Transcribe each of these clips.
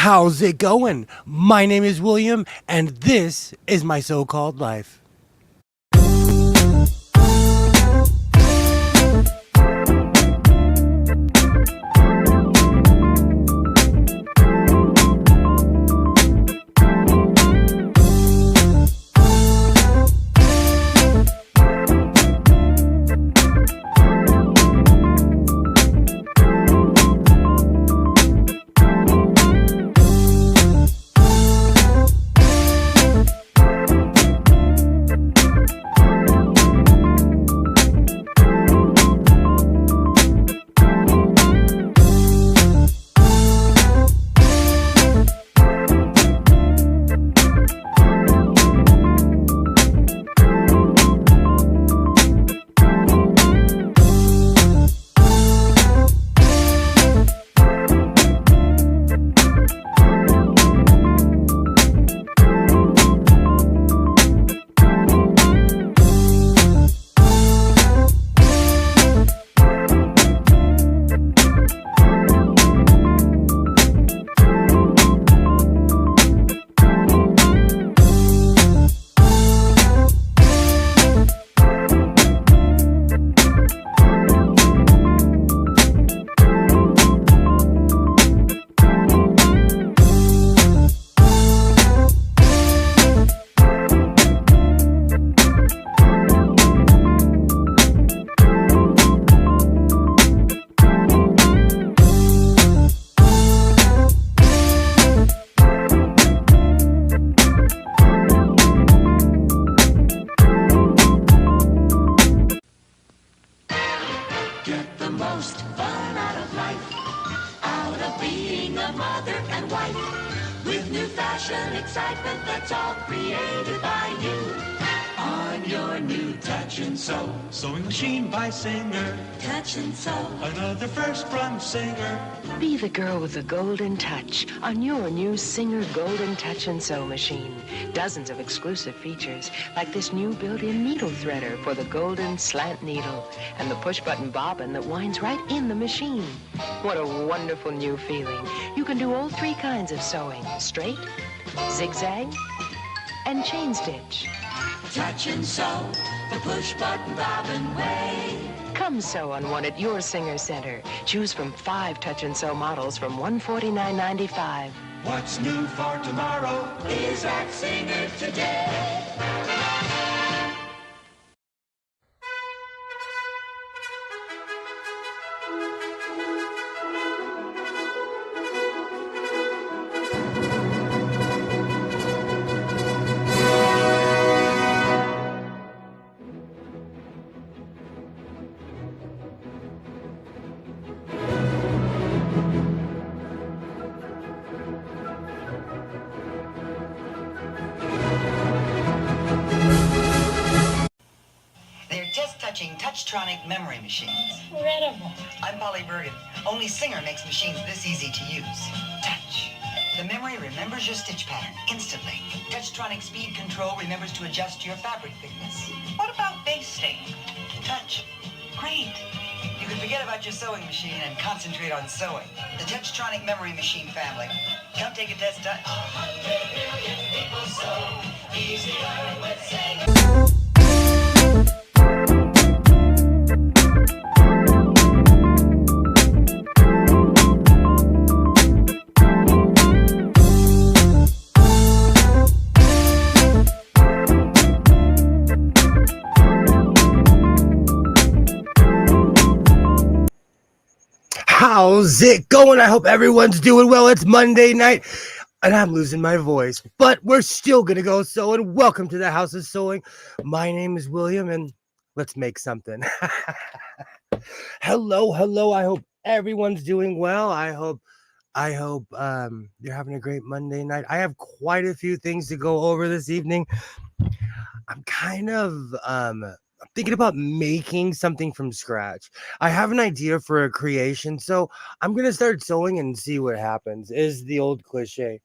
How's it going? My name is William, and this is my so-called life. Get the most fun out of life, out of being a mother and wife, with new fashion excitement that's all created by you. On your new Touch and Sew Sewing machine by Singer. Touch and Sew. Another first from Singer. Be the girl with the golden touch on your new Singer Golden Touch and Sew machine. Dozens of exclusive features, like this new built-in needle threader for the golden slant needle, and the push-button bobbin that winds right in the machine. What a wonderful new feeling. You can do all three kinds of sewing: straight, zigzag, and chain stitch. Touch and Sew, the push-button bobbin way. Come sew on one at your Singer Center. Choose from 5 Touch and Sew models from $149.95. What's new for tomorrow Is at Singer today. They're test-touching Touchtronic memory machines. Incredible. I'm Polly Bergen. Only Singer makes machines this easy to use. Touch. The memory remembers your stitch pattern instantly. Touchtronic speed control remembers to adjust your fabric thickness. What about basting? Touch. Great. You can forget about your sewing machine and concentrate on sewing. The Touchtronic memory machine family. Come take a test touch. How's it going? I hope everyone's doing well. It's Monday night, and I'm losing my voice, but we're still going to go sewing. Welcome to the House of Sewing. My name is William, and let's make something. Hello. I hope everyone's doing well. I hope you're having a great Monday night. I have quite a few things to go over this evening. I'm kind of I'm thinking about making something from scratch. I have an idea for a creation, so I'm gonna start sewing and see what happens. Is the old cliche.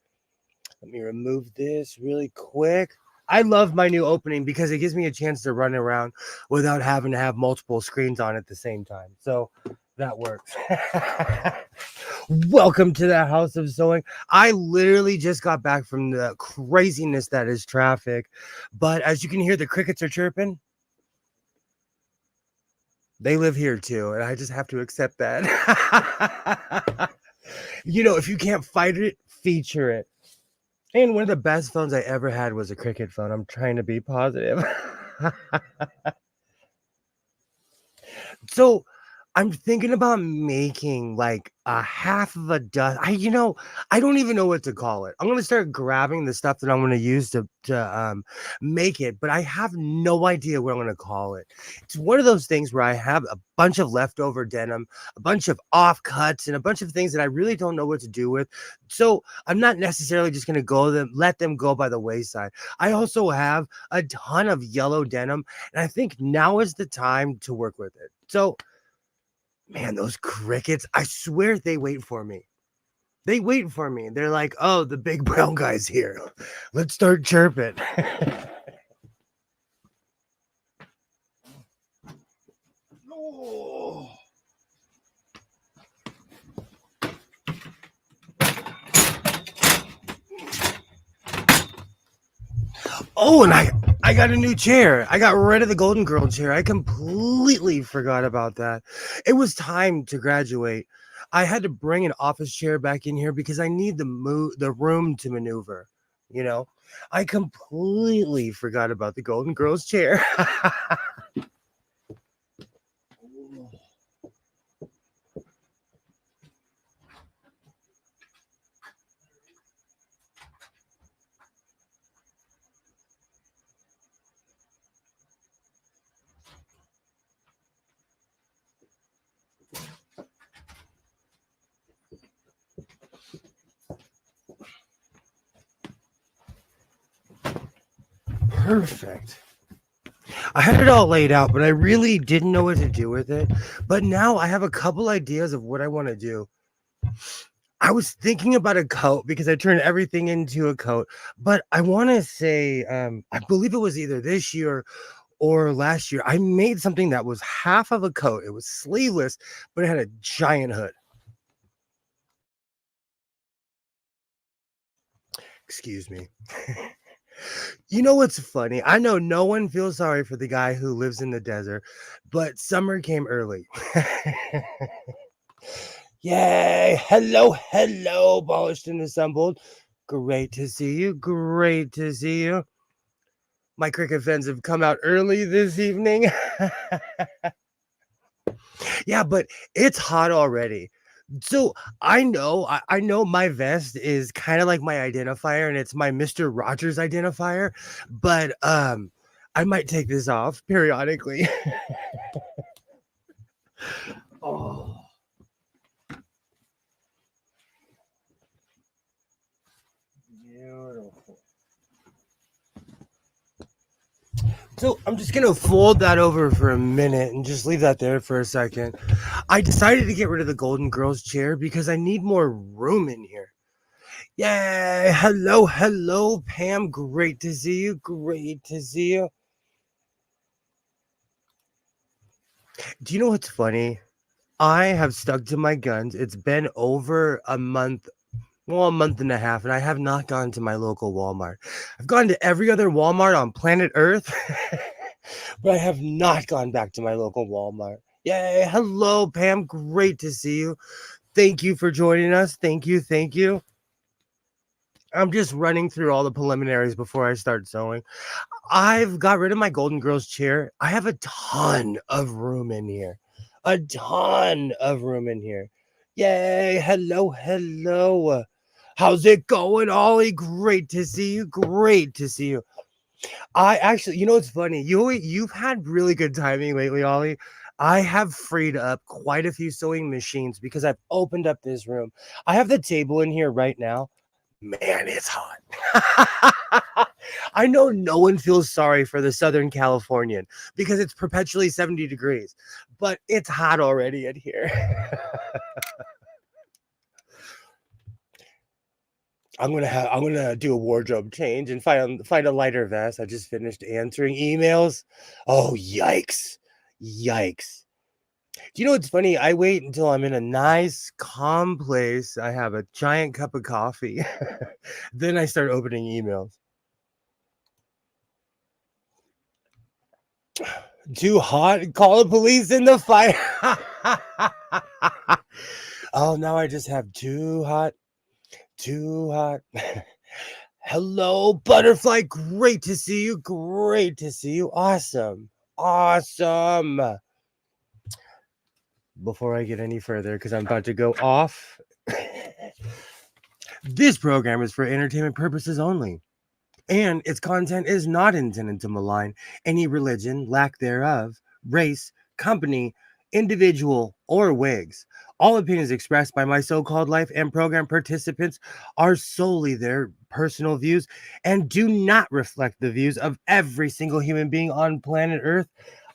Let me remove this really quick. I love my new opening because it gives me a chance to run around without having to have multiple screens on at the same time. So That works. Welcome to the House of Sewing. I literally just got back from the craziness that is traffic, but as you can hear, the crickets are chirping. They live here too, and I just have to accept that. If you can't fight it, feature it. And one of the best phones I ever had was a cricket phone. I'm trying to be positive. So I'm thinking about making like a half of a dozen. I don't even know what to call it. I'm gonna start grabbing the stuff that I'm gonna use to make it, but I have no idea what I'm gonna call it. It's one of those things where I have a bunch of leftover denim, a bunch of offcuts, and a bunch of things that I really don't know what to do with. So I'm not necessarily just gonna let them go by the wayside. I also have a ton of yellow denim, and I think now is the time to work with it. So man, those crickets, I swear they wait for me. They wait for me. They're like, oh, the big brown guy's here. Let's start chirping. Oh. Oh, and I got a new chair. I got rid of the Golden Girl chair. I completely forgot about that. It was time to graduate. I had to bring an office chair back in here because I need the room to maneuver. You know, I completely forgot about the Golden Girls chair. Perfect. I had it all laid out, but I really didn't know what to do with it. But now I have a couple ideas of what I want to do. I was thinking about a coat because I turned everything into a coat, but I want to say, I believe it was either this year or last year. I made something that was half of a coat. It was sleeveless, but it had a giant hood. Excuse me. You know what's funny? I know no one feels sorry for the guy who lives in the desert, but summer came early. Yay! Hello, hello, polished and assembled. Great to see you. Great to see you. My cricket fans have come out early this evening. Yeah, but it's hot already. So I know my vest is kind of like my identifier, and it's my Mr. Rogers identifier, but I might take this off periodically. Oh. Beautiful. So I'm just gonna fold that over for a minute and just leave that there for a second. I decided to get rid of the Golden Girls chair because I need more room in here. Yay! Hello, hello, Pam. Great to see you. Great to see you. Do you know what's funny? I have stuck to my guns. It's been over a month, well, a month and a half, and I have not gone to my local Walmart. I've gone to every other Walmart on planet Earth, but I have not gone back to my local Walmart. Yay! Hello, Pam. Great to see you. Thank you for joining us. Thank you. Thank you. I'm just running through all the preliminaries before I start sewing. I've got rid of my Golden Girls chair. I have a ton of room in here. A ton of room in here. Yay. Hello, hello. How's it going, Ollie? Great to see you. Great to see you. I actually, it's funny. You've had really good timing lately, Ollie. I have freed up quite a few sewing machines because I've opened up this room. I have the table in here right now. Man, it's hot. I know no one feels sorry for the Southern Californian because it's perpetually 70 degrees, but it's hot already in here. I'm gonna do a wardrobe change and find a lighter vest. I just finished answering emails. Oh, yikes. Yikes. Do you know what's funny? I wait until I'm in a nice, calm place. I have a giant cup of coffee. Then I start opening emails. Too hot? Call the police in the fire. Oh, now I just have too hot. Too hot. Hello, butterfly. Great to see you. Great to see you. Awesome. Awesome. Before I get any further, because I'm about to go off, this program is for entertainment purposes only, and its content is not intended to malign any religion, lack thereof, race, company, individual, or wigs. All opinions expressed by my so called life and program participants are solely their personal views and do not reflect the views of every single human being on planet Earth.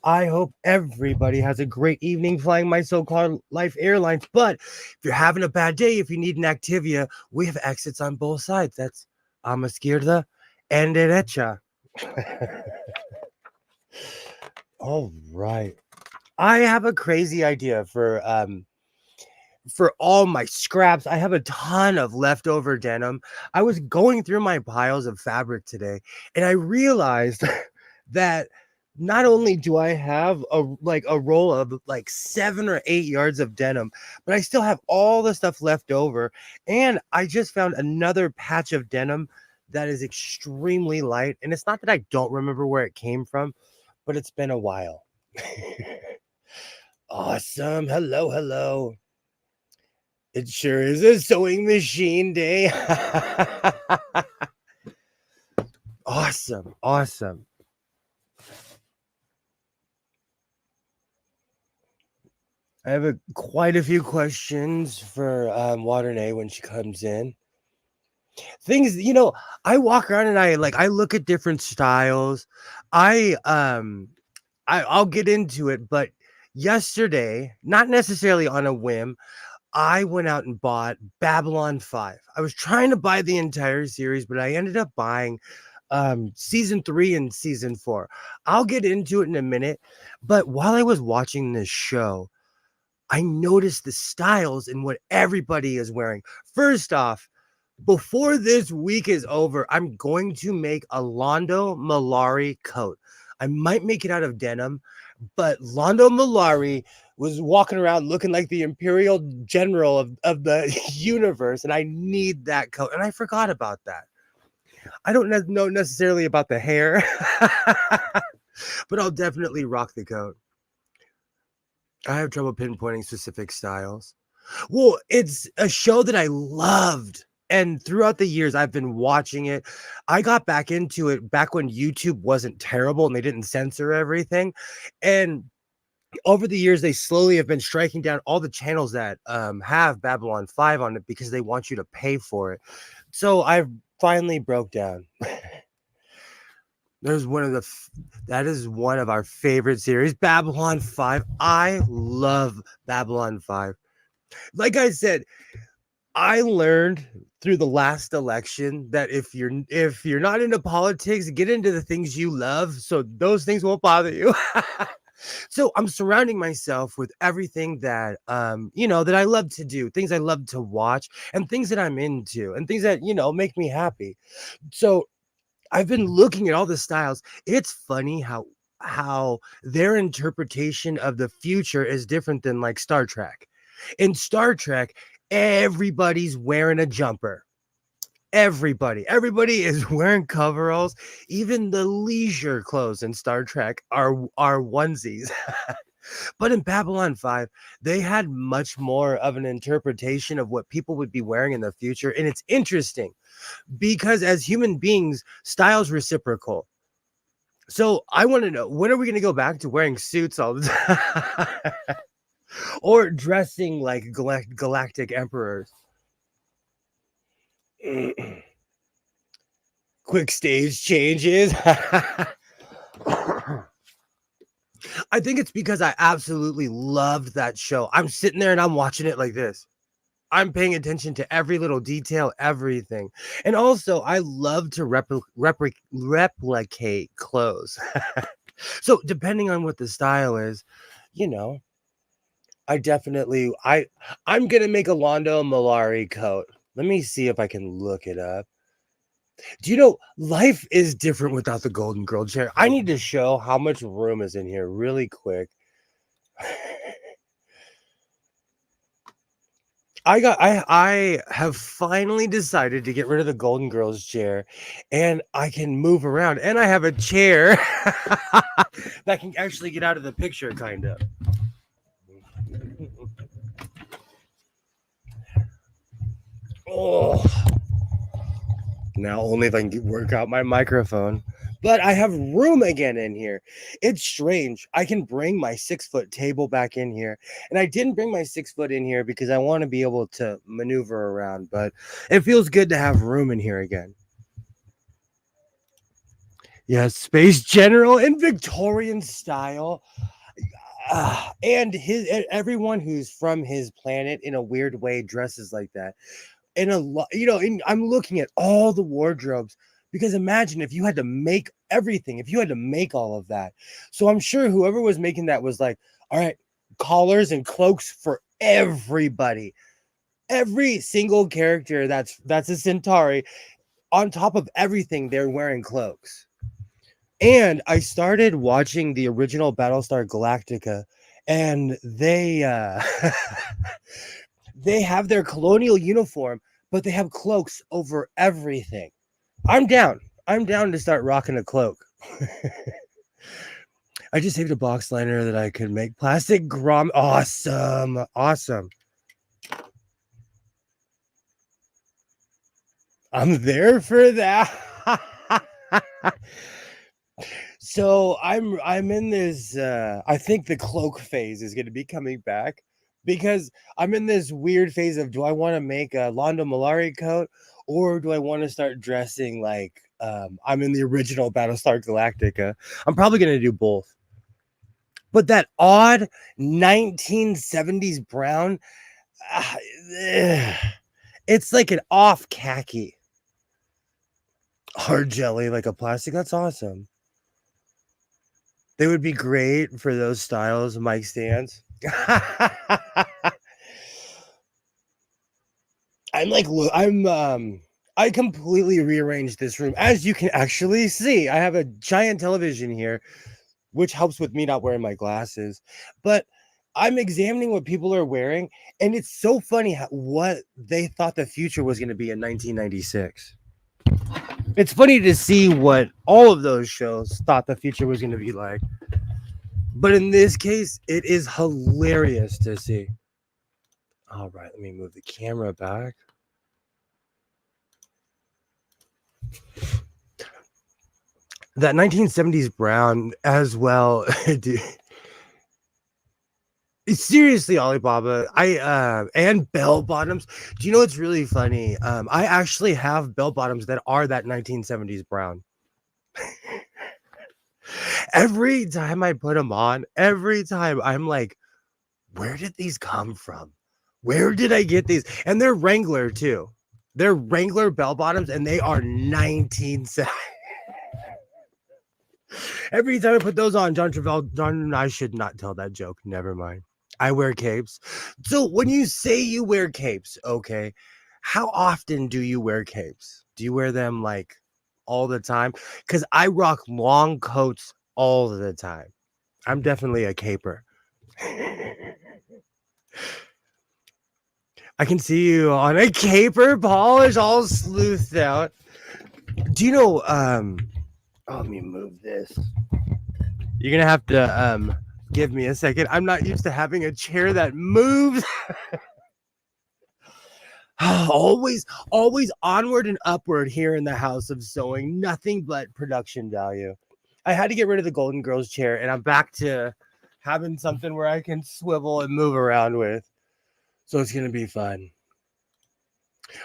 I hope everybody has a great evening flying my so called life airlines. But if you're having a bad day, if you need an Activia, we have exits on both sides. That's a izquierda and derecha. All right. I have a crazy idea for all my scraps. I have a ton of leftover denim. I was going through my piles of fabric today and I realized that not only do I have a roll of like 7 or 8 yards of denim, but I still have all the stuff left over, and I just found another patch of denim that is extremely light, and it's not that I don't remember where it came from, but it's been a while. Awesome. Hello, hello. It sure is a sewing machine day. Awesome. Awesome. I have quite a few questions for Waternay when she comes in. Things, I walk around and I look at different styles. I I'll get into it, but yesterday, not necessarily on a whim, I went out and bought Babylon 5. I was trying to buy the entire series, but I ended up buying season 3 and season 4. I'll get into it in a minute, but while I was watching this show, I noticed the styles and what everybody is wearing. First off, before this week is over, I'm going to make a Londo Malari coat. I might make it out of denim, but Londo Malari was walking around looking like the Imperial General of the universe, and I need that coat. And I forgot about that. I don't know necessarily about the hair, but I'll definitely rock the coat. I have trouble pinpointing specific styles. Well, it's a show that I loved. And throughout the years, I've been watching it. I got back into it back when YouTube wasn't terrible and they didn't censor everything. And over the years, they slowly have been striking down all the channels that have Babylon 5 on it because they want you to pay for it. So I finally broke down. That is one of our favorite series, Babylon 5. I love Babylon 5. Like I said, I learned through the last election that if you're not into politics, get into the things you love, so those things won't bother you. So I'm surrounding myself with everything that that I love to do, things I love to watch, and things that I'm into, and things that make me happy. So I've been looking at all the styles. It's funny how their interpretation of the future is different than like Star Trek. In Star Trek, everybody's wearing a jumper. Everybody is wearing coveralls. Even the leisure clothes in Star Trek are onesies. But in Babylon 5, they had much more of an interpretation of what people would be wearing in the future. And it's interesting because as human beings, style's reciprocal. So I want to know, when are we going to go back to wearing suits all the time? Or dressing like galactic emperors? Quick stage changes. I think it's because I absolutely loved that show. I'm sitting there and I'm watching it like this. I'm paying attention to every little detail, everything. And also, I love to replicate clothes. So, depending on what the style is, you know, I'm gonna make a Londo Malari coat. Let me see if I can look it up. Do you know life is different without the Golden Girl chair? I need to show how much room is in here really quick. I have finally decided to get rid of the Golden Girls chair, and I can move around, and I have a chair that can actually get out of the picture, kind of. Oh, now only if I can work out my microphone. But I have room again in here. It's strange. I can bring my 6-foot table back in here. And I didn't bring my 6 foot in here because I want to be able to maneuver around. But it feels good to have room in here again. Yes, Space General in Victorian style. And everyone who's from his planet in a weird way dresses like that. And a lot, I'm looking at all the wardrobes because imagine if you had to make everything, if you had to make all of that. So I'm sure whoever was making that was like, all right, collars and cloaks for everybody. Every single character that's a Centauri, on top of everything, they're wearing cloaks. And I started watching the original Battlestar Galactica, and they they have their colonial uniform, but they have cloaks over everything. I'm down. I'm down to start rocking a cloak. I just saved a box liner that I could make plastic grom. Awesome. Awesome. I'm there for that. So I'm in this I think the cloak phase is going to be coming back because I'm in this weird phase of, do I want to make a Londo Malari coat, or do I want to start dressing like I'm in the original Battlestar Galactica? I'm probably going to do both. But that odd 1970s brown, uh, it's like an off khaki. Hard jelly like a plastic. That's awesome. They would be great for those styles of mic stands. I completely rearranged this room. As you can actually see, I have a giant television here, which helps with me not wearing my glasses. But I'm examining what people are wearing, and it's so funny what they thought the future was going to be in 1996. It's funny to see what all of those shows thought the future was going to be like. But in this case, it is hilarious to see. All right, let me move the camera back. That 1970s brown as well. Seriously, Alibaba. And bell bottoms. Do you know what's really funny? I actually have bell bottoms that are that 1970s brown. Every time I put them on, every time I'm like, where did these come from? Where did I get these? And they're Wrangler too. They're Wrangler bell bottoms, and they are 1970s. Every time I put those on, John, I should not tell that joke. Never mind. I wear capes. So when you say you wear capes, okay, how often do you wear capes? Do you wear them like all the time? Because I rock long coats all the time. I'm definitely a caper. I can see you on a caper polish, all sleuthed out. Do you know, let me move this. You're gonna have to give me a second. I'm not used to having a chair that moves. always onward and upward here in the house of sewing. Nothing but production value. I had to get rid of the Golden Girls chair, and I'm back to having something where I can swivel and move around with. So it's gonna be fun.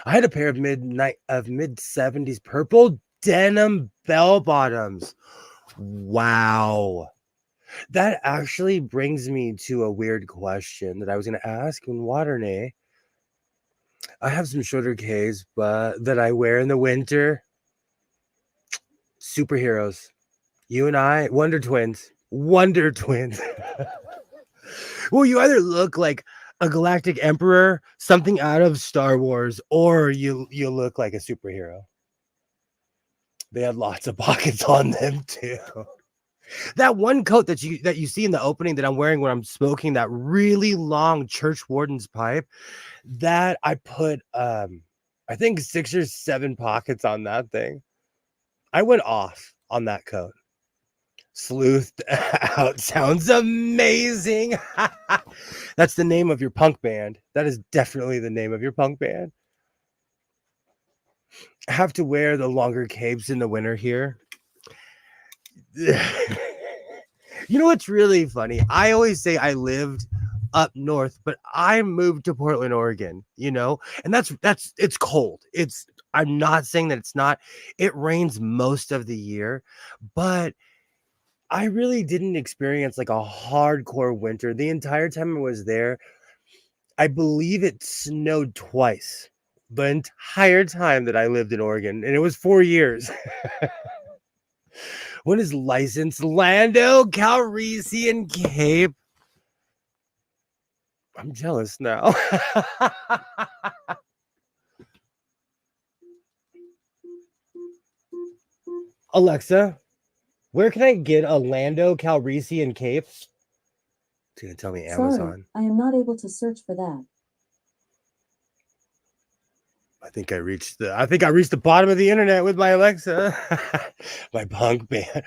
I had a pair of mid 70s purple denim bell bottoms. Wow. That actually brings me to a weird question that I was going to ask in Waternay. I have some shorter Ks, but that I wear in the winter. Superheroes. You and I, Wonder Twins. Wonder Twins. Well, you either look like a galactic emperor, something out of Star Wars, or you look like a superhero. They had lots of pockets on them too. That one coat that you see in the opening that I'm wearing when I'm smoking that really long church warden's pipe, that I put I think 6 or 7 pockets on that thing. I went off on that coat. Sleuthed out sounds amazing. That's the name of your punk band. That is definitely the name of your punk band. I have to wear the longer capes in the winter here. You know what's really funny? I always say I lived up north, but I moved to Portland, Oregon, and that's it's cold. I'm not saying that it's not. It rains most of the year, but I really didn't experience like a hardcore winter. The entire time I was there, I believe it snowed twice the entire time that I lived in Oregon, and it was 4 years. What is licensed Lando Calrissian Cape? I'm jealous now. Alexa, where can I get a Lando Calrissian cape? It's gonna tell me Sorry, Amazon. I am not able to search for that. I think I reached the bottom of the internet with my Alexa. My punk band.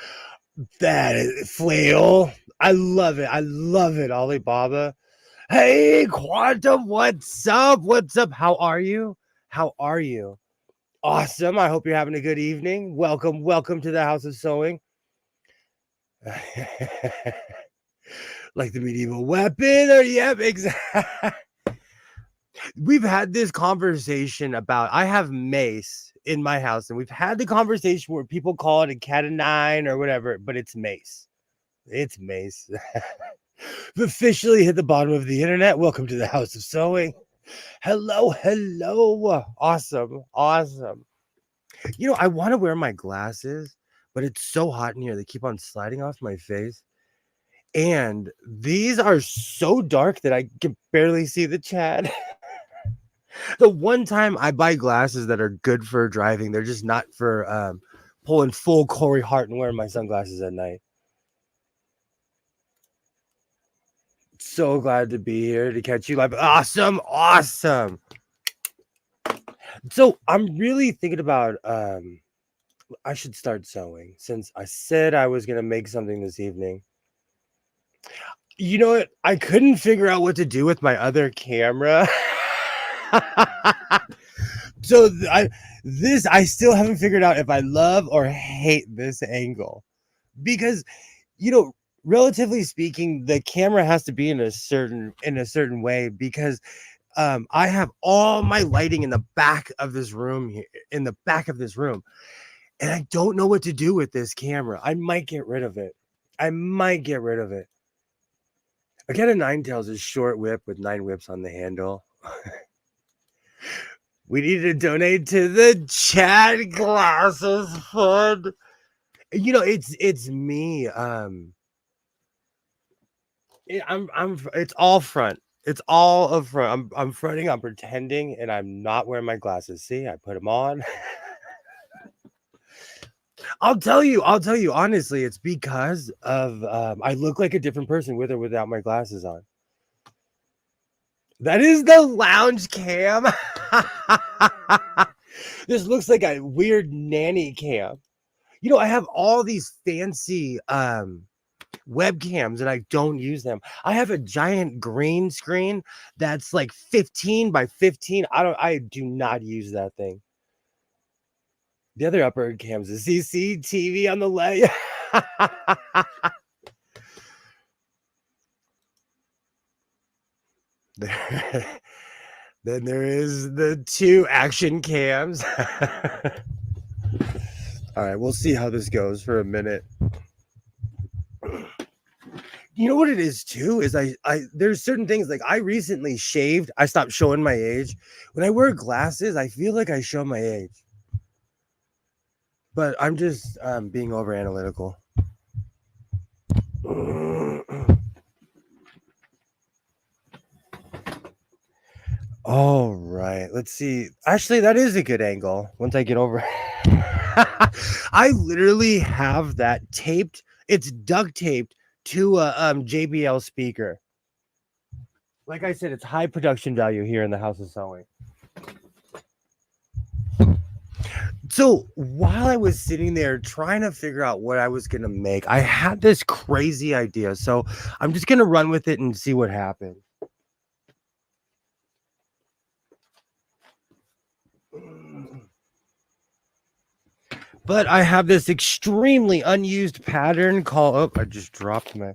That is flail. I love it. I love it, Alibaba. Hey, Quantum, what's up? What's up? How are you? How are you? Awesome. I hope you're having a good evening. Welcome to the House of Sewing. Like the medieval weapon, or yep, exactly. We've had this conversation about I have mace in my house, and we've had the conversation where people call it a cat of nine or whatever, but it's mace. It's mace. We've officially hit the bottom of the internet. Welcome to the House of Sewing. Hello. Awesome. I want to wear my glasses, but it's so hot in here. They keep on sliding off my face. And these are so dark that I can barely see the chat. The one time I buy glasses that are good for driving, they're just not for pulling full Corey Hart and wearing my sunglasses at night. So glad to be here to catch you live. Awesome. So I'm really thinking about I should start sewing since I said I was gonna make something this evening. You know what? I couldn't figure out what to do with my other camera. So I still haven't figured out if I love or hate this angle. Because relatively speaking, the camera has to be in a certain way because I have all my lighting in the back of this room here, and I don't know what to do with this camera. I might get rid of it. A cat of nine tails is short whip with 9 whips on the handle. We need to donate to the chat glasses fund. It's me. It's all front. It's all up front. I'm fronting. I'm pretending, and I'm not wearing my glasses. See, I put them on. I'll tell you honestly, it's because of I look like a different person with or without my glasses on. That is the lounge cam. This looks like a weird nanny cam. I have all these fancy webcams and I don't use them. I have a giant green screen that's like 15 by 15. I do not use that thing. The other upper cams is CCTV on the left. Then there is the 2 action cams. All right, we'll see how this goes for a minute. You know what it is too is I there's certain things like I recently shaved. I stopped showing my age. When I wear glasses, I feel like I show my age. But I'm just being over analytical. let's see. Actually, that is a good angle once I get over. I literally have that taped. It's duct taped to a JBL speaker. Like I said, it's high production value here in the House of Sewing. So while I was sitting there trying to figure out what I was gonna make, I had this crazy idea. So I'm just gonna run with it and see what happens. But I have this extremely unused pattern called. Oh, I just dropped my.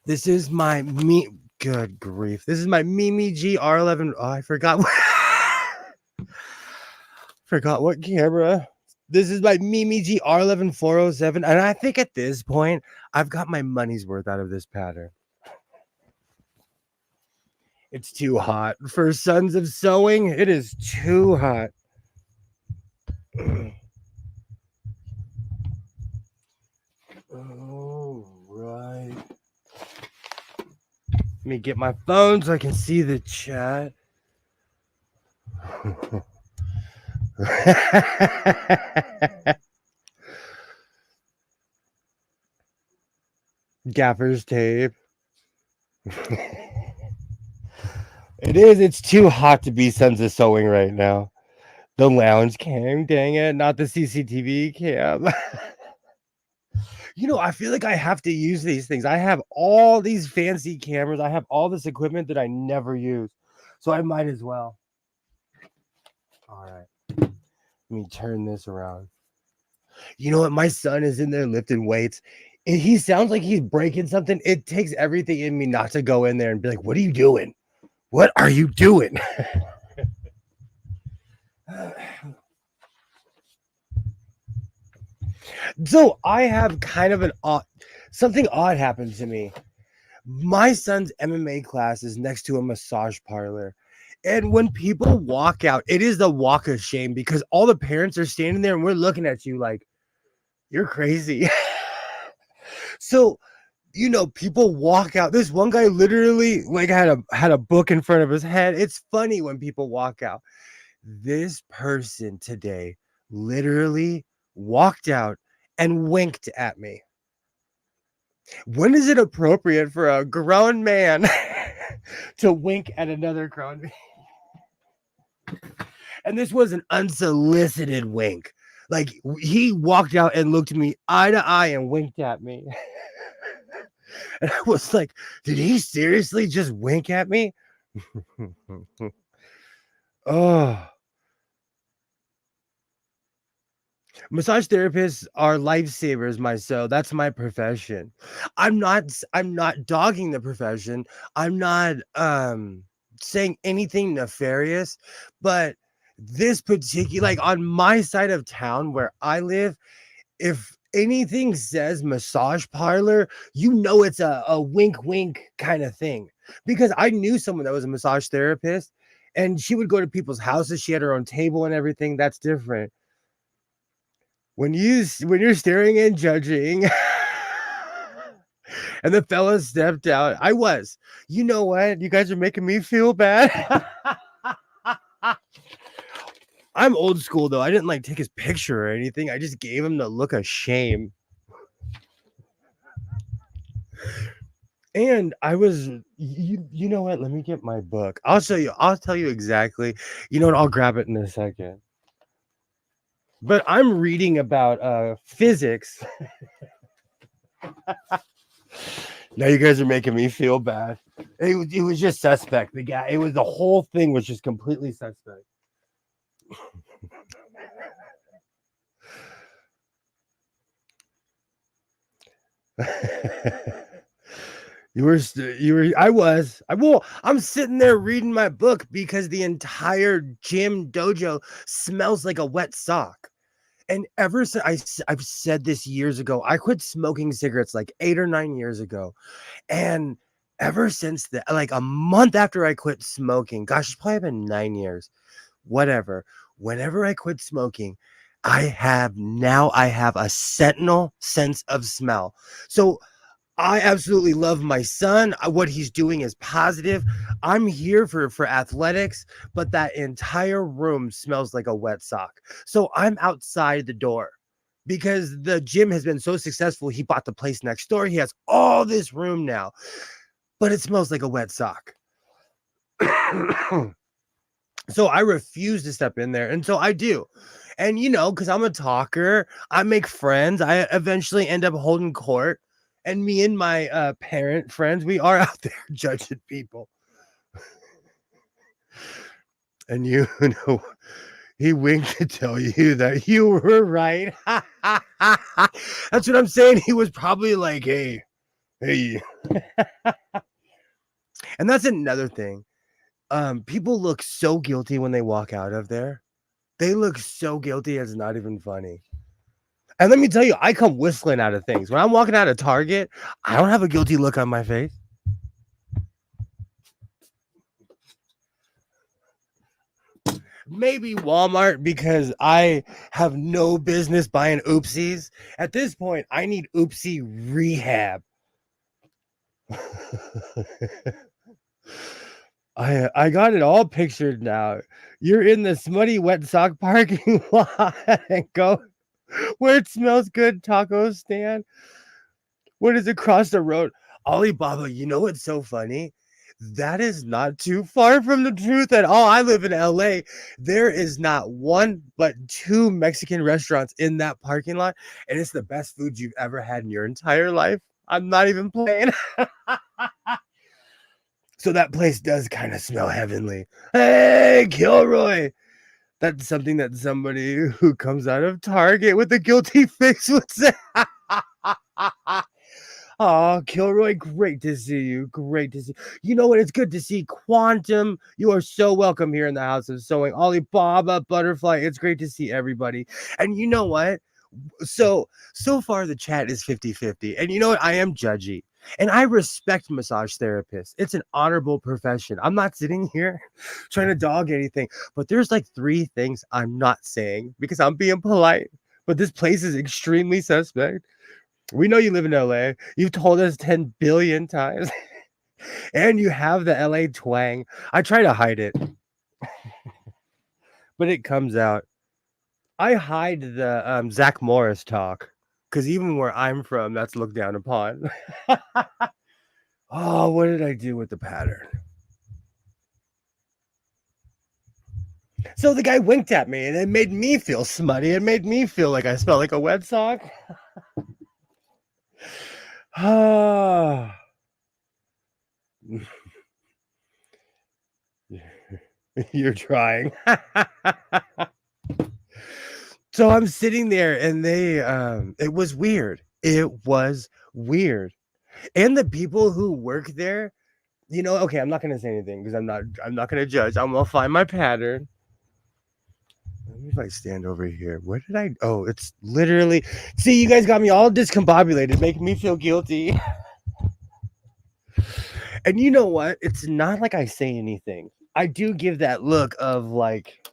This is my me. Good grief! This is my Mimi GR11. Oh, I forgot. Forgot what camera. This is my Mimi GR11 407, and I think at this point I've got my money's worth out of this pattern. It's too hot for Sons of Sewing. It is too hot. All right. Let me get my phone so I can see the chat. Gaffer's tape. It is. It's too hot to be Sons of Sewing right now. The lounge cam, dang it, not the CCTV cam. I feel like I have to use these things. I have all these fancy cameras. I have all this equipment that I never use. So I might as well. All right. Let me turn this around. You know what? My son is in there lifting weights. He sounds like he's breaking something. It takes everything in me not to go in there and be like, what are you doing? What are you doing? So I have kind of something odd happened to me. My son's MMA class is next to a massage parlor. And when people walk out, it is the walk of shame because all the parents are standing there and we're looking at you like, you're crazy. So, people walk out. This one guy literally like had a book in front of his head. It's funny when people walk out. This person today literally walked out and winked at me. When is it appropriate for a grown man to wink at another grown man? And this was an unsolicited wink. Like he walked out and looked me eye to eye and winked at me. And I was like, did he seriously just wink at me? Oh. Massage therapists are lifesavers, myself. That's my profession. I'm not dogging the profession. I'm not saying anything nefarious, but this particular like on my side of town where I live, if anything says massage parlor, it's a wink wink kind of thing. Because I knew someone that was a massage therapist and she would go to people's houses. She had her own table and everything. That's different. When you're staring and judging and the fella stepped out, you know what? You guys are making me feel bad. I'm old school though. I didn't like take his picture or anything. I just gave him the look of shame. And I was, you know what? Let me get my book. I'll show you. I'll tell you exactly. You know what? I'll grab it in a second. But I'm reading about physics. Now you guys are making me feel bad. It was just suspect. The whole thing was just completely suspect. I'm sitting there reading my book because the entire gym dojo smells like a wet sock. And ever since I've said this years ago, I quit smoking cigarettes like 8 or 9 years ago. And ever since that, like a month after I quit smoking, gosh, it's probably been 9 years, whatever. Whenever I quit smoking, I have a sentinel sense of smell. So I absolutely love my son. What he's doing is positive. I'm here for athletics, but that entire room smells like a wet sock. So I'm outside the door because the gym has been so successful. He bought the place next door. He has all this room now, but it smells like a wet sock. So I refuse to step in there. And so I do. And because I'm a talker, I make friends. I eventually end up holding court. And me and my parent friends, we are out there judging people. And he winked to tell you that you were right. That's what I'm saying. He was probably like, hey. And that's another thing. People look so guilty when they walk out of there. They look so guilty, it's not even funny. And let me tell you, I come whistling out of things. When I'm walking out of Target, I don't have a guilty look on my face. Maybe Walmart because I have no business buying oopsies. At this point, I need oopsie rehab. I got it all pictured now. You're in the smutty wet sock parking lot and go where it smells good taco stand. What is across the road? Alibaba, you know what's so funny? That is not too far from the truth at all. I live in LA. There is not one but two Mexican restaurants in that parking lot, and it's the best food you've ever had in your entire life. I'm not even playing. So that place does kind of smell heavenly. Hey, Kilroy. That's something that somebody who comes out of Target with a guilty face would say. Oh, Kilroy, great to see you. Great to see. You know what? It's good to see Quantum. You are so welcome here in the House of Sewing. Alibaba, Butterfly. It's great to see everybody. And you know what? So far the chat is 50-50. And you know what? I am judgy. And I respect massage therapists. It's an honorable profession. I'm not sitting here trying to dog anything, but there's like 3 things I'm not saying because I'm being polite. But this place is extremely suspect. We know you live in LA. You've told us 10 billion times. And you have the LA twang. I try to hide it, but it comes out. I hide the Zach Morris talk because even where I'm from, that's looked down upon. Oh, what did I do with the pattern? So the guy winked at me and it made me feel smutty. It made me feel like I smell like a wet sock. You're trying. So I'm sitting there and they it was weird. It was weird. And the people who work there, okay, I'm not gonna say anything because I'm not gonna judge. I'm gonna find my pattern. Let me if I stand over here. Where did I? Oh, it's literally. See, you guys got me all discombobulated, making me feel guilty. And you know what? It's not like I say anything. I do give that look of like,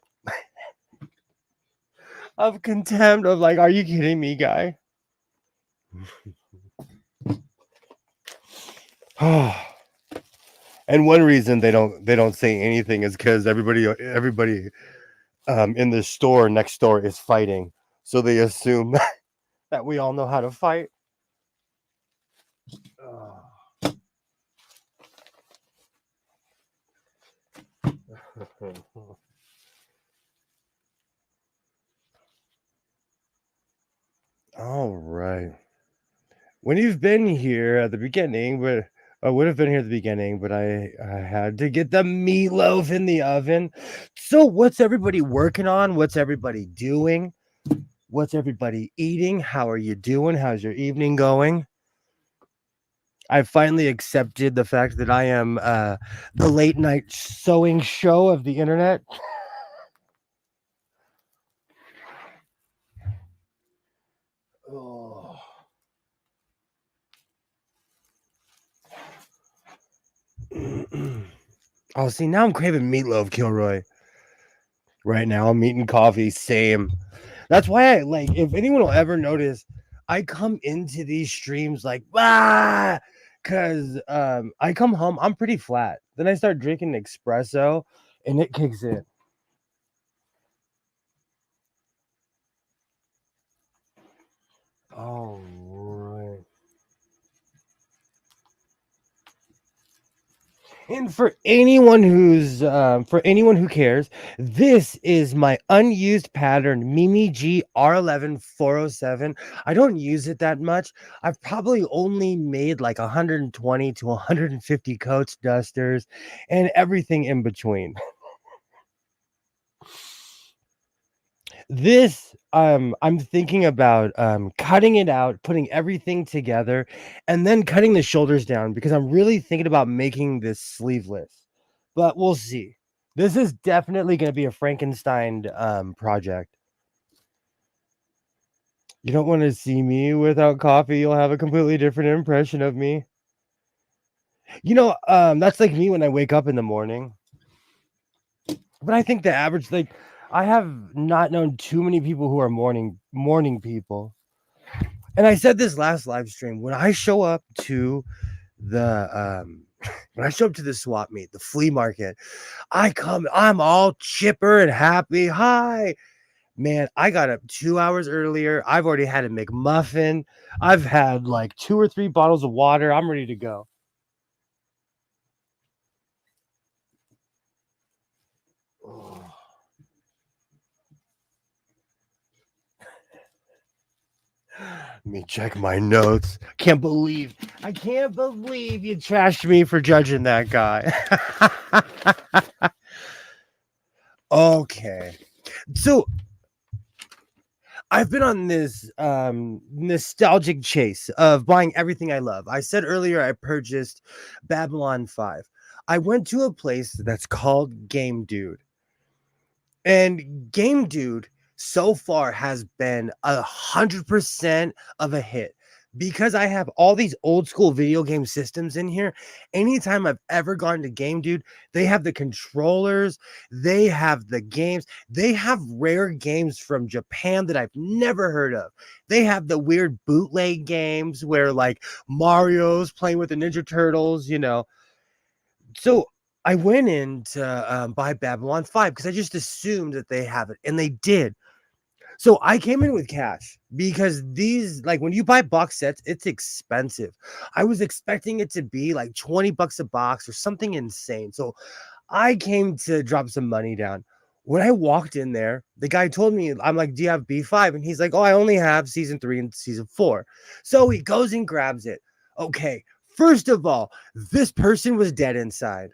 of contempt, of like, are you kidding me, guy? And one reason they don't say anything is because everybody in the store next door is fighting, so they assume that we all know how to fight. All right. When you've been here at the beginning, but I would have been here at the beginning, but I had to get the meatloaf in the oven. So what's everybody working on? What's everybody doing? What's everybody eating? How are you doing? How's your evening going? I finally accepted the fact that I am the late night sewing show of the internet. Oh. Oh, see, now I'm craving meatloaf, Kilroy. Right now, I'm eating coffee. Same. That's why I like. If anyone will ever notice, I come into these streams like ah, cause I come home, I'm pretty flat. Then I start drinking espresso, and it kicks in. All right. And for anyone who cares, this is my unused pattern Mimi G R11407. I don't use it that much. I've probably only made like 120 to 150 coats, dusters, and everything in between. This I'm thinking about cutting it out, putting everything together, and then cutting the shoulders down because I'm really thinking about making this sleeveless. But we'll see. This is definitely going to be a Frankenstein project. You don't want to see me without coffee. You'll have a completely different impression of me. That's like me when I wake up in the morning. But I think the average, like, I have not known too many people who are morning people. And I said this last live stream, when I show up to the when I show up to the swap meet, the flea market, I'm all chipper and happy. Hi, man, I got up 2 hours earlier. I've already had a McMuffin. I've had like 2 or 3 bottles of water. I'm ready to go. Oh. Let me check my notes. I can't believe you trashed me for judging that guy. Okay. So I've been on this nostalgic chase of buying everything I love. I said earlier I purchased Babylon 5. I went to a place that's called Game Dude. And Game Dude so far has been 100% of a hit because I have all these old school video game systems in here. Anytime I've ever gone to Game Dude, they have the controllers, they have the games, they have rare games from Japan that I've never heard of. They have the weird bootleg games where like Mario's playing with the Ninja Turtles. So I went in to buy Babylon 5 because I just assumed that they have it, and they did. So I came in with cash because these, like, when you buy box sets, it's expensive. I was expecting it to be like 20 bucks a box or something insane. So I came to drop some money down. When I walked in there, the guy told me, I'm like, do you have B5? And he's like, oh, I only have season 3 and season 4. So he goes and grabs it. Okay. First of all, this person was dead inside.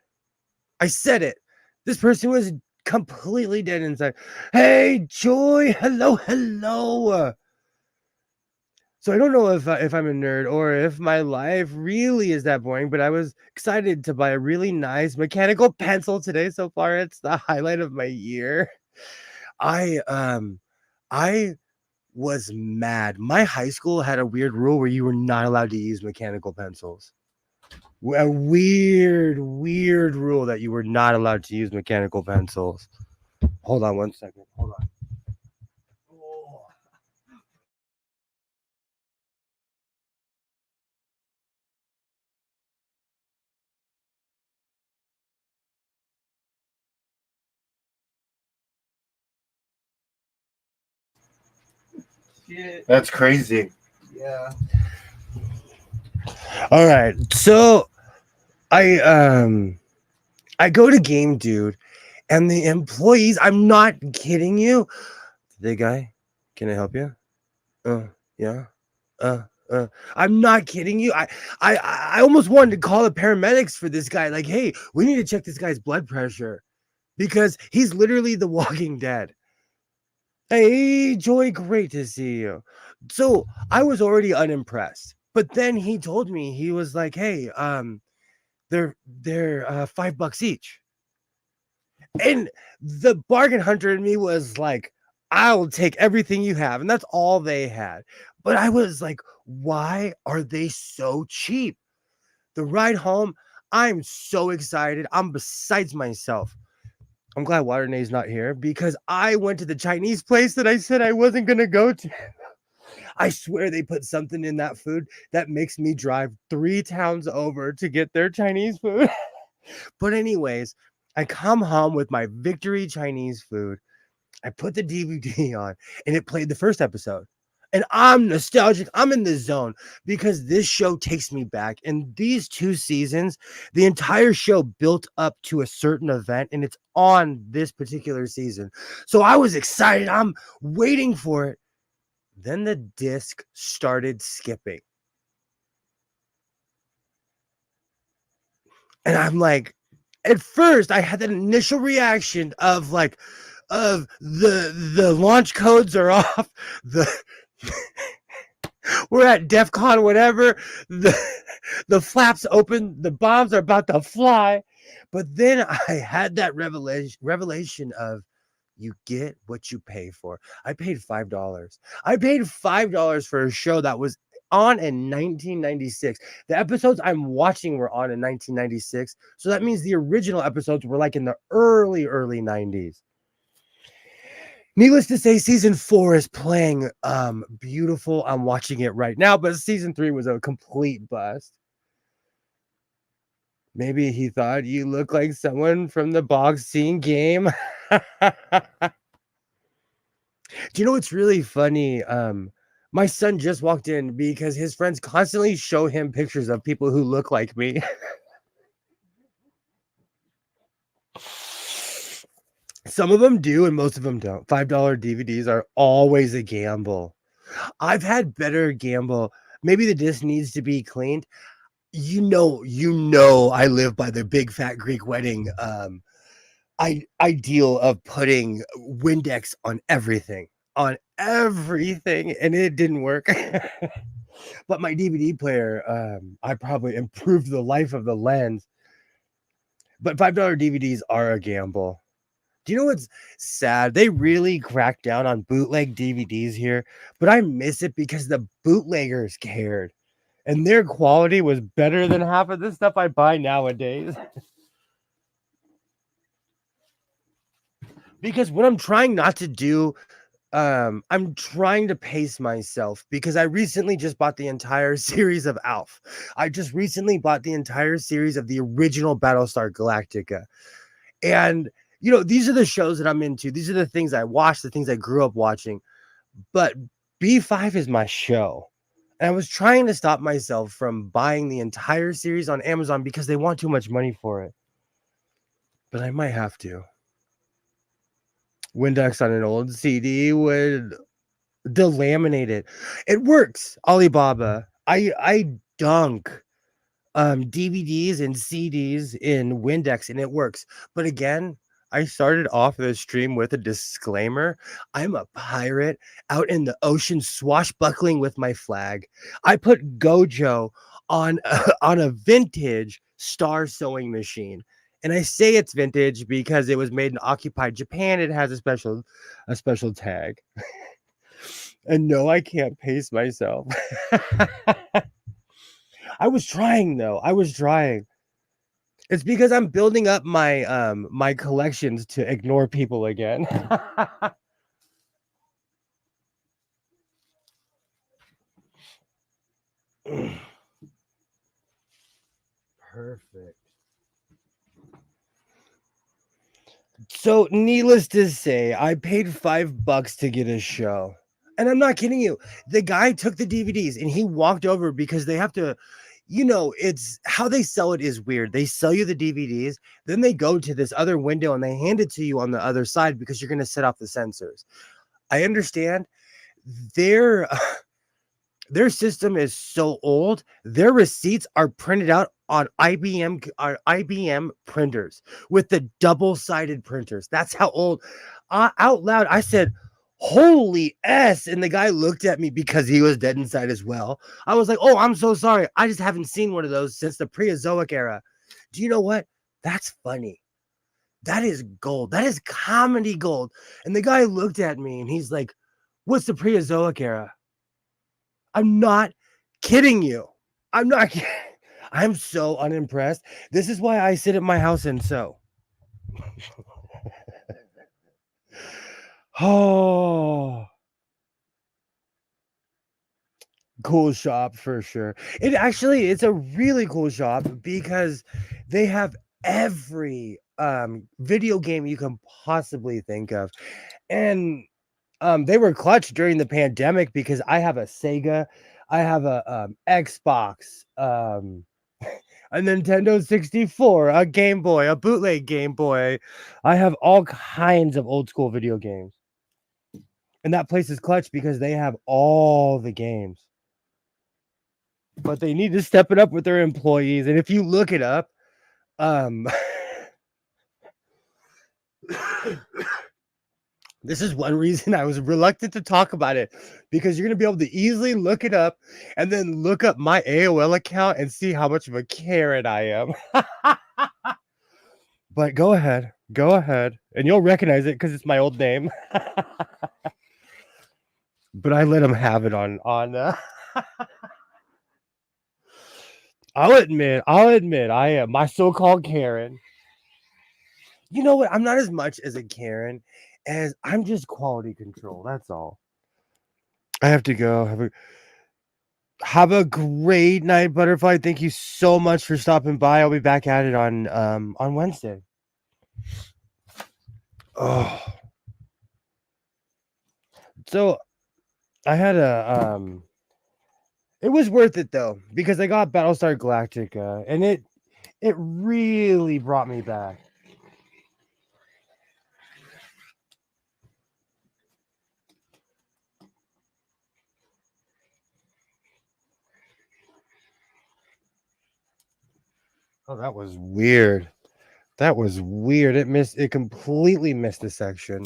I said it. This person was completely dead inside. Hey, Joy. Hello, hello. So I don't know if I'm a nerd or if my life really is that boring, but I was excited to buy a really nice mechanical pencil today. So far, it's the highlight of my year. I I was mad. My high school had a weird rule where you were not allowed to use mechanical pencils. A weird rule that you were not allowed to use mechanical pencils. Hold on 1 second. Hold on. Oh. Shit. That's crazy. Yeah. All right. So I go to Game Dude and the employees, I'm not kidding you. The guy, can I help you? Yeah. Uh, I'm not kidding you. I almost wanted to call the paramedics for this guy. Like, hey, we need to check this guy's blood pressure because he's literally the Walking Dead. Hey, Joy, great to see you. So I was already unimpressed, but then he told me he was like, hey, they're $5 each. And the bargain hunter in me was like, I'll take everything you have. And that's all they had. But I was like, why are they so cheap? The ride home, I'm so excited. I'm besides myself. I'm glad Waternay's not here because I went to the Chinese place that I said I wasn't going to go to. I swear they put something in that food that makes me drive 3 towns over to get their Chinese food. But anyways, I come home with my victory Chinese food. I put the DVD on and it played the first episode. And I'm nostalgic. I'm in the zone because this show takes me back. And these 2 seasons, the entire show built up to a certain event and it's on this particular season. So I was excited. I'm waiting for it. Then the disc started skipping. And I'm like, at first I had that initial reaction of like, of the launch codes are off, the we're at DEF CON, whatever, the flaps open, the bombs are about to fly. But then I had that revelation of you get what you pay for. I paid $5. I paid $5 for a show that was on in 1996. The episodes I'm watching were on in 1996. So that means the original episodes were like in the early 90s. Needless to say, season 4 is playing beautiful. I'm watching it right now, but season 3 was a complete bust. Maybe he thought you look like someone from the boxing game. Do you know what's really funny? My son just walked in because his friends constantly show him pictures of people who look like me. Some of them do and most of them don't. $5 DVDs are always a gamble. I've had better gamble. Maybe the disc needs to be cleaned. You know I live by the big fat Greek wedding ideal of putting Windex on everything, and it didn't work. But my DVD player, I probably improved the life of the lens. But $5 DVDs are a gamble. Do you know what's sad? They really cracked down on bootleg DVDs here, but I miss it because the bootleggers cared. And their quality was better than half of the stuff I buy nowadays. Because what I'm trying not to do, I'm trying to pace myself because I recently just bought the entire series of Alf. I just recently bought the entire series of the original Battlestar Galactica. And, these are the shows that I'm into. These are the things I watch, the things I grew up watching. But B5 is my show. And I was trying to stop myself from buying the entire series on Amazon because they want too much money for it. But I might have to. Windex on an old CD would delaminate it. It works, Alibaba. I dunk DVDs and CDs in Windex and it works. But again, I started off the stream with a disclaimer. I'm a pirate out in the ocean swashbuckling with my flag. I put Gojo on on a vintage star sewing machine. And I say it's vintage because it was made in occupied Japan. It has a special tag. And no, I can't pace myself. I was trying though. I was trying. It's because I'm building up my my collections to ignore people again. Perfect. So, needless to say, I paid $5 to get a show. And I'm not kidding you. The guy took the DVDs and he walked over because they have to, it's how they sell it is weird. They sell you the DVDs, then they go to this other window and they hand it to you on the other side because you're going to set off the sensors. I understand their their system is so old. Their receipts are printed out on IBM printers with the double-sided printers. That's how old. Out loud, I said, "Holy S!" And the guy looked at me because he was dead inside as well. I was like, "Oh, I'm so sorry. I just haven't seen one of those since the Preozoic era." Do you know what? That's funny. That is gold. That is comedy gold. And the guy looked at me and he's like, "What's the Preozoic era?" I'm not kidding you. I'm not kidding. I'm so unimpressed. This is why I sit at my house and sew. Oh, Cool shop for sure. It's a really cool shop because they have every video game you can possibly think of. And they were clutch during the pandemic because I have a Sega, I have a Xbox, a Nintendo 64, a Game Boy, a bootleg Game Boy. I have all kinds of old school video games. And that place is clutch because they have all the games. But they need to step it up with their employees. And if you look it up, um this is one reason I was reluctant to talk about it, because you're going to be able to easily look it up and then look up my AOL account and see how much of a Karen I am. But go ahead, and you'll recognize it because it's my old name. But I let them have it on. I'll admit, I am my so-called Karen. You know what? I'm not as much as a Karen as I'm just quality control. That's all. I have to go. Have a great night, Butterfly. Thank you so much for stopping by. I'll be back at it on Wednesday. Oh, so I had it was worth it though, because I got Battlestar Galactica and it really brought me back. Oh, that was weird. That was weird. It completely missed a section.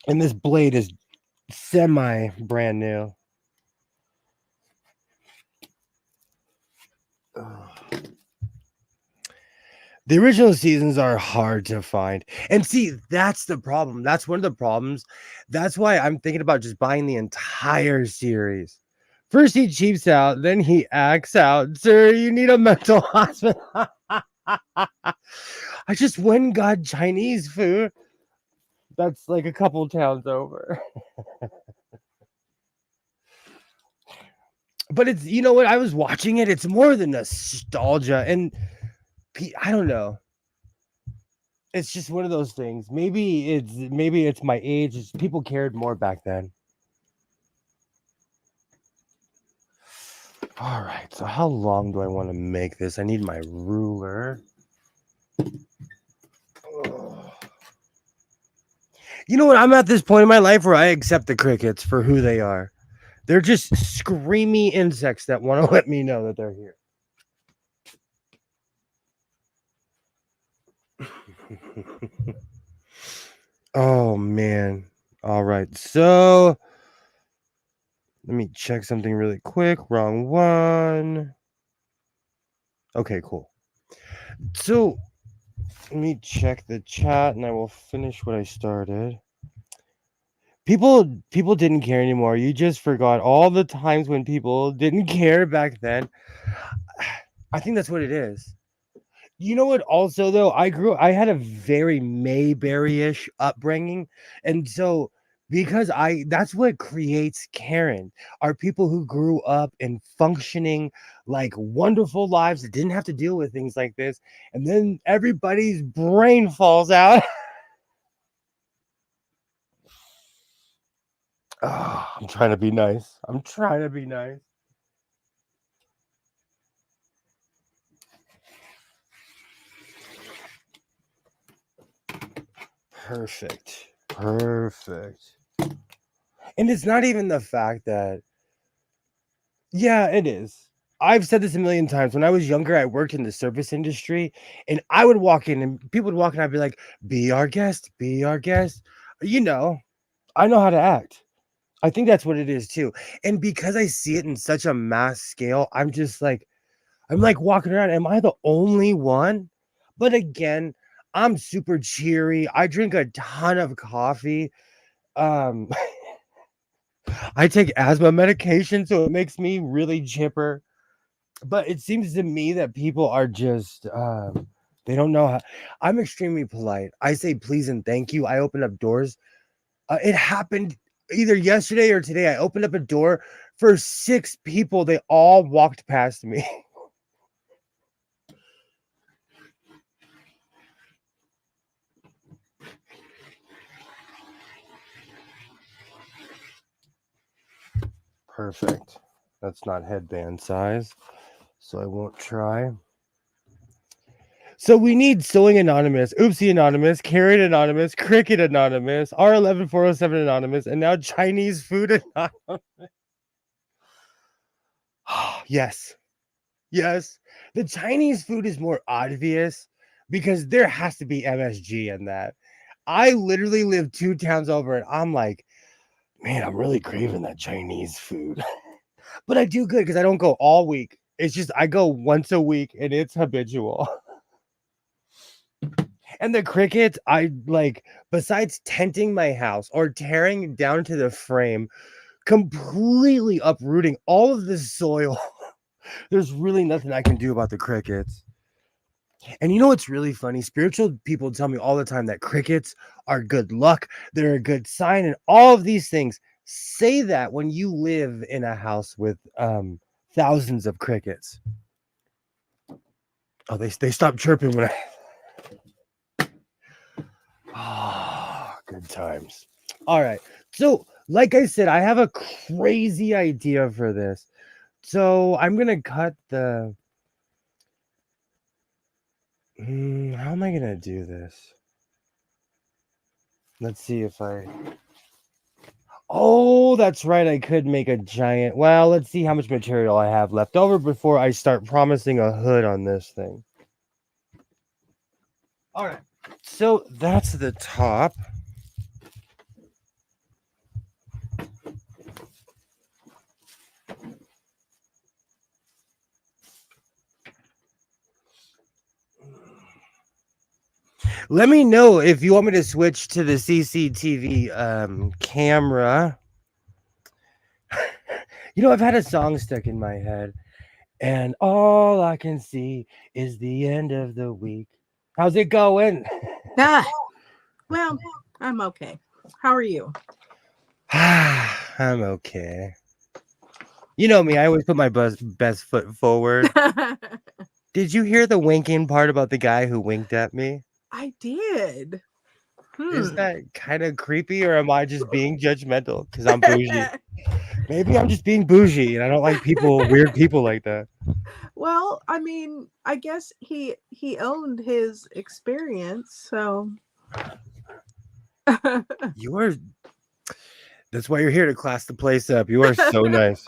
And this blade is semi brand new. Ugh. The original seasons are hard to find. And see, that's the problem. That's one of the problems. That's why I'm thinking about just buying the entire series. First he cheaps out, then he acts out. Sir, you need a mental hospital. I just went and got Chinese food. That's like a couple towns over. But it's, you know what? I was watching it. It's more than nostalgia. And I don't know. It's just one of those things. Maybe it's my age. People cared more back then. All right. So how long do I want to make this? I need my ruler. Ugh. You know what? I'm at this point in my life where I accept the crickets for who they are. They're just screamy insects that want to let me know that they're here. Oh man. All right. So let me check something really quick. Wrong one. Okay, cool. So let me check the chat and I will finish what I started. People didn't care anymore. You just forgot all the times when people didn't care back then. I think that's what it is. You know what? Also, though, I had a very Mayberry-ish upbringing, and so that's what creates Karen. Are people who grew up in functioning like wonderful lives that didn't have to deal with things like this, and then everybody's brain falls out. Oh, I'm trying to be nice. I'm trying to be nice. Perfect. Perfect. And it's not even the fact that, yeah, it is. I've said this a million times. When I was younger, I worked in the service industry, and I would walk in and people would walk in, I'd be like, be our guest, be our guest. You know, I know how to act. I think that's what it is too. And because I see it in such a mass scale, I'm like walking around. Am I the only one? But again, I'm super cheery. I drink a ton of coffee. Um, I take asthma medication, so it makes me really chipper. But it seems to me that people are just they don't know how. I'm extremely polite. I say please and thank you. I open up doors. It happened. either yesterday or today, I opened up a door for 6 people. They all walked past me. Perfect. That's not headband size, so I won't try. So we need Sewing Anonymous, Oopsie Anonymous, Carrot Anonymous, Cricket Anonymous, R11407 Anonymous, and now Chinese Food Anonymous. Yes. Yes. The Chinese food is more obvious because there has to be MSG in that. I literally live 2 towns over and I'm like, man, I'm really craving that Chinese food. But I do good because I don't go all week. It's just I go once a week and it's habitual. And the crickets, I like, besides tenting my house or tearing down to the frame, completely uprooting all of the soil. There's really nothing I can do about the crickets. And you know what's really funny? Spiritual people tell me all the time that crickets are good luck, they're a good sign, and all of these things. Say that when you live in a house with thousands of crickets. Oh, they stopped chirping when I. Ah, good times. All right. So, like I said, I have a crazy idea for this. So I'm gonna cut the. How am I gonna do this? Let's see if I. Oh, that's right. I could make a giant. Well, let's see how much material I have left over before I start promising a hood on this thing. All right. So that's the top. Let me know if you want me to switch to the CCTV camera. You know, I've had a song stuck in my head, and all I can see is the end of the week. How's it going? Ah, well, I'm okay. How are you? I'm okay. You know me, I always put my best foot forward. Did you hear the winking part about the guy who winked at me? I did. Is that kind of creepy, or am I just being judgmental because I'm bougie? Maybe I'm just being bougie and I don't like weird people like that. Well, I mean, I guess he owned his experience, so You are. That's why you're here, to class the place up. You are so nice.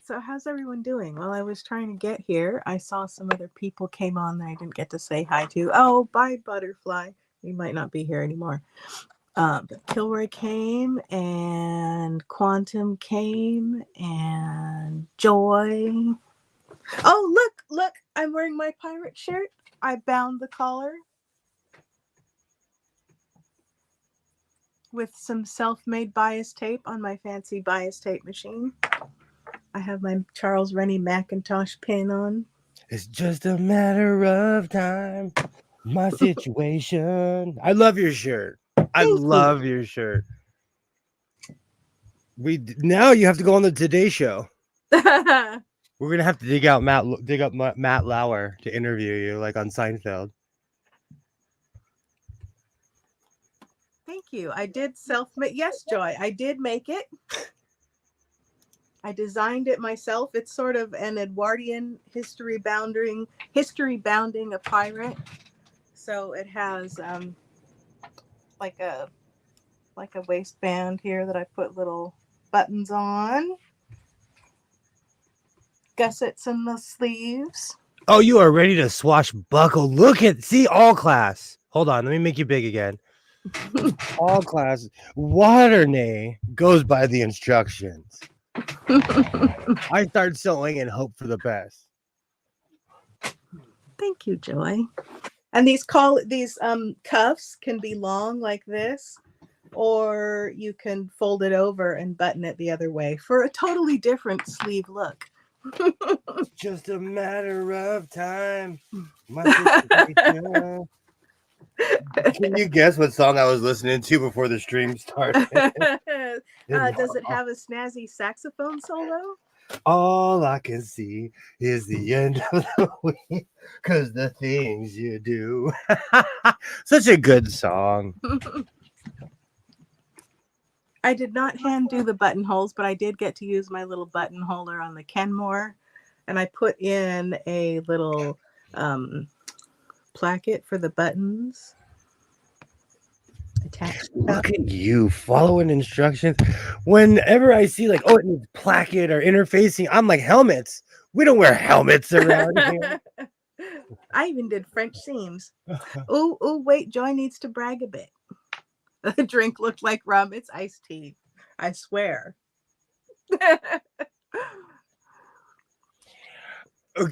So how's everyone doing? Well, I was trying to get here. I saw some other people came on that I didn't get to say hi to. Oh, bye, Butterfly. You might not be here anymore. But Kilroy came, and Quantum came, and Joy. Oh, look, I'm wearing my pirate shirt. I bound the collar with some self-made bias tape on my fancy bias tape machine. I have my Charles Rennie Macintosh pin on. It's just a matter of time. My situation. I love your shirt. I love your shirt. Now you have to go on the Today Show. We're gonna have to dig up Matt Lauer to interview you, like on Seinfeld. Thank you. I did self-make. Yes, Joy, I did make it. I designed it myself. It's sort of an Edwardian history bounding a pirate. So it has like a waistband here that I put little buttons on. Gussets in the sleeves. Oh, you are ready to swashbuckle. See all class. Hold on, let me make you big again. All class. Waternay goes by the instructions. I start sewing and hope for the best. Thank you, Joy. And these cuffs can be long like this, or you can fold it over and button it the other way for a totally different sleeve look. Just a matter of time. Can you guess what song I was listening to before the stream started? Does it have a snazzy saxophone solo? All I can see is the end of the week because the things you do. Such a good song. I did not hand do the buttonholes, but I did get to use my little button holder on the Kenmore, and I put in a little placket for the buttons attached. Look at you following instructions. Whenever I see like, oh, it needs placket or interfacing, I'm like, helmets. We don't wear helmets around here. I even did French seams. Oh, wait, Joy needs to brag a bit. The drink looked like rum. It's iced tea. I swear.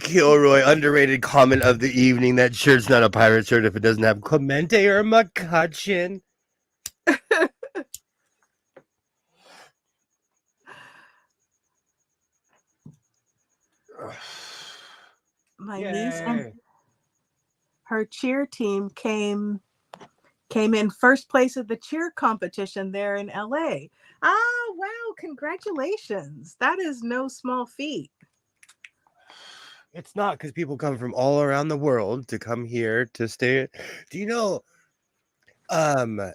Kilroy, underrated comment of the evening. That shirt's not a pirate shirt if it doesn't have Clemente or McCutcheon. My niece and her cheer team came in first place at the cheer competition there in LA. Ah, wow, congratulations. That is no small feat. It's not, because people come from all around the world to come here to stay. Do you know,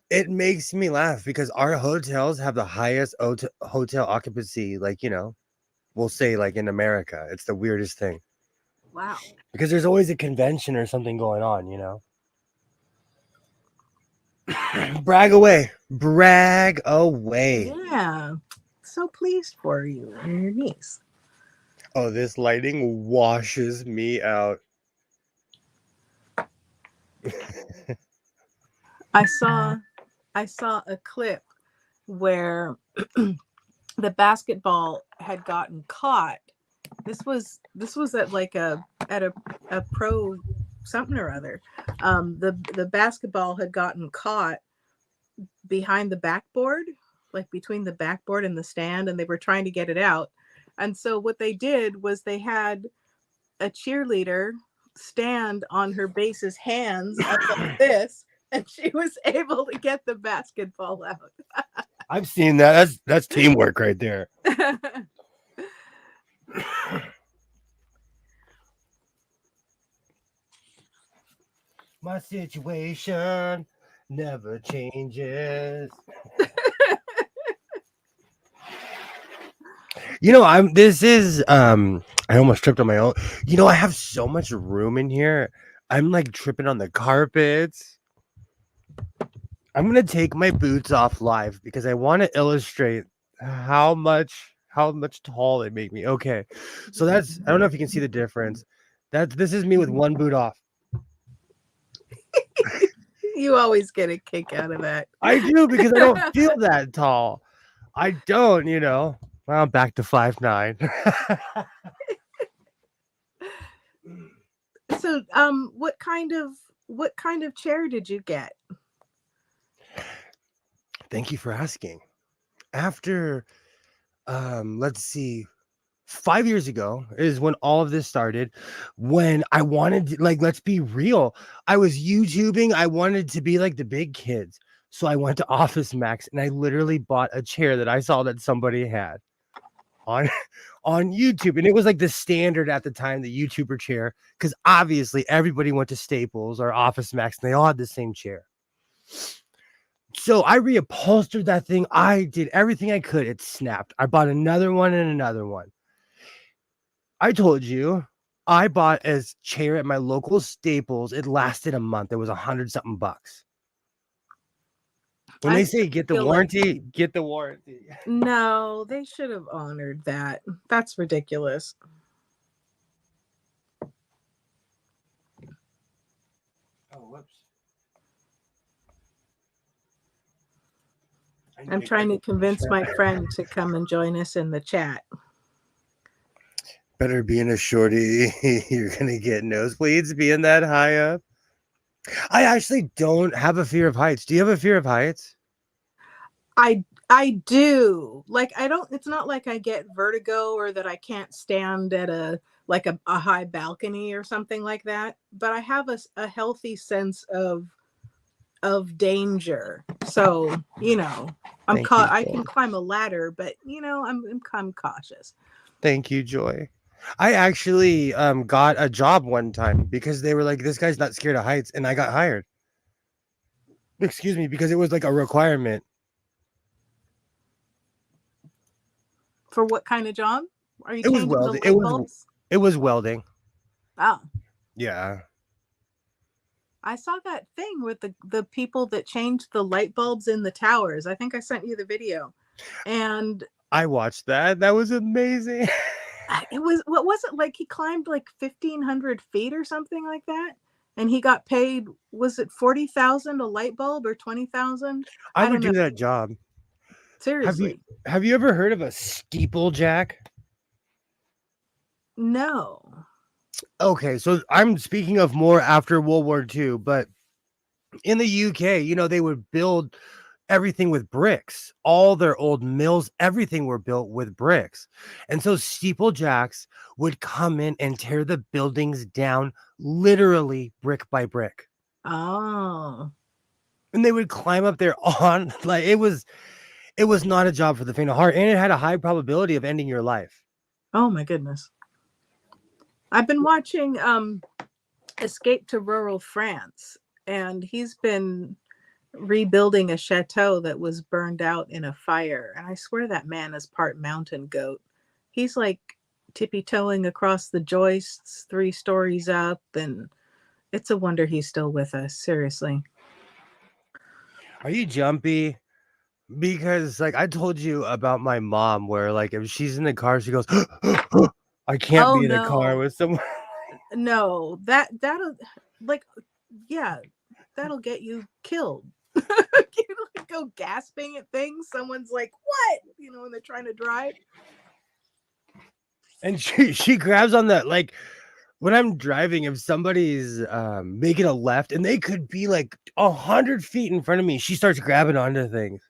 it makes me laugh because our hotels have the highest hotel occupancy, like, we'll say like in America. It's the weirdest thing. Wow. Because there's always a convention or something going on, Brag away. Brag away. Yeah. So pleased for you and your niece. Oh, this lighting washes me out. I saw a clip where the basketball had gotten caught. This was at like a pro something or other. The basketball had gotten caught behind the backboard, like between the backboard and the stand, and they were trying to get it out. And so what they did was they had a cheerleader stand on her base's hands up like this, and she was able to get the basketball out. I've seen that. That's teamwork right there. My situation never changes. I almost tripped on my own. I have so much room in here. I'm like tripping on the carpets. I'm gonna take my boots off live because I want to illustrate how much tall they make me. Okay, so I don't know if you can see the difference. This is me with one boot off. You always get a kick out of that. I do, because I don't feel that tall. I don't, Well, I'm back to 5'9". So, what kind of chair did you get? Thank you for asking. After, let's see, 5 years ago is when all of this started. When I wanted to, like, let's be real, I was YouTubing. I wanted to be like the big kids. So I went to Office Max and I literally bought a chair that I saw that somebody had on YouTube. And it was like the standard at the time, the YouTuber chair, because obviously everybody went to Staples or Office Max and they all had the same chair. So I reupholstered that thing. I did everything I could. It snapped. I bought another one and another one. I told you, I bought a chair at my local Staples. It lasted a month. It was $100-something bucks. When they say get the warranty, get the warranty. No, they should have honored that. That's ridiculous. Oh, whoops. I'm trying to convince my friend to come and join us in the chat. Better being a shorty. You're going to get nosebleeds being that high up. I actually don't have a fear of heights. Do you have a fear of heights? I do. Like, it's not like I get vertigo or that I can't stand at a high balcony or something like that. But I have a healthy sense of of danger. So, Thank you, I Joy. can climb a ladder, but I'm cautious. Thank you, Joy. I actually got a job one time because they were like, "This guy's not scared of heights," and I got hired. Excuse me, because it was like a requirement. For what kind of job? Are you It was changing the welding. light bulbs? It was welding. Ah, Yeah. I saw that thing with the people that changed the light bulbs in the towers. I think I sent you the video. And I watched that. That was amazing. it was, what was it, like he climbed like 1,500 feet or something like that, and he got paid, was it 40,000 a light bulb or 20,000? I I would don't know. do that job. Have you Seriously. have you ever heard of a steeplejack? No. Okay, so I'm speaking of more after World War II, but in the UK, they would build everything with bricks. All their old mills, everything were built with bricks. And so steeplejacks would come in and tear the buildings down literally brick by brick. Oh. And they would climb up there on like it was not a job for the faint of heart, and it had a high probability of ending your life. Oh my goodness. I've been watching Escape to Rural France, and he's been rebuilding a chateau that was burned out in a fire. And I swear that man is part mountain goat. He's like tippy-toeing across the joists 3 stories up, and it's a wonder he's still with us. Seriously. Are you jumpy? Because like I told you about my mom, where like if she's in the car, she goes, I can't Oh be in a car no. with someone. No, that'll, like, yeah, that'll get you killed. You like go gasping at things. Someone's like, "What?" When they're trying to drive. And she grabs on that, like when I'm driving, if somebody's making a left and they could be like 100 feet in front of me, she starts grabbing onto things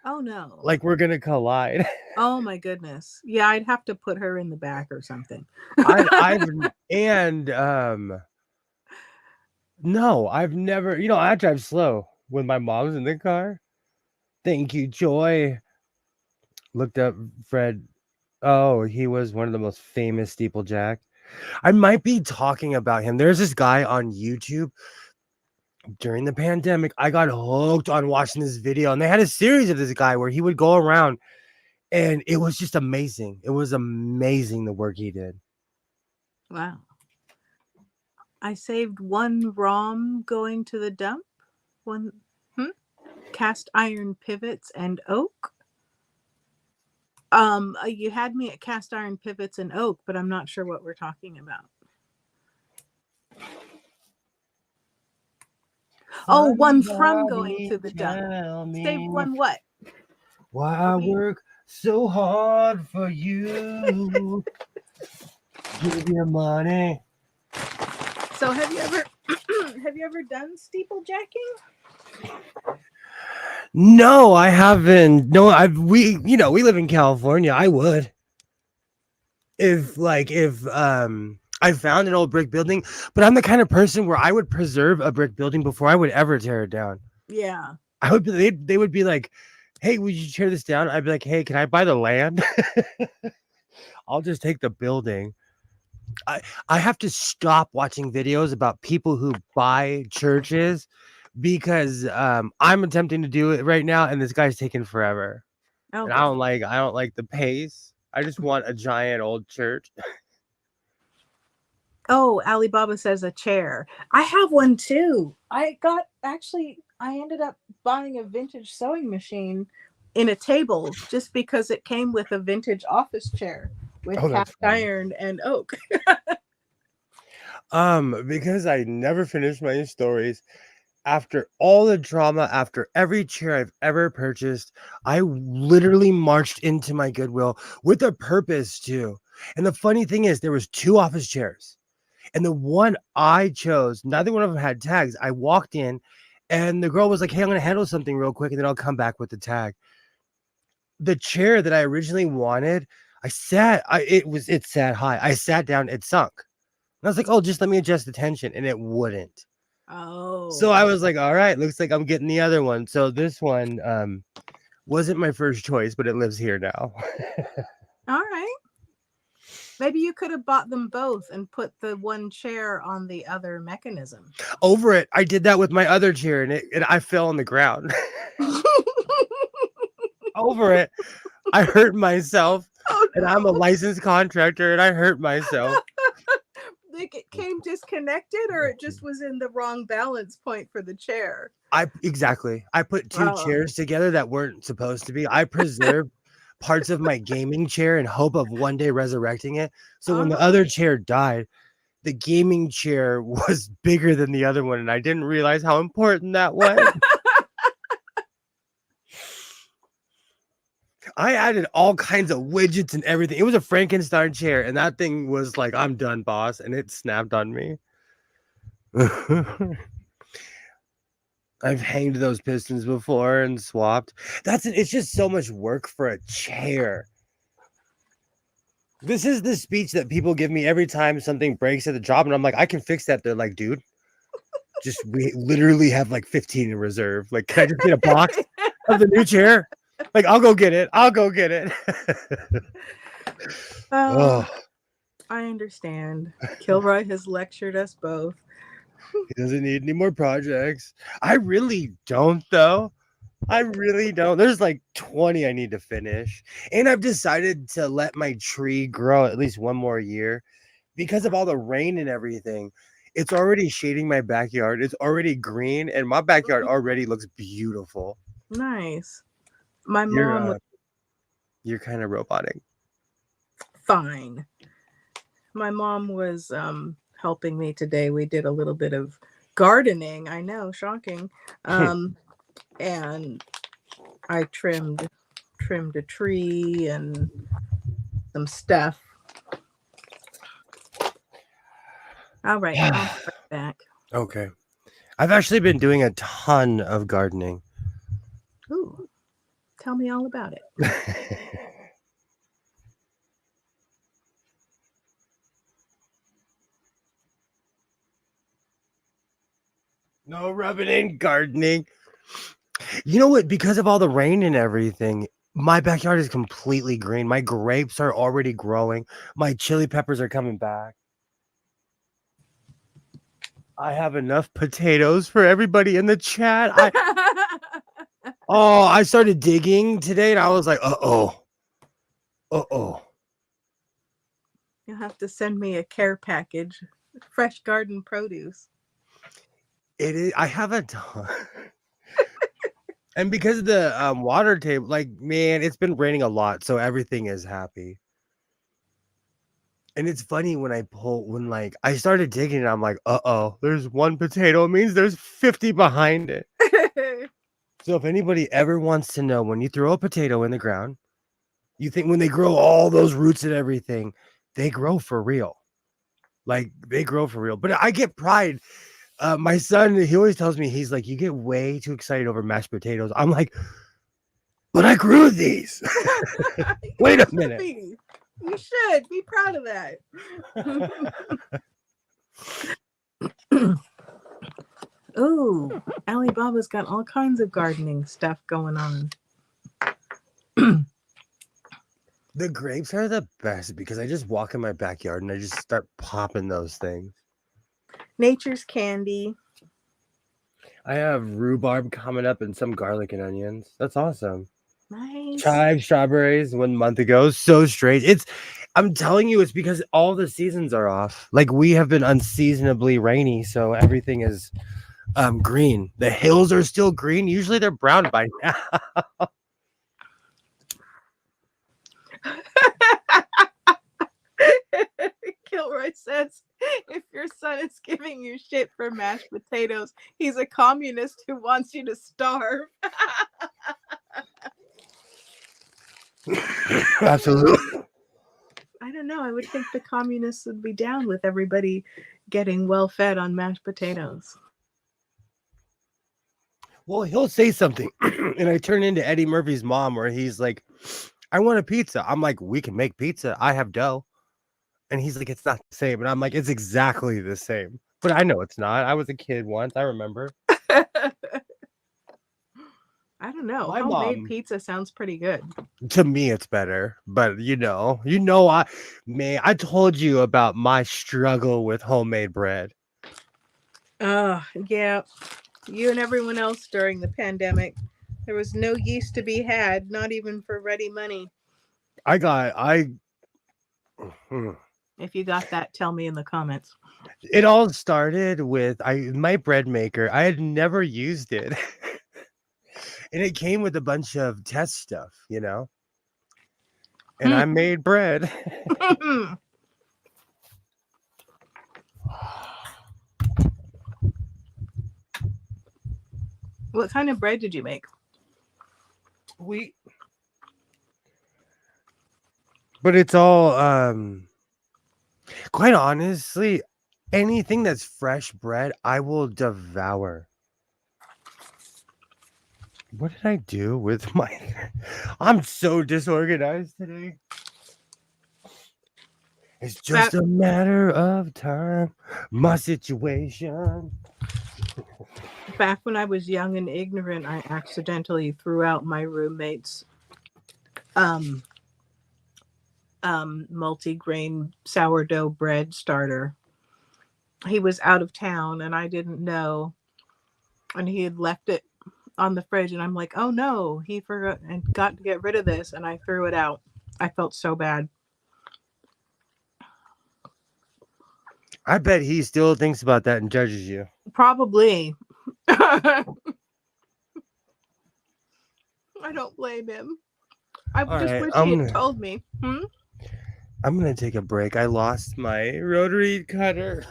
Oh no. like we're gonna collide. Oh my goodness. Yeah, I'd have to put her in the back or something. I've and no, I've never, I drive slow when my mom's in the car. Thank you, Joy. Looked up Fred. Oh, he was one of the most famous steeplejack. I might be talking about him. There's this guy on YouTube during the pandemic. I got hooked on watching this video, and they had a series of this guy where he would go around, and it was just amazing. It was amazing the work he did. Wow. I saved 1 ROM going to the dump. 1 cast iron pivots and oak. You had me at cast iron pivots and oak, but I'm not sure what we're talking about. Oh, 1 from going to the dump. Saved 1 what? Why I work so hard for you. Give your money. So have you ever done steeplejacking? No, I haven't. No, we live in California. I would. If I found an old brick building, but I'm the kind of person where I would preserve a brick building before I would ever tear it down. Yeah. I would be, they would be like, "Hey, would you tear this down?" I'd be like, "Hey, can I buy the land?" I'll just take the building. I have to stop watching videos about people who buy churches because I'm attempting to do it right now, and this guy's taking forever. Oh, And I don't like the pace. I just want a giant old church. Oh, Alibaba says a chair. I have one too. I ended up buying a vintage sewing machine in a table just because it came with a vintage office chair with cast iron and oak. Because I never finished my stories. After all the drama, after every chair I've ever purchased, I literally marched into my Goodwill with a purpose too. And the funny thing is, there was 2 office chairs. And the one I chose, neither one of them had tags. I walked in and the girl was like, "Hey, I'm going to handle something real quick and then I'll come back with the tag." The chair that I originally wanted, it sat high. I sat down, it sunk. And I was like, "Oh, just let me adjust the tension." And it wouldn't. So I Oh, was like, all right, looks like I'm getting the other one. So this one wasn't my first choice, but it lives here now. all right. Maybe you could have bought them both and put the one chair on the other mechanism. Over it, I did that with my other chair, and I fell on the ground. Over it, I hurt myself, Oh and I'm a licensed contractor, and I hurt myself. Like it came disconnected, or it just was in the wrong balance point for the chair. Exactly. I put two Oh. chairs together that weren't supposed to be. I preserved parts of my gaming chair in hope of one day resurrecting it. So when the Uh-huh. other chair died, the gaming chair was bigger than the other one, and I didn't realize how important that was. I added all kinds of widgets and everything. It was a Frankenstein chair, and that thing was like, I'm done, boss, and it snapped on me. I've hanged those pistons before and swapped. It's just so much work for a chair. This is the speech that people give me every time something breaks at the job, and I'm like, I can fix that. They're like, dude, we literally have like 15 in reserve. Like, can I just get a box of the new chair? Like, I'll go get it. I'll go get it. Oh, I understand. Kilroy has lectured us both. He doesn't need any more projects. I really don't, though. I really don't. There's like 20 I need to finish. And I've decided to let my tree grow at least one more year because of all the rain and everything. It's already shading my backyard. It's already green, and my backyard already looks beautiful. Nice. My mom was You're kind of robotic. fine. My mom was helping me today. We did a little bit of gardening. I know, shocking. And I trimmed a tree and some stuff. All right, I'll be right back. Okay. I've actually been doing a ton of gardening. Ooh, tell me all about it. No rubbing in gardening. You know what? Because of all the rain and everything, my backyard is completely green. My grapes are already growing. My chili peppers are coming back. I have enough potatoes for everybody in the chat. I started digging today, and I was like, uh-oh. You'll have to send me a care package, fresh garden produce. It is. I have a ton. And because of the water table, like, man, it's been raining a lot, so everything is happy. And it's funny when I started digging, and I'm like, uh-oh, there's one potato. It means there's 50 behind it. So if anybody ever wants to know, when you throw a potato in the ground, you think when they grow all those roots and everything, they grow for real. Like, they grow for real. But I get pride. My son, he always tells me, he's like, you get way too excited over mashed potatoes. I'm like, but I grew these. Wait a minute. You should be proud of that. Ooh, Alibaba's got all kinds of gardening stuff going on. The grapes are the best because I just walk in my backyard and I just start popping those things. Nature's candy. I have rhubarb coming up and some garlic and onions. That's awesome. Nice. Chive strawberries 1 month ago. So strange. I'm telling you, it's because all the seasons are off. Like, we have been unseasonably rainy, so everything is green. The hills are still green. Usually they're brown by now. Kilroy says, if your son is giving you shit for mashed potatoes, he's a communist who wants you to starve. Absolutely. I don't know. I would think the communists would be down with everybody getting well fed on mashed potatoes. Well, he'll say something, and I turn into Eddie Murphy's mom, where he's like, I want a pizza. I'm like, we can make pizza. I have dough. And he's like, it's not the same. And I'm like, it's exactly the same. But I know it's not. I was a kid once. I remember. I don't know. My Homemade mom. pizza sounds pretty good. To me, it's better. But I told you about my struggle with homemade bread. Yeah. You and everyone else during the pandemic. There was no yeast to be had, not even for ready money. If you got that, tell me in the comments. It all started with my bread maker. I had never used it. And it came with a bunch of test stuff, and I made bread. What kind of bread did you make? Wheat. But it's all quite honestly, anything that's fresh bread, I will devour. What did I do with my I'm so disorganized today. It's just a matter of time. My situation. Back when I was young and ignorant, I accidentally threw out my roommate's multi-grain sourdough bread starter. He was out of town and I didn't know, and he had left it on the fridge, and I'm like, oh no, he forgot and got to get rid of this, and I threw it out. I felt so bad. I bet he still thinks about that and judges you. Probably. I don't blame him. I just wish he had told me. I'm gonna take a break. I lost my rotary cutter.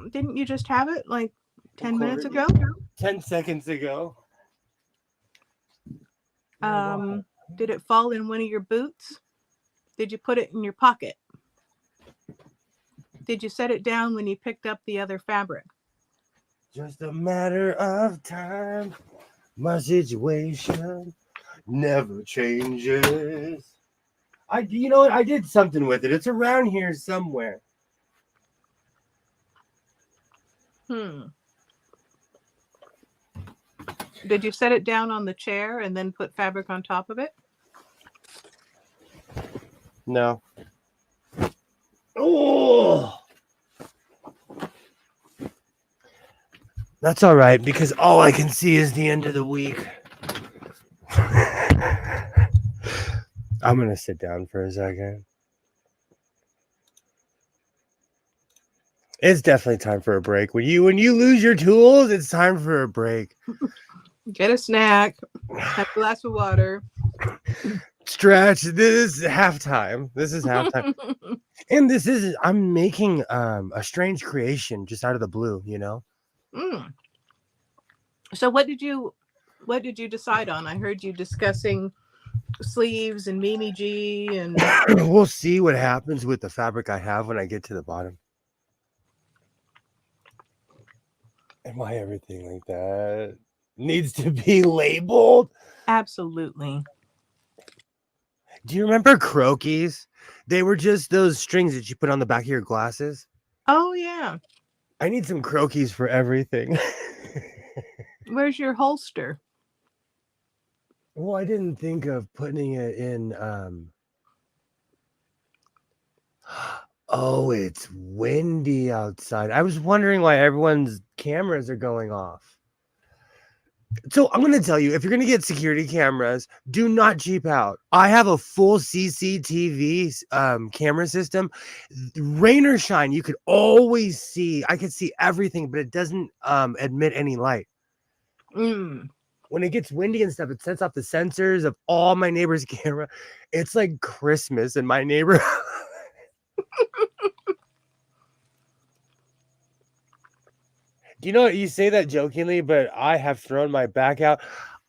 Didn't you just have it like 10 minutes ago? 10 seconds ago. Did it fall in one of your boots? Did you put it in your pocket? Did you set it down when you picked up the other fabric? Just a matter of time. My situation never changes. You know what? I did something with it. It's around here somewhere. Did you set it down on the chair and then put fabric on top of it? No. Oh! That's all right, because all I can see is the end of the week. I'm going to sit down for a second. It's definitely time for a break. When you lose your tools, it's time for a break. Get a snack, have a glass of water. Stretch. This is halftime. And I'm making a strange creation just out of the blue, So what did you decide on? I heard you discussing sleeves and Mimi G, and we'll see what happens with the fabric I have when I get to the bottom. And why everything like that needs to be labeled? Absolutely. Do you remember croquis? They were just those strings that you put on the back of your glasses. Oh yeah. I need some croquis for everything. Where's your holster? Well, I didn't think of putting it in. Oh, it's windy outside. I was wondering why everyone's cameras are going off. So I'm going to tell you, if you're going to get security cameras, do not cheap out. I have a full CCTV camera system. Rain or shine, you could always see. I could see everything, but it doesn't emit any light. When it gets windy and stuff, it sets off the sensors of all my neighbors' camera. It's like Christmas in my neighborhood. You know, you say that jokingly, but I have thrown my back out.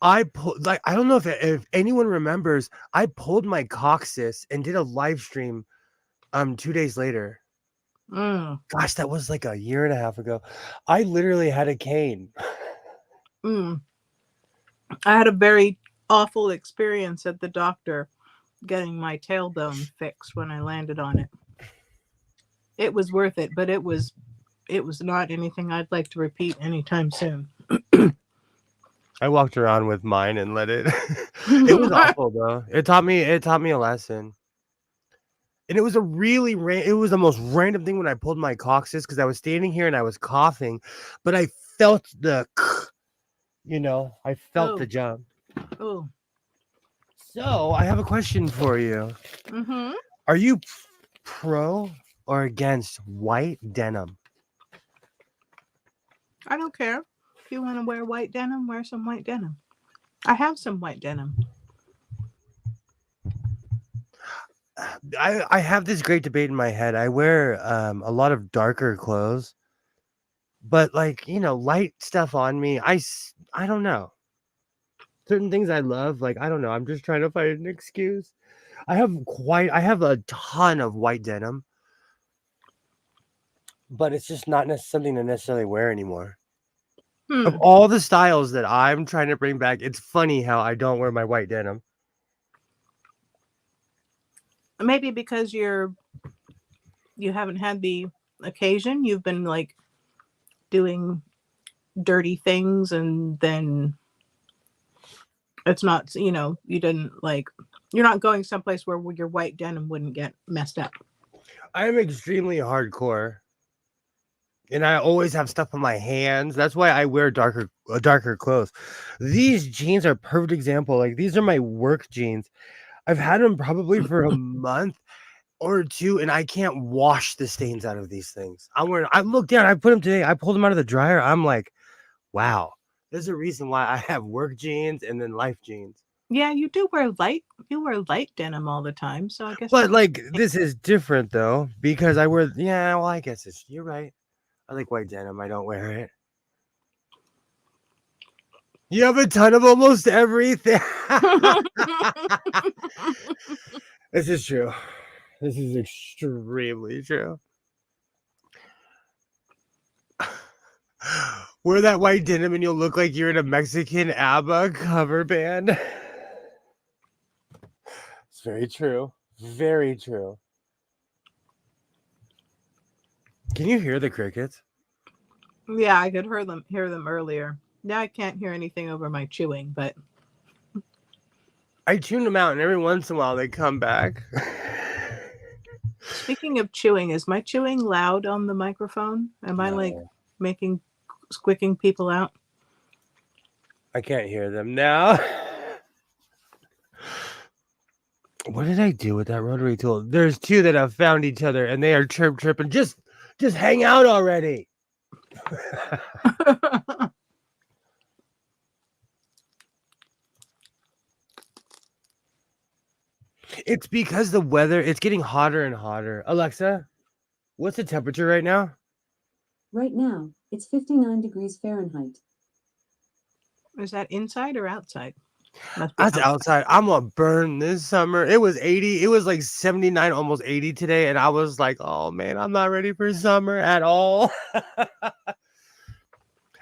I don't know if anyone remembers, I pulled my coccyx and did a live stream 2 days later. Gosh, that was like a year and a half ago. I literally had a cane. I had a very awful experience at the doctor getting my tailbone fixed when I landed on it. It was worth it, but it was it was not anything I'd like to repeat anytime soon. I walked around with mine and let it. It was awful though. It taught me a lesson. And it was it was the most random thing when I pulled my coccyx because I was standing here and I was coughing, but I felt I felt the Oh. jump. Oh. So I have a question for you. Mm-hmm. Are you pro or against white denim? I don't care. If you want to wear white denim, wear some white denim. I have some white denim. I have this great debate in my head. I wear a lot of darker clothes, but light stuff on me. I don't know. Certain things I love, I don't know. I'm just trying to find an excuse. I have a ton of white denim, but it's just not something to necessarily wear anymore. Of all the styles that I'm trying to bring back, it's funny how I don't wear my white denim. Maybe because you haven't had the occasion. You've been like doing dirty things, and then it's not, you didn't like, you're not going someplace where your white denim wouldn't get messed up. I'm extremely hardcore. And I always have stuff on my hands. That's why I wear darker clothes. These jeans are a perfect example. Like, these are my work jeans. I've had them probably for a month or two, and I can't wash the stains out of these things. I looked down, I put them today. I pulled them out of the dryer. I'm like, wow, there's a reason why I have work jeans and then life jeans. Yeah, you wear light denim all the time. So I guess. But this is different though, because I guess you're right. I like white denim. I don't wear it. You have a ton of almost everything. This is true. This is extremely true. Wear that white denim and you'll look like you're in a Mexican ABBA cover band. It's very true. Very true. Can you hear the crickets? Yeah, I could hear them earlier. Now I can't hear anything over my chewing, but I tune them out, and every once in a while they come back. Speaking of chewing, is my chewing loud on the microphone? Am I like squeaking people out? I can't hear them now. What did I do with that rotary tool? There's two that have found each other, and they are chirping. Just hang out already. It's because the weather, it's getting hotter and hotter. Alexa, what's the temperature right now? Right now, it's 59 degrees Fahrenheit. Is that inside or outside? That's outside. I'm gonna burn this summer. It was 80. It was like 79, almost 80 today. And I was like, oh man, I'm not ready for summer at all.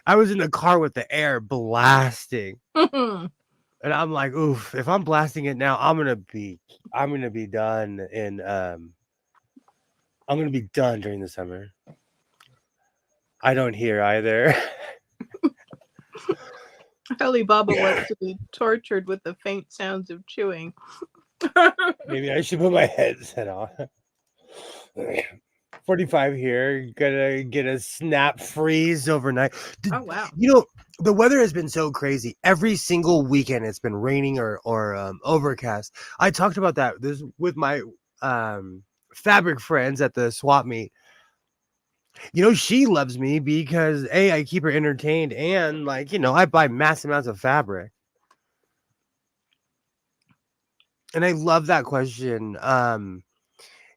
I was in the car with the air blasting. And I'm like, oof, if I'm blasting it now, I'm gonna be done I'm gonna be done during the summer. I don't hear either. Alibaba wants to be tortured with the faint sounds of chewing. Maybe I should put my headset on. 45 here. Gonna get a snap freeze overnight. Oh wow. The weather has been so crazy. Every single weekend it's been raining or overcast. I talked about that with my fabric friends at the swap meet. She loves me because I keep her entertained, and I buy mass amounts of fabric. And I love that question.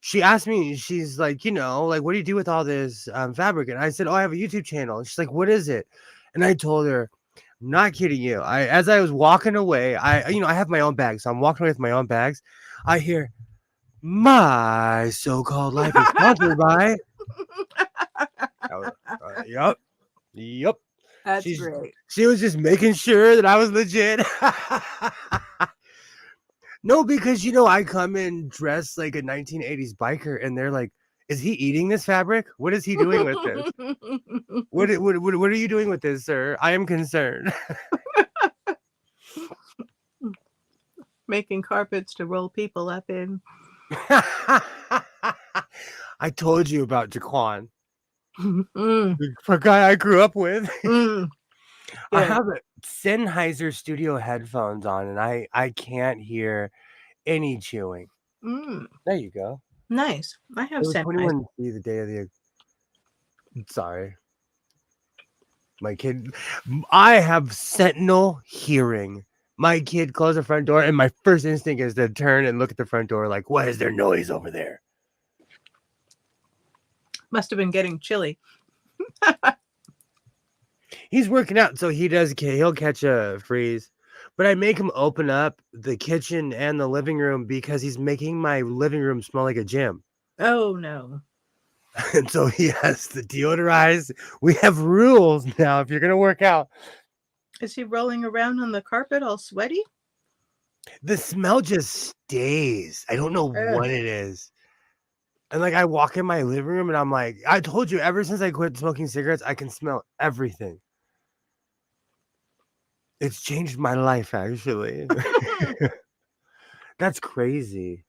She asked me, she's like, what do you do with all this fabric? And I said, oh, I have a YouTube channel. And she's like, what is it? And I told her, I'm not kidding you. As I was walking away, I have my own bags. So I'm walking away with my own bags. I hear, my so-called life is sponsored by. Yep. That's great. She was just making sure that I was legit. No, because I come in dressed like a 1980s biker, and they're like, Is he eating this fabric? What is he doing with this? What are you doing with this, sir? I am concerned. Making carpets to roll people up in. I told you about Jaquan, Mm, the guy I grew up with. mm, I good. have Sennheiser studio headphones on, and I can't hear any chewing. Mm, There you go. nice. I It have was Sennheiser. 21 C the day of the. Sorry, my kid. I have sentinel hearing. My kid closed the front door, and my first instinct is to turn and look at the front door, like, "What is there noise over there?" Must have been getting chilly. He's working out, so he'll catch a freeze. But I make him open up the kitchen and the living room because he's making my living room smell like a gym. Oh no. And so he has to deodorize. We have rules now if you're going to work out. Is he rolling around on the carpet all sweaty? The smell just stays. I don't know Ugh. what it is. And like I walk in my living room and I'm like, I told you ever since I quit smoking cigarettes, I can smell everything. It's changed my life, actually. That's crazy.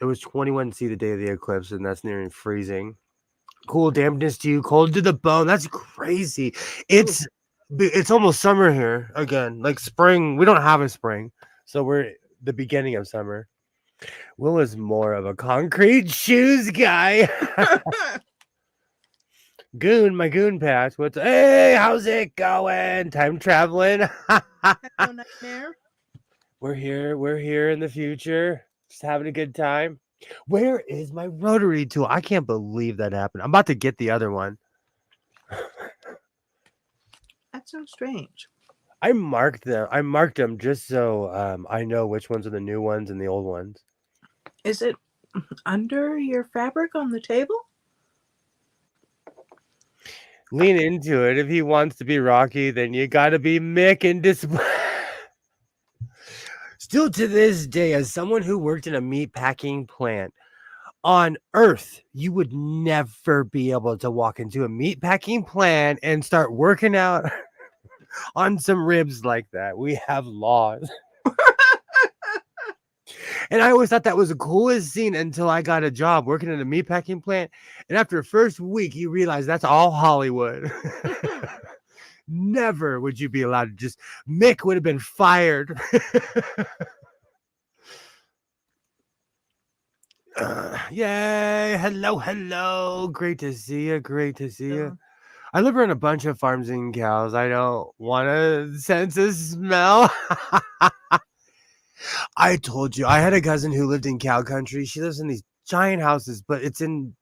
It was 21 C the day of the eclipse, and that's nearing freezing. Cool dampness to you, cold to the bone. That's crazy. It's almost summer here again. Like spring. We don't have a spring, so we're the beginning of summer. Will is more of a concrete shoes guy. Goon, my goon patch. Hey, how's it going? Time traveling. Hello, nightmare. We're here in the future. Just having a good time. Where is my rotary tool? I can't believe that happened. I'm about to get the other one. That's so strange. I marked them just so I know which ones are the new ones and the old ones. Is it under your fabric on the table? Lean into it. If he wants to be Rocky, then you gotta be Mick and display. Still to this day, as someone who worked in a meat packing plant, on Earth, you would never be able to walk into a meat packing plant and start working out on some ribs like that. We have laws. And I always thought that was the coolest scene until I got a job working in a meatpacking plant. And after the first week, you realize that's all Hollywood. Never would you be allowed to just. Mick would have been fired. Yay. Hello. Great to see you. I live around a bunch of farms and cows. I don't want to sense a smell. I told you, I had a cousin who lived in cow country. She lives in these giant houses, but it's in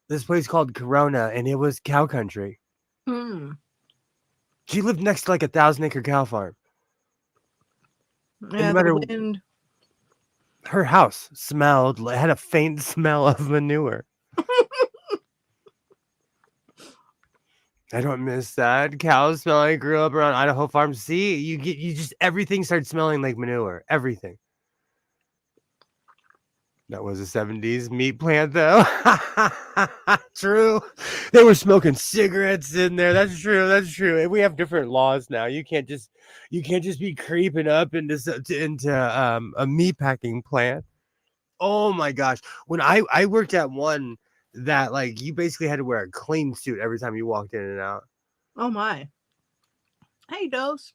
this place called Corona, and it was cow country. She lived next to like 1,000-acre cow farm. Yeah, the wind. Her house had a faint smell of manure. I don't miss that. Cows smell. I grew up around Idaho farms. See, you just everything starts smelling like manure. Everything. That was a 70s meat plant, though. True. They were smoking cigarettes in there. That's true. We have different laws now. You can't just be creeping up into a meat packing plant. Oh my gosh. When I worked at one that like you basically had to wear a clean suit every time you walked in and out. Oh my. Hey, Dose.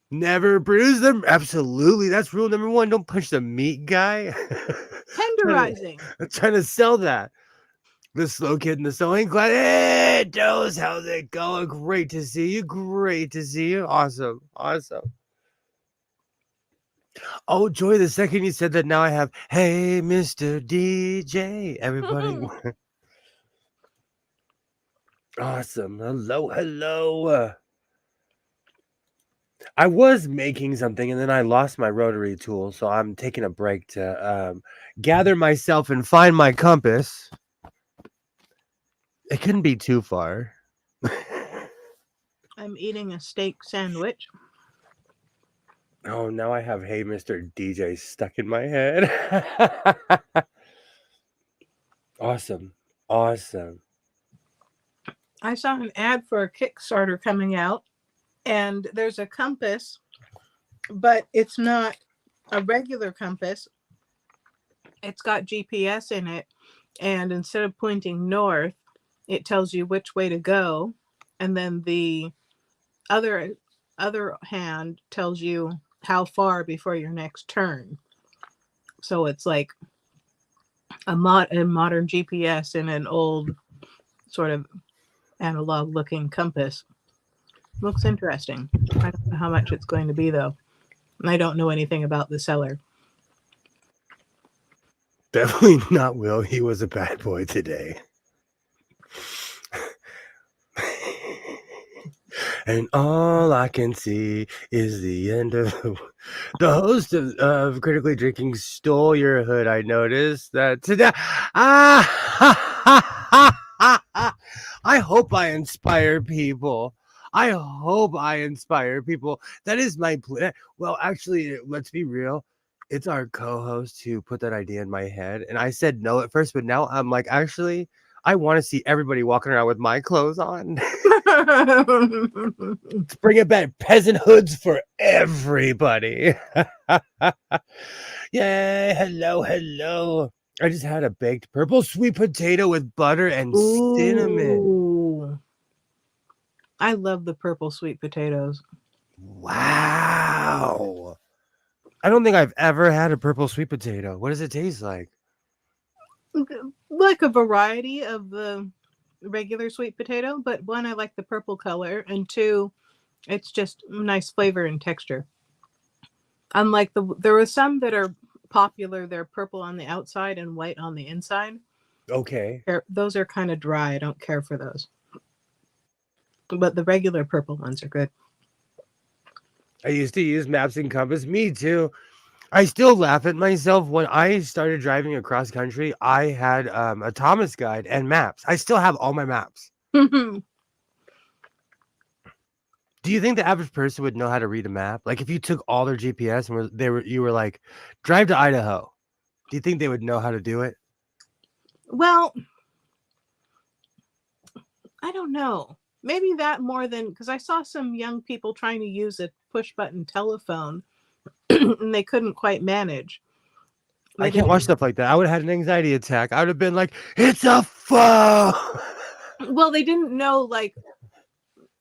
Never bruise them. Absolutely. That's rule number 1. Don't punch the meat guy. Tenderizing. I'm trying to sell that. The slow kid in the sewing class. Hey, Dose, how's it going? Great to see you. Awesome. Oh, Joy, the second you said that, now I have, hey, Mr. DJ. Everybody. Awesome. Hello. I was making something and then I lost my rotary tool, so I'm taking a break to gather myself and find my compass. It couldn't be too far. I'm eating a steak sandwich. Oh, now I have Hey Mr. DJ stuck in my head. Awesome. Awesome. I saw an ad for a Kickstarter coming out, and there's a compass, but it's not a regular compass. It's got GPS in it, and instead of pointing north, it tells you which way to go, and then the other hand tells you how far before your next turn. So it's like a modern GPS in an old sort of analog looking compass. Looks interesting. I don't know how much it's going to be though. I don't know anything about the seller. Definitely not Will. He was a bad boy today. And all I can see is the end of the host of Critically Drinking stole your hood. I noticed that today. I hope I inspire people. I hope I inspire people. That is my plan. Well, actually, let's be real. It's our co-host who put that idea in my head, and I said no at first, but now I'm like, actually, I want to see everybody walking around with my clothes on. Let's bring it back. Peasant hoods for everybody. Yay. Hello, hello. I just had a baked purple sweet potato with butter and cinnamon. Ooh. I love the purple sweet potatoes. Wow. I don't think I've ever had a purple sweet potato. What does it taste like? Like a variety of the regular sweet potato, but one, I like the purple color, and two, it's just nice flavor and texture. Unlike there are some that are popular, they're purple on the outside and white on the inside. Okay. Those are kind of dry. I don't care for those. But the regular purple ones are good. I used to use maps and compass. Me too. I still laugh at myself. When I started driving across country, I had a Thomas guide and maps. I still have all my maps. Do you think the average person would know how to read a map? Like if you took all their GPS and you were like, drive to Idaho. Do you think they would know how to do it? Well, I don't know. Maybe that more than, because I saw some young people trying to use a push button telephone and they couldn't quite manage. I can't watch stuff like that. I would have had an anxiety attack. I would have been like, it's a phone. Well, they didn't know, like,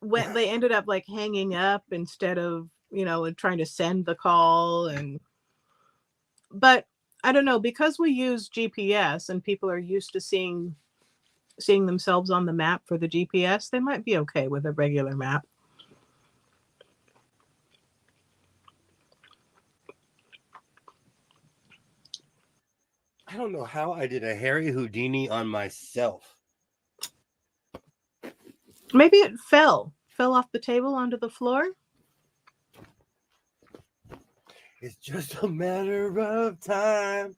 when they ended up like hanging up instead of, trying to send the call. But I don't know, because we use GPS and people are used to seeing themselves on the map for the GPS, they might be okay with a regular map. I don't know how I did a Harry Houdini on myself. Maybe it fell off the table onto the floor. It's just a matter of time.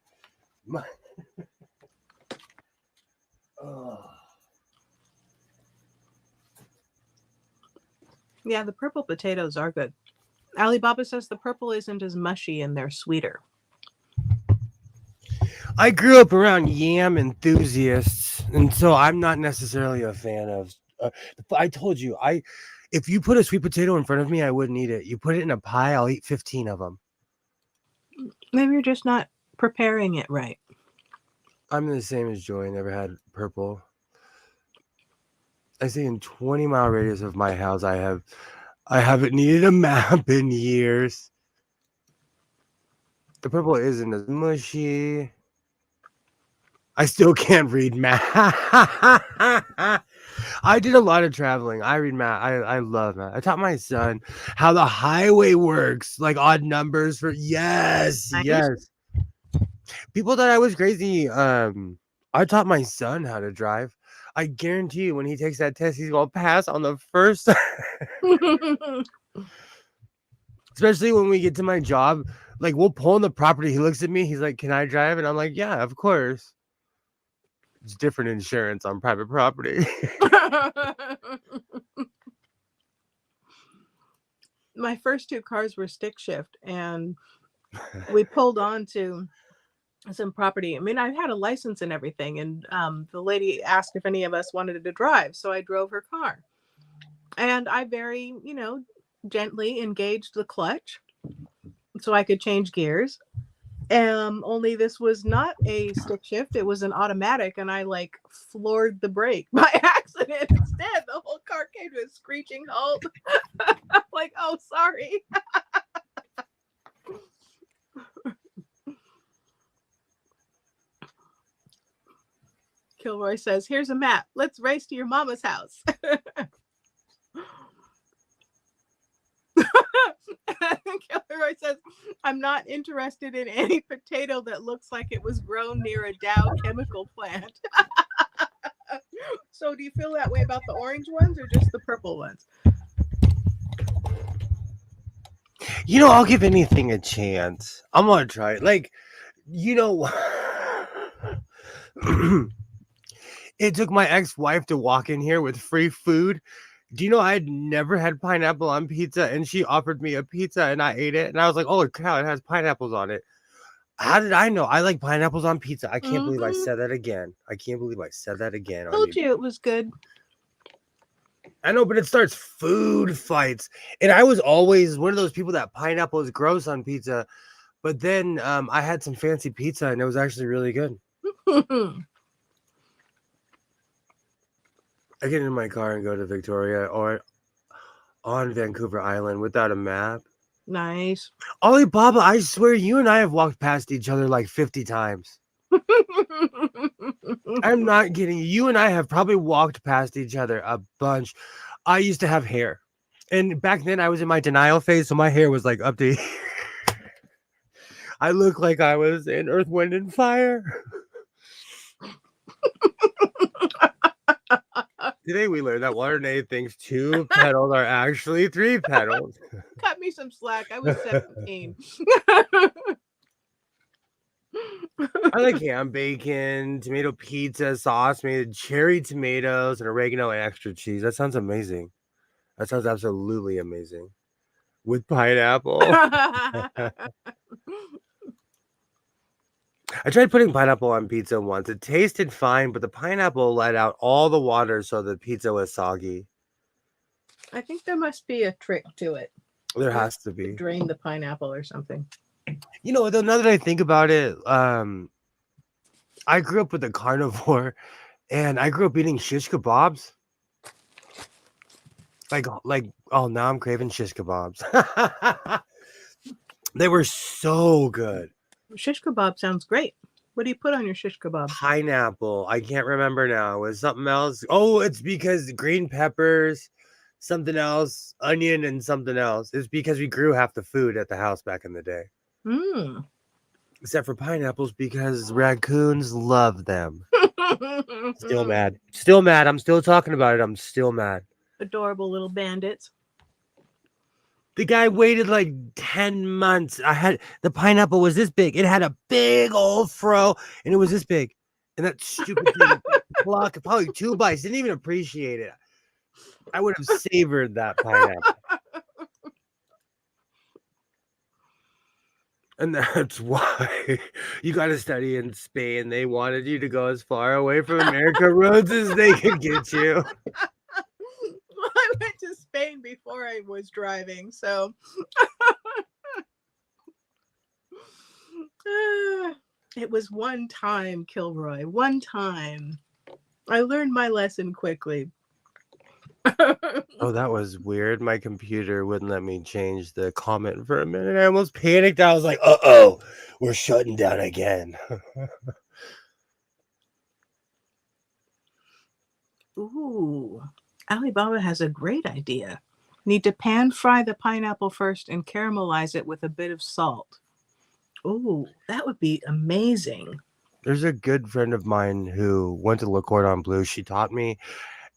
Oh. Yeah, the purple potatoes are good. Alibaba says the purple isn't as mushy and they're sweeter. I grew up around yam enthusiasts, and so I'm not necessarily a fan of. I told you, if you put a sweet potato in front of me, I wouldn't eat it. You put it in a pie, I'll eat 15 of them. Maybe you're just not preparing it right. I'm the same as Joy. Never had purple. I say in 20-mile radius of my house, I haven't needed a map in years. The purple isn't as mushy. I still can't read math. I did a lot of traveling. I read math. I love math. I taught my son how the highway works, like odd numbers for yes. People thought I was crazy. I taught my son how to drive. I guarantee you, when he takes that test, he's gonna pass on the first. Especially when we get to my job, like we'll pull on the property. He looks at me. He's like, "Can I drive?" And I'm like, "Yeah, of course." It's different insurance on private property. My first two cars were stick shift, and we pulled on to some property. I mean, I had a license and everything, and the lady asked if any of us wanted to drive, so I drove her car, and I very, gently engaged the clutch so I could change gears. Only this was not a stick shift; it was an automatic, and I like floored the brake by accident. Instead, the whole car came to a screeching halt. Like, oh, sorry. Kilroy says, "Here's a map. Let's race to your mama's house." Kilroy says, "I'm not interested in any potato that looks like it was grown near a Dow chemical plant." So do you feel that way about the orange ones or just the purple ones? I'll give anything a chance. I'm gonna try it. Like, you know, it took my ex-wife to walk in here with free food. Do you know I'd never had pineapple on pizza, and she offered me a pizza, and I ate it, and I was like, "Oh cow, it has pineapples on it." How did I know? I like pineapples on pizza. I can't believe I said that again. I can't believe I said that again. Told you it was good. I know, but it starts food fights. And I was always one of those people that pineapple is gross on pizza. But then I had some fancy pizza, and it was actually really good. I get in my car and go to Victoria or on Vancouver Island without a map. Nice. Alibaba, I swear you and I have walked past each other like 50 times. I'm not kidding. You and I have probably walked past each other a bunch. I used to have hair. And back then I was in my denial phase, so my hair was like up to here. I look like I was in Earth, Wind, and Fire. Today we learned that Waternae thinks 2 petals are actually 3 petals. Cut me some slack. I was 17. I like ham, bacon, tomato pizza, sauce made with cherry tomatoes and oregano and extra cheese. That sounds amazing. That sounds absolutely amazing. With pineapple. I tried putting pineapple on pizza once. It tasted fine, but the pineapple let out all the water, so the pizza was soggy. I think there must be a trick to it. There has to be. Drain the pineapple or something. Now that I think about it, I grew up with a carnivore, and I grew up eating shish kebabs. Oh, now I'm craving shish kebabs. They were so good. Shish kebab sounds great. What do you put on your shish kebab? Pineapple. I can't remember now. It was something else. Oh, it's because green peppers, something else, onion, and something else. It's because we grew half the food at the house back in the day. Except for pineapples, because raccoons love them. Still mad. Still mad. I'm still talking about it. I'm still mad. Adorable little bandits. The guy waited like 10 months. The pineapple was this big. It had a big old fro, and it was this big. And that stupid thing plucked probably 2 bites. Didn't even appreciate it. I would have savored that pineapple. And that's why you got to study in Spain. They wanted you to go as far away from America roads as they could get you. I went to Spain before I was driving, so it was one time, Kilroy. One time. I learned my lesson quickly. Oh, that was weird. My computer wouldn't let me change the comment for a minute. I almost panicked. I was like, uh-oh, we're shutting down again. Ooh, Alibaba has a great idea. Need to pan fry the pineapple first and caramelize it with a bit of salt. Ooh, that would be amazing. There's a good friend of mine who went to Le Cordon Bleu. She taught me.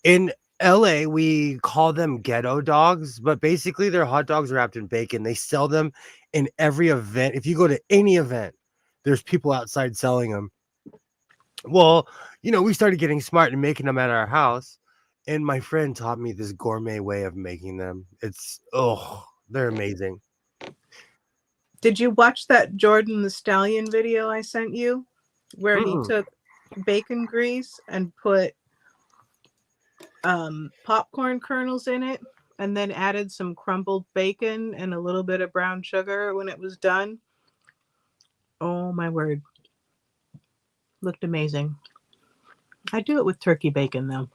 In LA, we call them ghetto dogs, but basically they're hot dogs wrapped in bacon. They sell them in every event. If you go to any event, there's people outside selling them. Well, we started getting smart and making them at our house. And my friend taught me this gourmet way of making them. They're amazing. Did you watch that Jordan the Stallion video I sent you, where he Mm-mm. took bacon grease and put popcorn kernels in it, and then added some crumbled bacon and a little bit of brown sugar when it was done? Oh my word, looked amazing. I do it with turkey bacon though.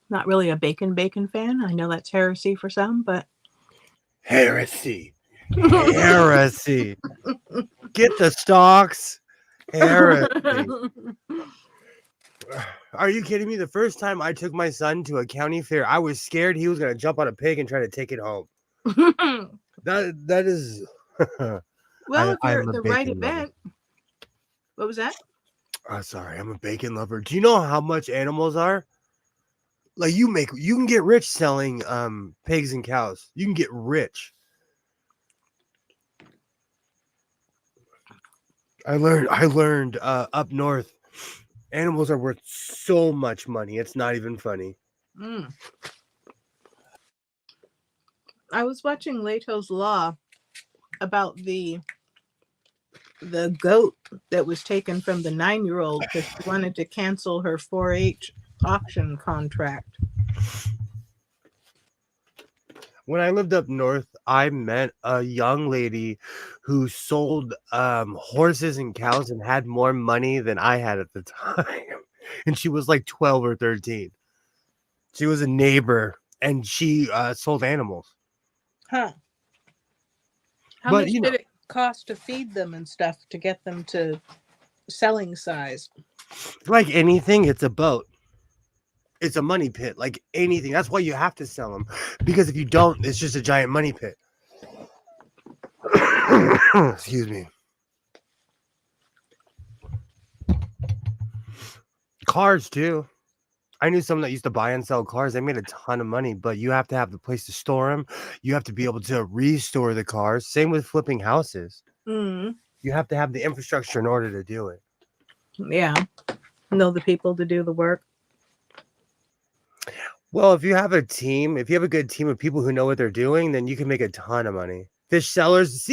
Not really a bacon fan. I know that's heresy for some, but Heresy. Heresy. Get the stalks. Heresy. Are you kidding me? The first time I took my son to a county fair, I was scared he was gonna jump on a pig and try to take it home. That is. Well, if you're I'm at a the right bacon lover. event. What was that? Sorry, I'm a bacon lover. Do you know how much animals are? Like you can get rich selling pigs and cows. You can get rich. I learned up north, animals are worth so much money. It's not even funny. Mm. I was watching Leto's Law about the goat that was taken from the 9-year-old because she wanted to cancel her 4-H auction contract. When I lived up north, I met a young lady who sold horses and cows and had more money than I had at the time. And she was like 12 or 13. She was a neighbor and she sold animals. Huh. How But, much did it cost to feed them and stuff to get them to selling size? like anything, it's a boat. It's a money pit, like anything. That's why you have to sell them. Because if you don't, it's just a giant money pit. Excuse me. Cars, too. I knew someone that used to buy and sell cars. They made a ton of money, but you have to have the place to store them. You have to be able to restore the cars. Same with flipping houses. Mm. You have to have the infrastructure in order to do it. Yeah. Know the people to do the work. Well, if you have a team, if you have a good team of people who know what they're doing, then you can make a ton of money. Fish sellers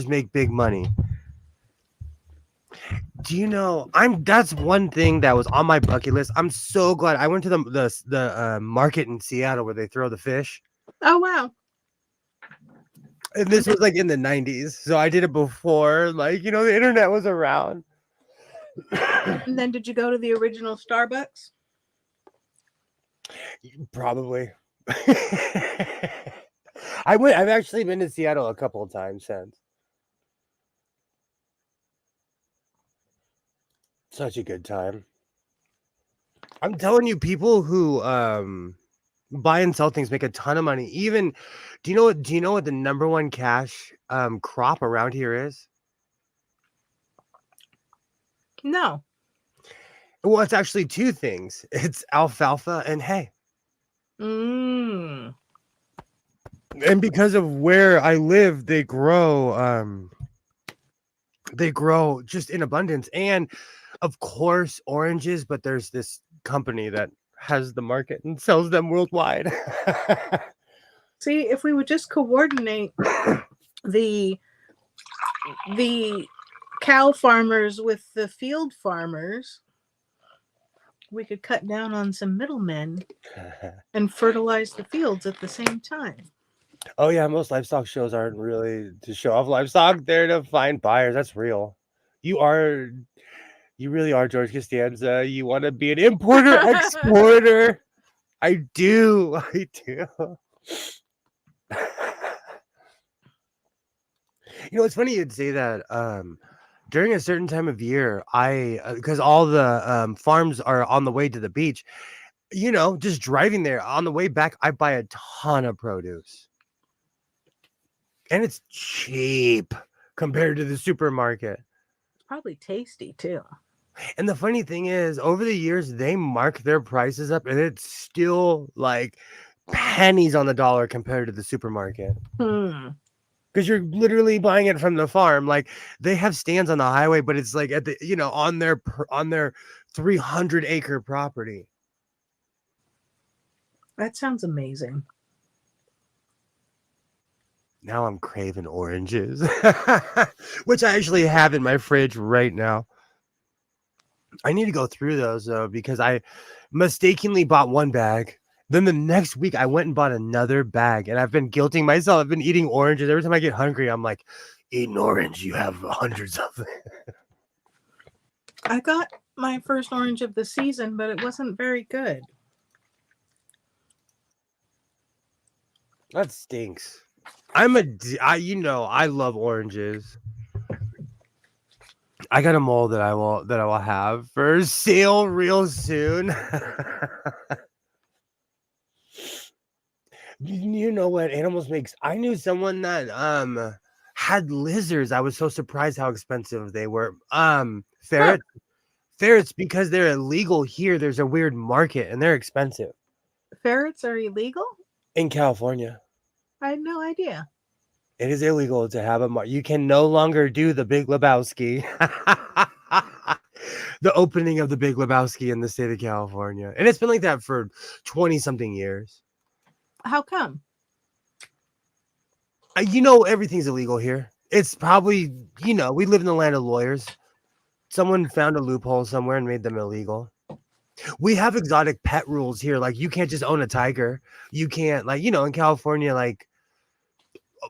make big money. Do you know? That's one thing that was on my bucket list. I'm so glad I went to the market in Seattle where they throw the fish. Oh wow. And this was like in the 90s. So I did it before, like, the internet was around. And then did you go to the original Starbucks? Probably. I've actually been to Seattle a couple of times since. Such a good time. I'm telling you, people who buy and sell things make a ton of money. Even do you know what the number one cash crop around here is? No. Well, it's actually two things. It's alfalfa and hay. Mm. And because of where I live, they grow just in abundance. And of course, oranges, but there's this company that has the market and sells them worldwide. See, if we would just coordinate the cow farmers with the field farmers, we could cut down on some middlemen and fertilize the fields at the same time. Oh yeah, most livestock shows aren't really to show off livestock. They're to find buyers. That's real. You really are George Costanza. You want to be an importer, exporter. I do. It's funny you'd say that. During a certain time of year, because all the farms are on the way to the beach, just driving there on the way back, I buy a ton of produce. And it's cheap compared to the supermarket. It's probably tasty too. And the funny thing is, over the years, they mark their prices up, and it's still like pennies on the dollar compared to the supermarket. Because you're literally buying it from the farm. Like they have stands on the highway, but it's like at the on their 300-acre property. That sounds amazing. Now I'm craving oranges, which I actually have in my fridge right now. I need to go through those though because I mistakenly bought one bag. Then the next week I went and bought another bag, and I've been guilting myself. I've been eating oranges every time I get hungry. I'm like, eat an orange. You have hundreds of them. I got my first orange of the season, but it wasn't very good. That stinks. I love oranges. I got a mole that I will have for sale real soon. You know what animals makes? I knew someone that had lizards. I was so surprised how expensive they were. Ferrets, ferrets because they're illegal here. There's a weird market and they're expensive Ferrets are illegal? in California. I had no idea. It is illegal to have a you can no longer do the Big Lebowski. The opening of the Big Lebowski in the state of California. And it's been like that for 20 something years. How come? Everything's illegal here. It's probably, we live in the land of lawyers. Someone found a loophole somewhere and made them illegal. We have exotic pet rules here. Like, you can't just own a tiger. You can't, in California,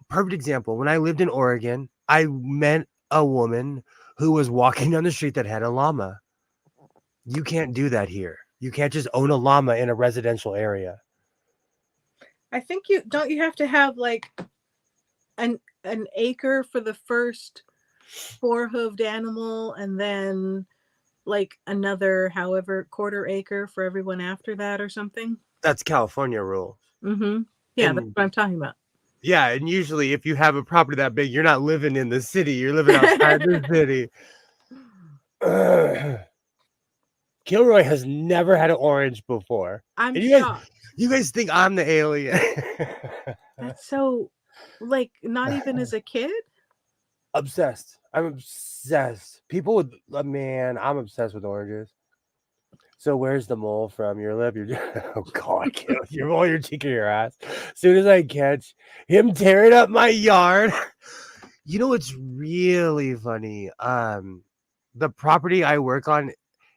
perfect example. When I lived in Oregon, I met a woman who was walking down the street that had a llama. You can't do that here. You can't just own a llama in a residential area. I think you have to have an acre for the first four-hooved animal, and then another quarter acre for everyone after that or something. That's California rules. Mm-hmm. Yeah, that's what I'm talking about. Yeah, and usually if you have a property that big, you're not living in the city. You're living outside the city. Kilroy has never had an orange before. I'm shocked. You guys think I'm the alien? That's so, not even as a kid? Obsessed. I'm obsessed. People would, man, I'm obsessed with oranges. So where's the mole from your lip? Oh God, your mole, your cheek, or your ass. As soon as I catch him tearing up my yard. You know what's really funny? The property I work on,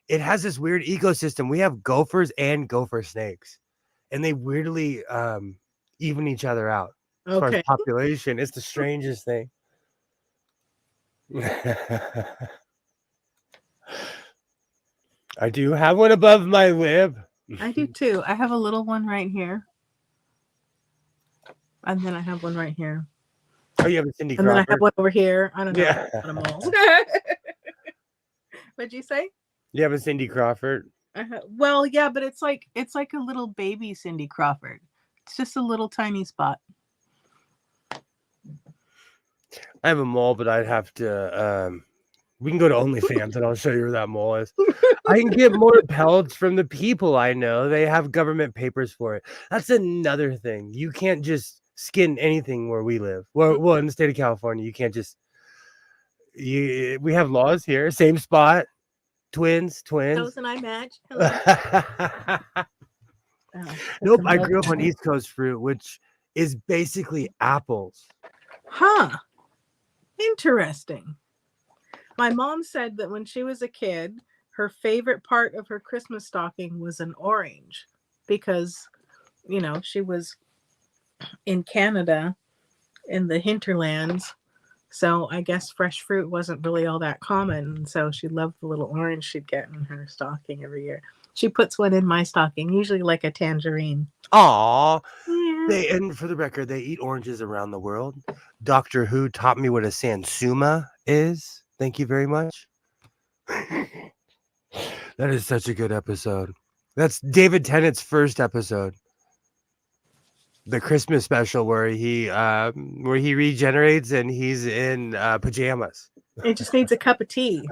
it has this weird ecosystem. We have gophers and gopher snakes, and they weirdly even each other out as far as population. It's the strangest thing. I do have one above my lip. I do too. I have a little one right here. And then I have one right here. Oh, you have a Cindy Crawford? And then I have one over here. I don't know. Yeah. Animals. What'd you say? You have a Cindy Crawford? Well, yeah, but it's like a little baby Cindy Crawford. It's just a little tiny spot. I have a mole, but I'd have to we can go to OnlyFans and I'll show you where that mole is. I can get more pelts from the people I know. They have government papers for it. That's another thing. You can't just skin anything where we live. Well, in the state of California, you can't just we have laws here. Same spot. Twins. Those and I match. Nope, I grew up on East Coast fruit, which is basically apples. Huh. Interesting. My mom said that when she was a kid, her favorite part of her Christmas stocking was an orange because, she was in Canada in the hinterlands. So I guess fresh fruit wasn't really all that common. And so she loved the little orange she'd get in her stocking every year. She puts one in my stocking, usually like a tangerine. Aw. Yeah. And for the record, they eat oranges around the world. Doctor Who taught me what a sansuma is. Thank you very much. That is such a good episode. That's David Tennant's first episode. The Christmas special where he regenerates and he's in pajamas. It just needs a cup of tea.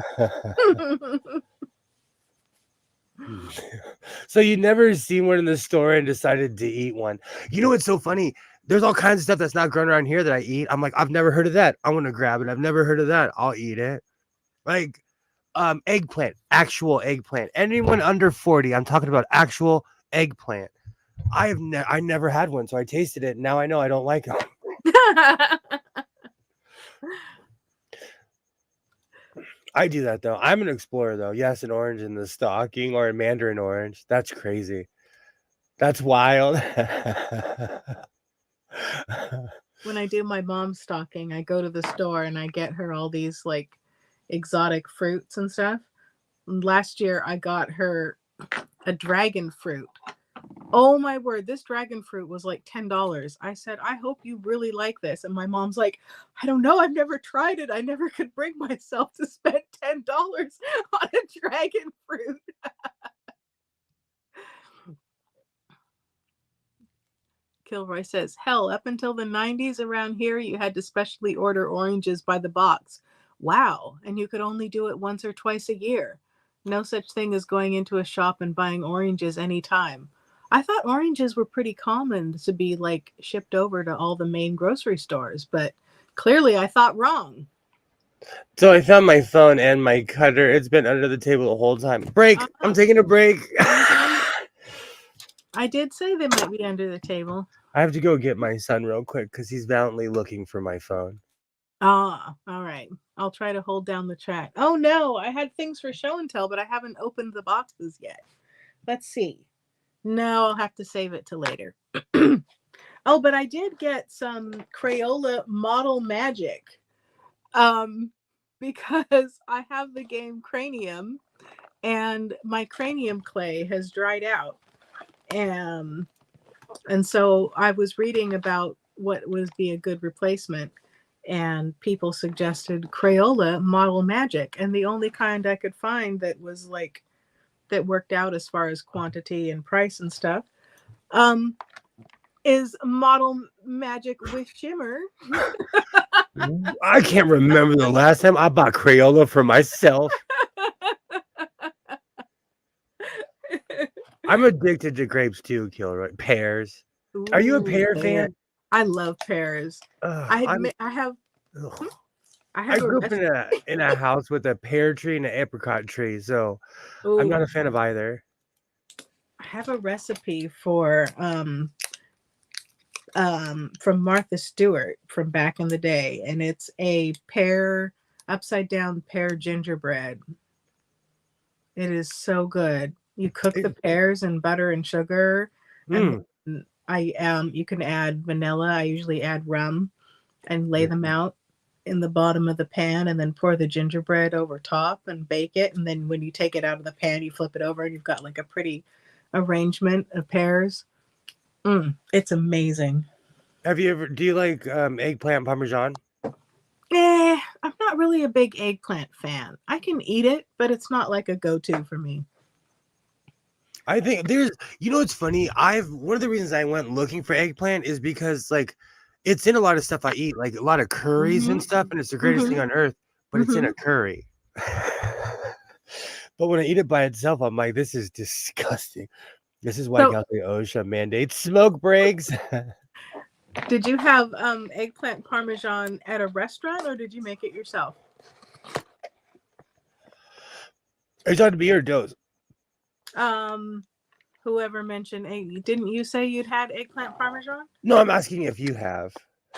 So you never seen one in the store and decided to eat one. You know what's so funny? There's all kinds of stuff that's not grown around here that I eat. I'm like, I've never heard of that. I want to grab it. I've never heard of that. I'll eat it. Like eggplant, actual eggplant. Anyone under 40, I'm talking about actual eggplant. I never had one, so I tasted it. And now I know I don't like them. I do that though. I'm an explorer though. Yes, an orange in the stocking or a mandarin orange. That's crazy. That's wild. When I do my mom's stocking, I go to the store and I get her all these like exotic fruits and stuff. And last year I got her a dragon fruit. Oh my word, this dragon fruit was like $10. I said, I hope you really like this. And my mom's like, I don't know. I've never tried it. I never could bring myself to spend $10 on a dragon fruit. Kilroy says, hell, up until the 90s around here, you had to specially order oranges by the box. Wow. And you could only do it once or twice a year. No such thing as going into a shop and buying oranges anytime. I thought oranges were pretty common to be like shipped over to all the main grocery stores, but clearly I thought wrong. So I found my phone and my cutter. It's been under the table the whole time. Break. I'm taking a break. I did say they might be under the table. I have to go get my son real quick because he's valiantly looking for my phone. Ah, all right. I'll try to hold down the chat. Oh no, I had things for show and tell, but I haven't opened the boxes yet. Let's see. No, I'll have to save it to later. Oh, but I did get some Crayola Model Magic. Because I have the game Cranium and my cranium clay has dried out. And so I was reading about what would be a good replacement, and people suggested Crayola Model Magic, and the only kind I could find that was like that worked out as far as quantity and price and stuff is Model Magic with Shimmer. I can't remember the last time I bought Crayola for myself. I'm addicted to grapes too, Kilroy. Pears. Ooh, Are you a pear fan? I love pears. I grew up in a house with a pear tree and an apricot tree, so I'm not a fan of either. I have a recipe for from Martha Stewart from back in the day, and it's a pear upside down pear gingerbread. It is so good. You cook the pears in butter and sugar, and you can add vanilla. I usually add rum and lay them out in the bottom of the pan, and then pour the gingerbread over top and bake it. And then when you take it out of the pan, you flip it over and you've got like a pretty arrangement of pears. It's amazing. Do you like eggplant parmesan? I'm not really a big eggplant fan. I can eat it, but it's not like a go-to for me. I think it's funny. One of the reasons I went looking for eggplant is because like it's in a lot of stuff I eat, like a lot of curries and stuff, and it's the greatest thing on earth, but it's in a curry. But when I eat it by itself, I'm like, this is disgusting. This is why California OSHA mandates smoke breaks. Did you have eggplant parmesan at a restaurant, or did you make it yourself? Are you talking to me or Doze? Whoever mentioned didn't you say you'd had eggplant parmesan? No, I'm asking if you have.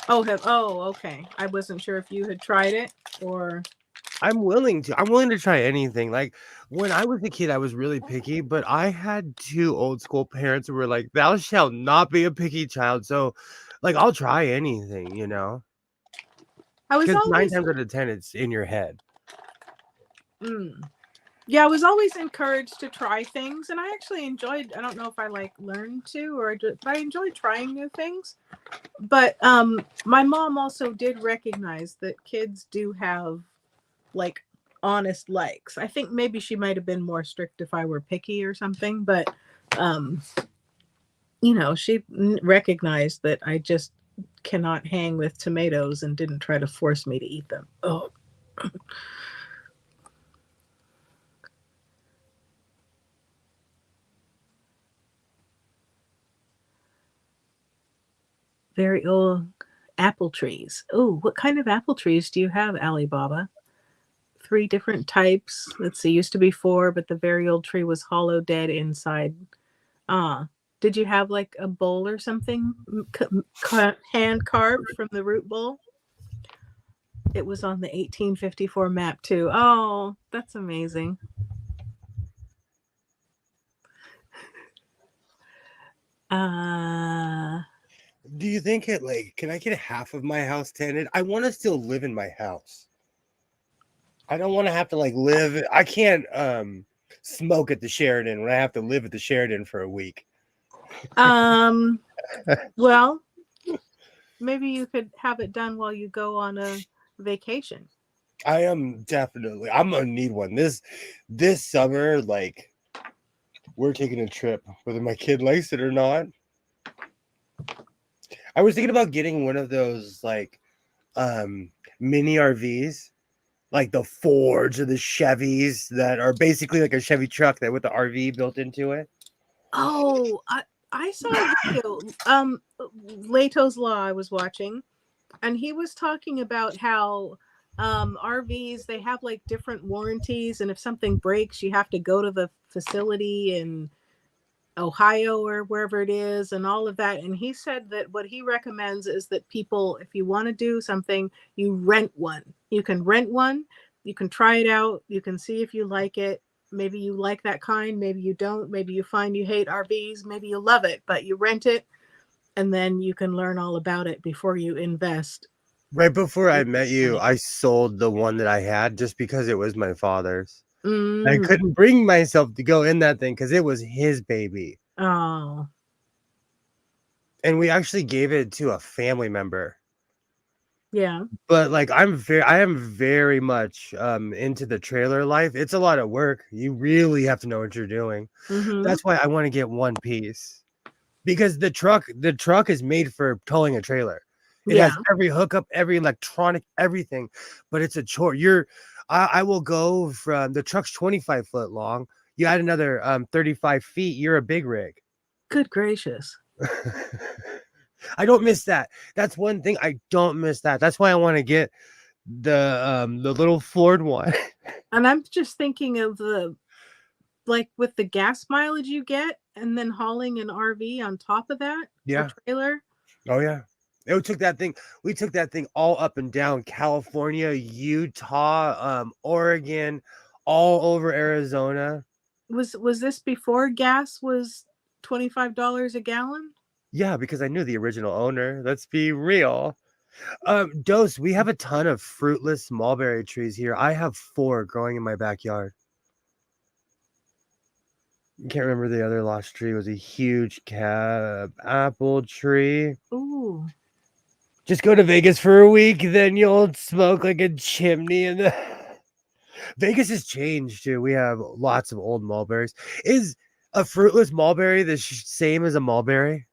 Okay. I wasn't sure if you had tried it or. I'm willing to try anything. Like when I was a kid, I was really picky, but I had two old school parents who were like, "Thou shalt not be a picky child." So, like, I'll try anything, you know. Because 9 times out of 10, it's in your head. Yeah, I was always encouraged to try things, and I actually enjoyed. I don't know if I learned to, but I enjoyed trying new things. But my mom also did recognize that kids do have like honest likes. I think maybe she might have been more strict if I were picky or something, but she recognized that I just cannot hang with tomatoes and didn't try to force me to eat them. Oh. Very old apple trees. Oh, what kind of apple trees do you have, Alibaba? 3 different types. Let's see, used to be 4, but the very old tree was hollow dead inside. Did you have like a bowl or something hand carved from the root bowl? It was on the 1854 map too. Oh, that's amazing. Do you think it like can I get half of my house tenanted? I want to still live in my house. I don't want to have to like live. I can't smoke at the Sheridan when I have to live at the Sheridan for a week. Well, maybe you could have it done while you go on a vacation. I am definitely. I'm gonna need one this summer. Like, we're taking a trip, whether my kid likes it or not. I was thinking about getting one of those like mini RVs, like the Fords or the Chevys that are basically like a Chevy truck that with the RV built into it. Oh, I saw a video. Leto's Law I was watching, and he was talking about how RVs, they have like different warranties, and if something breaks, you have to go to the facility in Ohio or wherever it is, and all of that. And he said that what he recommends is that people, if you want to do something, you rent one. You can rent one, you can try it out, you can see if you like it. Maybe you like that kind, maybe you don't, maybe you find you hate RVs, maybe you love it, but you rent it, and then you can learn all about it before you invest. Right before I met you, I sold the one that I had just because it was my father's. I couldn't bring myself to go in that thing because it was his baby. Oh. And we actually gave it to a family member. Yeah. But like I am very much into the trailer life. It's a lot of work. You really have to know what you're doing. That's why I want to get one piece. Because the truck is made for towing a trailer. It has every hookup, every electronic, everything, but it's a chore. I will go from the truck's 25 foot long. You add another 35 feet, you're a big rig. Good gracious. I don't miss that. That's one thing I don't miss that. That's why I want to get the little Ford one. And I'm just thinking of like with the gas mileage you get, and then hauling an RV on top of that, Yeah. a trailer. Oh yeah. We took that thing all up and down California, Utah, Oregon, all over Arizona. Was this before gas was $25 a gallon? Yeah, because I knew the original owner. Let's be real. Dose, we have a ton of fruitless mulberry trees here. I have 4 growing in my backyard. Can't remember the other lost tree. It was a huge cab apple tree. Ooh. Just go to Vegas for a week, then you'll smoke like a chimney. And Vegas has changed too. We have lots of old mulberries. Is a fruitless mulberry the same as a mulberry?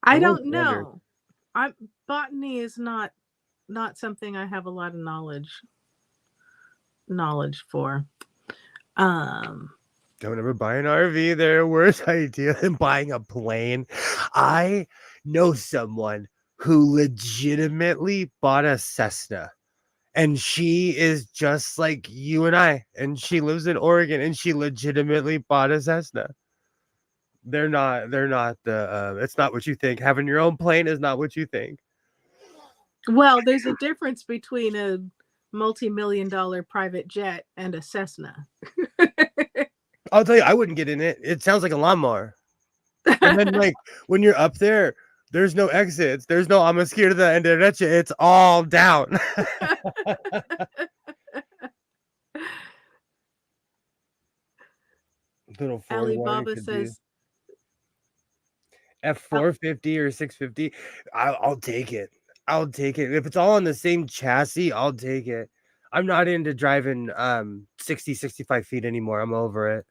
I don't know. Botany is not something I have a lot of knowledge for. Don't ever buy an RV. They're a worse idea than buying a plane. I know someone who legitimately bought a Cessna, and she is just like you and I, and she lives in Oregon, and she legitimately bought a Cessna. They're not the it's not what you think. Having your own plane is not what you think. Well, there's a difference between a multi-million-dollar private jet and a Cessna. I'll tell you, I wouldn't get in it. It sounds like a lawnmower. And then like when you're up there, there's no exits. There's no I'm scared of the end of it. It's all down. Little Alibaba says F450 or 650. I'll take it. I'll take it. If it's all on the same chassis, I'll take it. I'm not into driving 60, 65 feet anymore. I'm over it.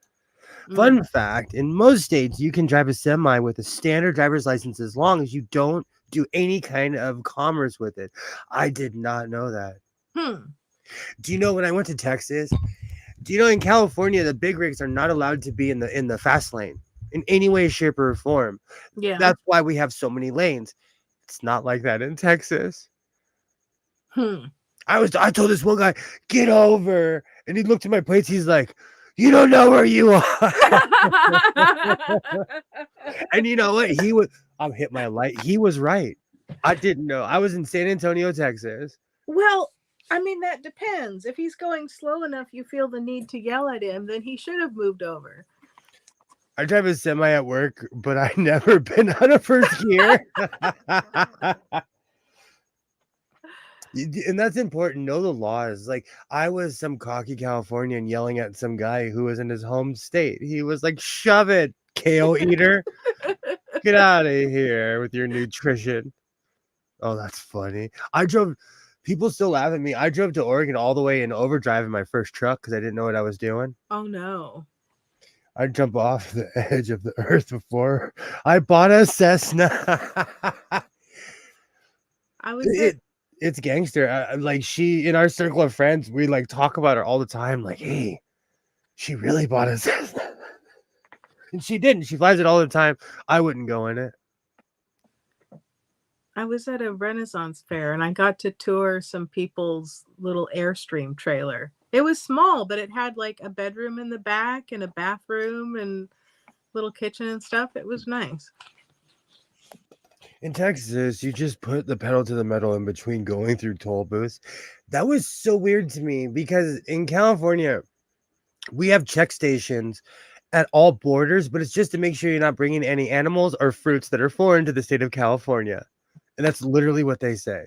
Fun fact, in most states, you can drive a semi with a standard driver's license as long as you don't do any kind of commerce with it. I did not know that. Do you know when I went to Texas? Do you know in California, the big rigs are not allowed to be in the fast lane in any way, shape, or form? Yeah. That's why we have so many lanes. It's not like that in Texas. I told this one guy, get over. And he looked at my plates. He's like, you don't know where you are. And you know what? He was. I'm hit my light. He was right. I didn't know. I was in San Antonio, Texas. Well, I mean, that depends. If he's going slow enough, you feel the need to yell at him, then he should have moved over. I drive a semi at work, but I never been on a first gear. And that's important. Know the laws. Like I was some cocky Californian yelling at some guy who was in his home state. He was like, "Shove it, kale eater! Get out of here with your nutrition." Oh, that's funny. I drove. People still laugh at me. I drove to Oregon all the way in overdrive in my first truck because I didn't know what I was doing. Oh no. I'd jump off the edge of the earth before I bought a Cessna. I was at, It's gangster. Like she in our circle of friends, we like talk about her all the time. Like, hey, she really bought a Cessna, and she didn't. She flies it all the time. I wouldn't go in it. I was at a Renaissance fair and I got to tour some people's little Airstream trailer. It was small, but it had like a bedroom in the back and a bathroom and little kitchen and stuff. It was nice. In Texas, you just put the pedal to the metal in between going through toll booths. That was so weird to me because in California, we have check stations at all borders, but it's just to make sure you're not bringing any animals or fruits that are foreign to the state of California. And that's literally what they say.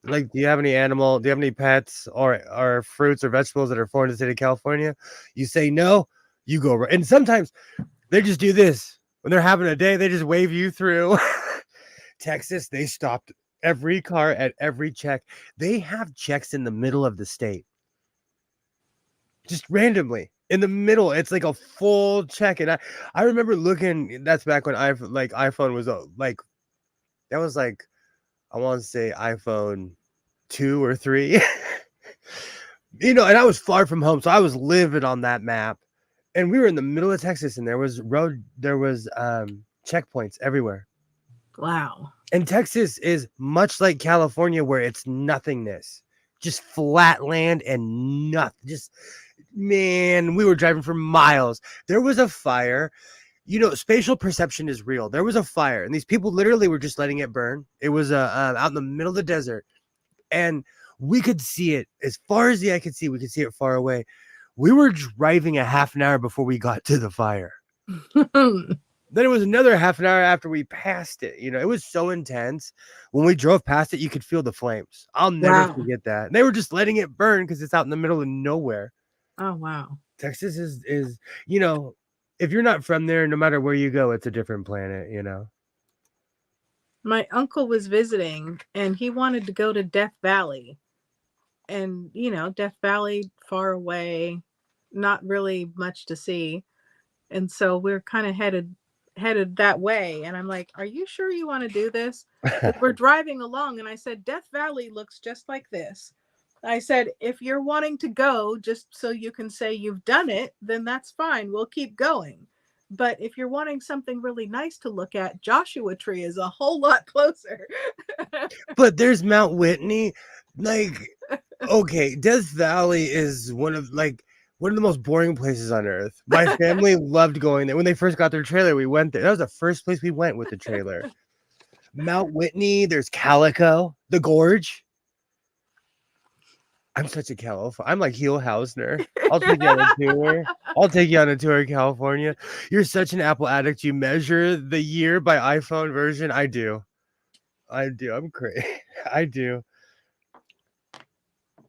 Like, do you have any animal? Do you have any pets or fruits or vegetables that are foreign to the state of California? You say no, you go right. And sometimes they just do this when they're having a day. They just wave you through. Texas, they stopped every car at every check. They have checks in the middle of the state, just randomly in the middle. It's like a full check, and I remember looking. That's back when iPhone was like that was like I want to say iPhone 2 or 3. And I was far from home, so I was living on that map. And we were in the middle of Texas, and there was checkpoints everywhere. Wow. And Texas is much like California, where it's nothingness, just flat land and nothing. Just, man, we were driving for miles. There was a fire. Spatial perception is real. There was a fire, and these people literally were just letting it burn. It was out in the middle of the desert, and we could see it as far as the eye could see. We could see it far away. We were driving a half an hour before we got to the fire. Then it was another half an hour after we passed it. It was so intense. When we drove past it, you could feel the flames. I'll never forget that. And they were just letting it burn because it's out in the middle of nowhere. Oh, wow. Texas is if you're not from there, no matter where you go, it's a different planet, My uncle was visiting and he wanted to go to Death Valley. And, Death Valley, far away, not really much to see. And so we're kind of headed that way, and I'm like, are you sure you want to do this? We're driving along, and I said, Death Valley looks just like this. I said, if you're wanting to go just so you can say you've done it, then that's fine, we'll keep going. But if you're wanting something really nice to look at, Joshua Tree is a whole lot closer. But there's Mount Whitney. Like, okay, Death Valley is one of the most boring places on earth. My family loved going there. When they first got their trailer, we went there. That was the first place we went with the trailer. Mount Whitney, there's Calico, the Gorge. I'm such a California. I'm like Heel Hausner. I'll take you on a tour. I'll take you on a tour of California. You're such an Apple addict. You measure the year by iPhone version. I do. I'm crazy. I do.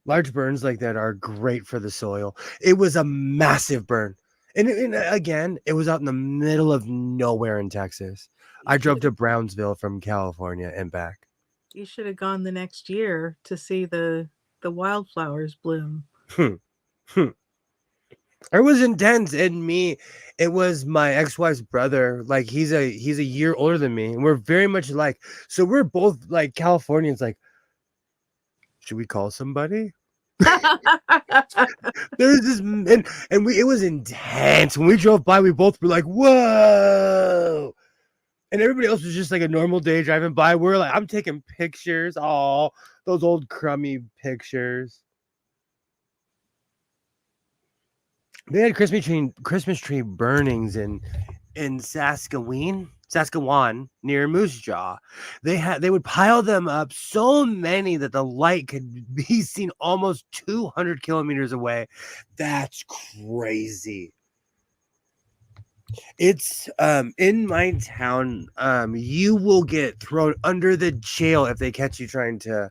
Large burns like that are great for the soil. It was a massive burn. And again, it was out in the middle of nowhere in Texas. I drove to Brownsville from California and back. You should have gone the next year to see the wildflowers bloom. It was intense. And it was my ex-wife's brother. Like he's a year older than me. And we're very much alike. So we're both like Californians, like, should we call somebody? There's this, it was intense. When we drove by, we both were like, whoa. And everybody else was just like a normal day driving by. We're like, I'm taking pictures. Oh, those old crummy pictures. They had Christmas tree burnings in Saskatchewan. Saskatchewan near Moose Jaw. They would pile them up so many that the light could be seen almost 200 kilometers away. That's crazy. It's in my town. You will get thrown under the jail if they catch you trying to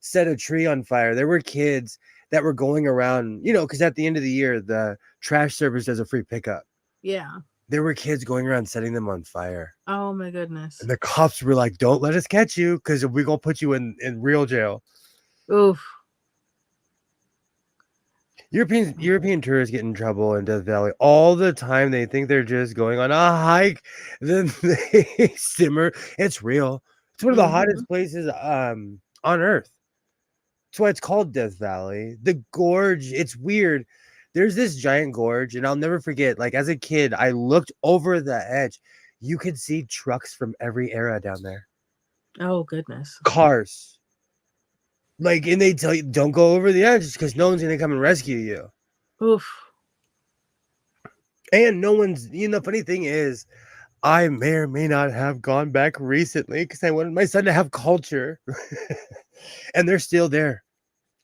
set a tree on fire. There were kids that were going around, because at the end of the year, the trash service does a free pickup. Yeah. There were kids going around setting them on fire. Oh my goodness. And the cops were like, "Don't let us catch you, because we're gonna put you in real jail." Oof. European tourists get in trouble in Death Valley all the time. They think they're just going on a hike, then they simmer. It's real. It's one of the hottest places on earth. That's why it's called Death Valley. The gorge, it's weird. There's this giant gorge, and I'll never forget, like as a kid, I looked over the edge. You could see trucks from every era down there. Oh goodness. Cars. Like, and they tell you, don't go over the edge because no one's going to come and rescue you. Oof. And no one's, the funny thing is, I may or may not have gone back recently because I wanted my son to have culture. And they're still there.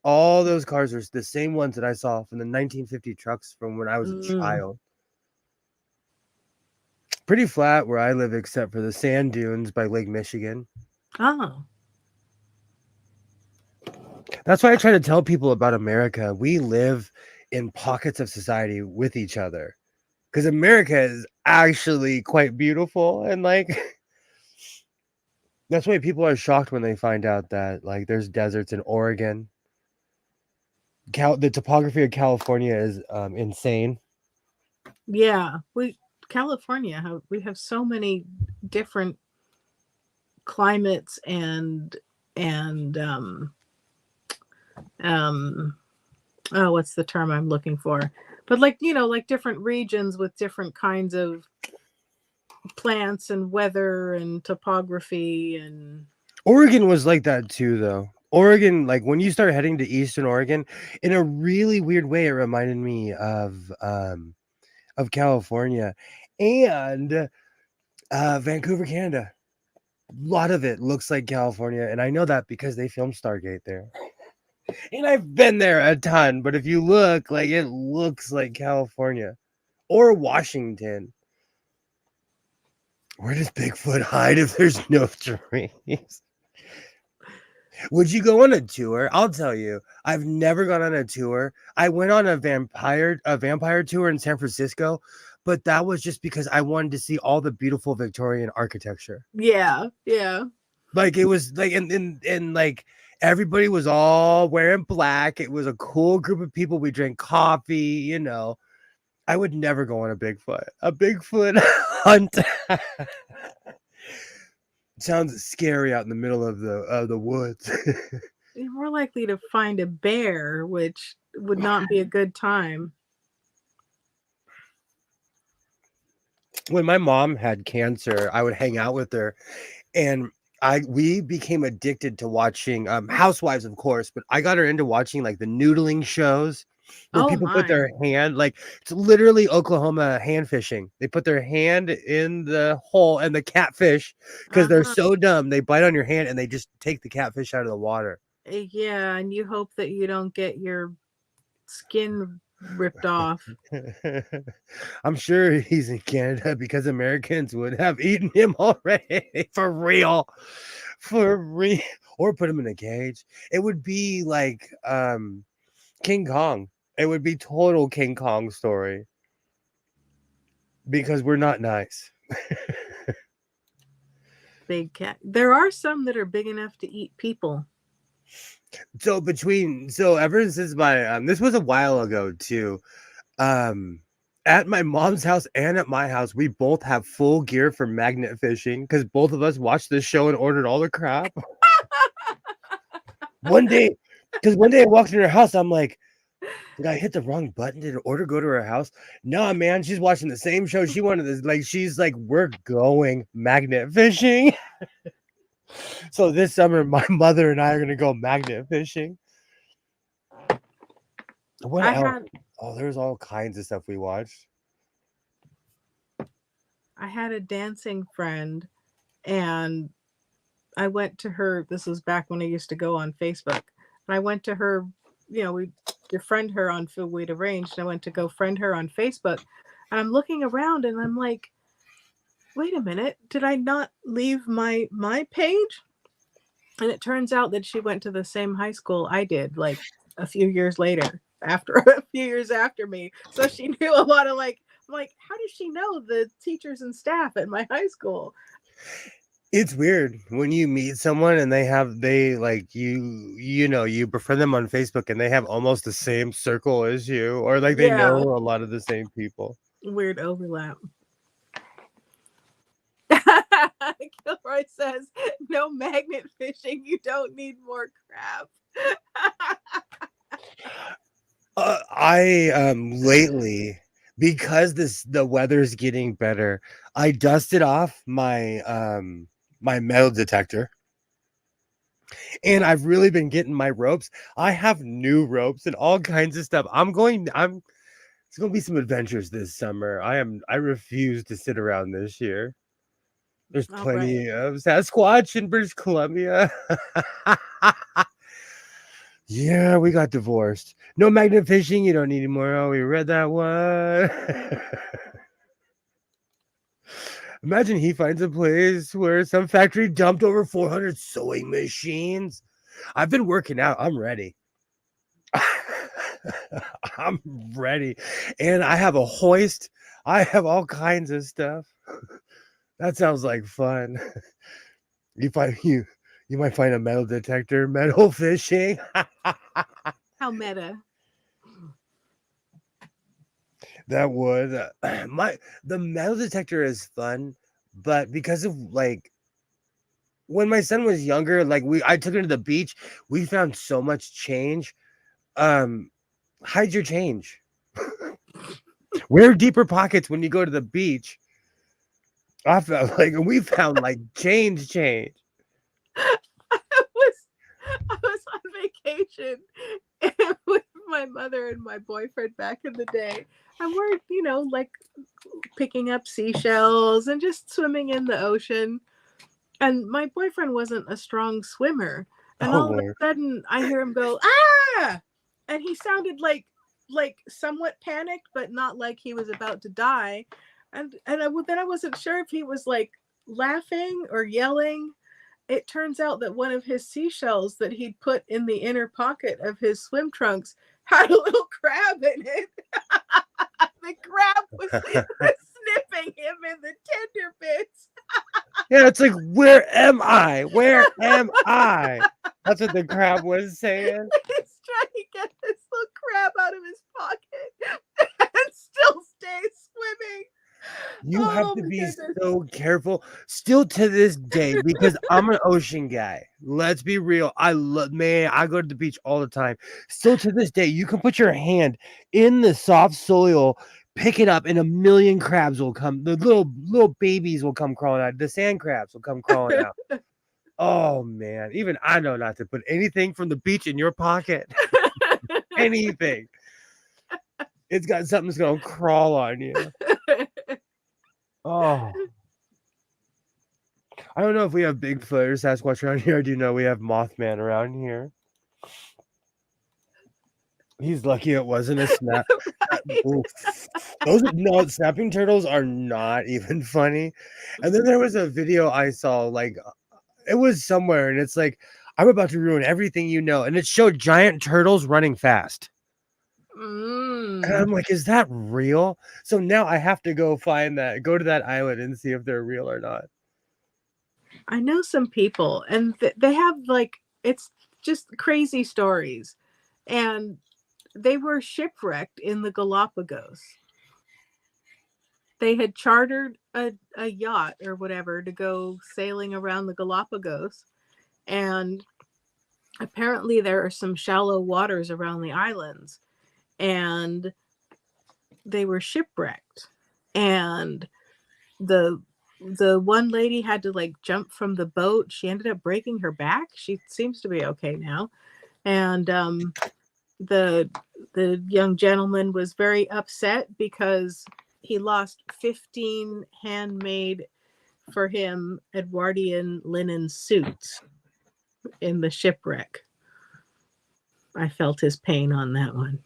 All those cars are the same ones that I saw from the 1950 trucks from when I was a child. Pretty flat where I live, except for the sand dunes by Lake Michigan. Oh. That's why I try to tell people about America. We live in pockets of society with each other. Because America is actually quite beautiful. And that's why people are shocked when they find out that there's deserts in Oregon. The topography of California is insane. Yeah. California, we have so many different climates and what's the term I'm looking for? But like different regions with different kinds of plants and weather and topography. And Oregon was like that too, though. Oregon, like when you start heading to Eastern Oregon, in a really weird way, it reminded me of California and Vancouver, Canada. A lot of it looks like California, and I know that because they filmed Stargate there. And I've been there a ton, but if you look, it looks like California or Washington. Where does Bigfoot hide if there's no trees? Would you go on a tour? I'll tell you, I've never gone on a tour. I went on a vampire tour in San Francisco, but that was just because I wanted to see all the beautiful Victorian architecture. Yeah. It was and everybody was all wearing black. It was a cool group of people. We drank coffee, I would never go on a Bigfoot hunt. Sounds scary out in the middle of the woods. You're more likely to find a bear, which would not be a good time. When my mom had cancer, I would hang out with her, and we became addicted to watching Housewives, of course, but I got her into watching the noodling shows where people put their hand, it's literally Oklahoma hand fishing. They put their hand in the hole and the catfish because they're so dumb. They bite on your hand and they just take the catfish out of the water. Yeah, and you hope that you don't get your skin ripped off. I'm sure he's in Canada because Americans would have eaten him already. For real. Or put him in a cage. It would be like King Kong. It would be total King Kong story. Because we're not nice. Big cat. There are some that are big enough to eat people. So ever since my this was a while ago too. At my mom's house and at my house, we both have full gear for magnet fishing because both of us watched this show and ordered all the crap. One day I walked in her house, I'm like, did I hit the wrong button? Did an order go to her house? No, man, she's watching the same show. She wanted this, she's like, we're going magnet fishing. So this summer, my mother and I are gonna go magnet fishing. What else? Oh, there's all kinds of stuff we watched. I had a dancing friend, and I went to her. This was back when I used to go on Facebook, and I went to her. We befriend her on we'd arranged. And I went to go friend her on Facebook, and I'm looking around, and I'm like, wait a minute, did I not leave my page? And it turns out that she went to the same high school I did, like a few years later, after a few years after me. So she knew a lot of I'm like, how does she know the teachers and staff at my high school? It's weird when you meet someone and they like you befriend them on Facebook and they have almost the same circle as you, or like they know Yeah, a lot of the same people. weird overlap. Gilroy says, no magnet fishing. You don't need more crab. I lately, because the weather's getting better, I dusted off my metal detector, and I've really been getting my ropes. I have new ropes and all kinds of stuff. It's gonna be some adventures this summer. I refuse to sit around this year. There's All right. plenty of Sasquatch in British Columbia. Yeah, we got divorced. No magnet fishing. You don't need any more. Oh, we read that one. Imagine he finds a place where some factory dumped over 400 sewing machines. I've been working out. I'm ready. I'm ready. And I have a hoist. I have all kinds of stuff. That sounds like fun. You might find a metal detector, metal fishing. How meta. That would the metal detector is fun, but because of like when my son was younger, like I took him to the beach, we found so much change. Hide your change. Wear deeper pockets when you go to the beach. I felt like we found like change. I was on vacation with my mother and my boyfriend back in the day. And we're, like picking up seashells and just swimming in the ocean. And my boyfriend wasn't a strong swimmer. And Oh all of Lord. a sudden I hear him go, ah! And he sounded like somewhat panicked, but not like he was about to die. And then I wasn't sure if he was like laughing or yelling. It turns out that one of his seashells that he'd put in the inner pocket of his swim trunks had a little crab in it. The crab was sniffing him in the tender bits. Yeah, it's like, where am I? Where am I? That's what the crab was saying. He's trying to get this little crab out of his pocket and still stay swimming. You have Oh to my be goodness. so careful still to this day because I'm an ocean guy. Let's be real. I go to the beach all the time. Still to this day, you can put your hand in the soft soil, pick it up, and a million crabs will come. The little babies will come crawling out. The sand crabs will come crawling out. Oh man, even I know not to put anything from the beach in your pocket. Anything. It's got something's gonna crawl on you. Oh. I don't know if we have Bigfoot or Sasquatch around here. I do know we have Mothman around here. He's lucky it wasn't a snap. Those snapping turtles are not even funny. And then there was a video I saw, like it was somewhere, and it's like, I'm about to ruin everything you know. And it showed giant turtles running fast. And I'm like, is that real? So now I have to go to that island and see if they're real or not. I know some people, and they have it's just crazy stories. And they were shipwrecked in the Galapagos. They had chartered a yacht or whatever to go sailing around the Galapagos. And apparently there are some shallow waters around the islands. And they were shipwrecked. And the one lady had to jump from the boat. She ended up breaking her back. She seems to be okay now. And the young gentleman was very upset because he lost 15 handmade for him Edwardian linen suits in the shipwreck. I felt his pain on that one.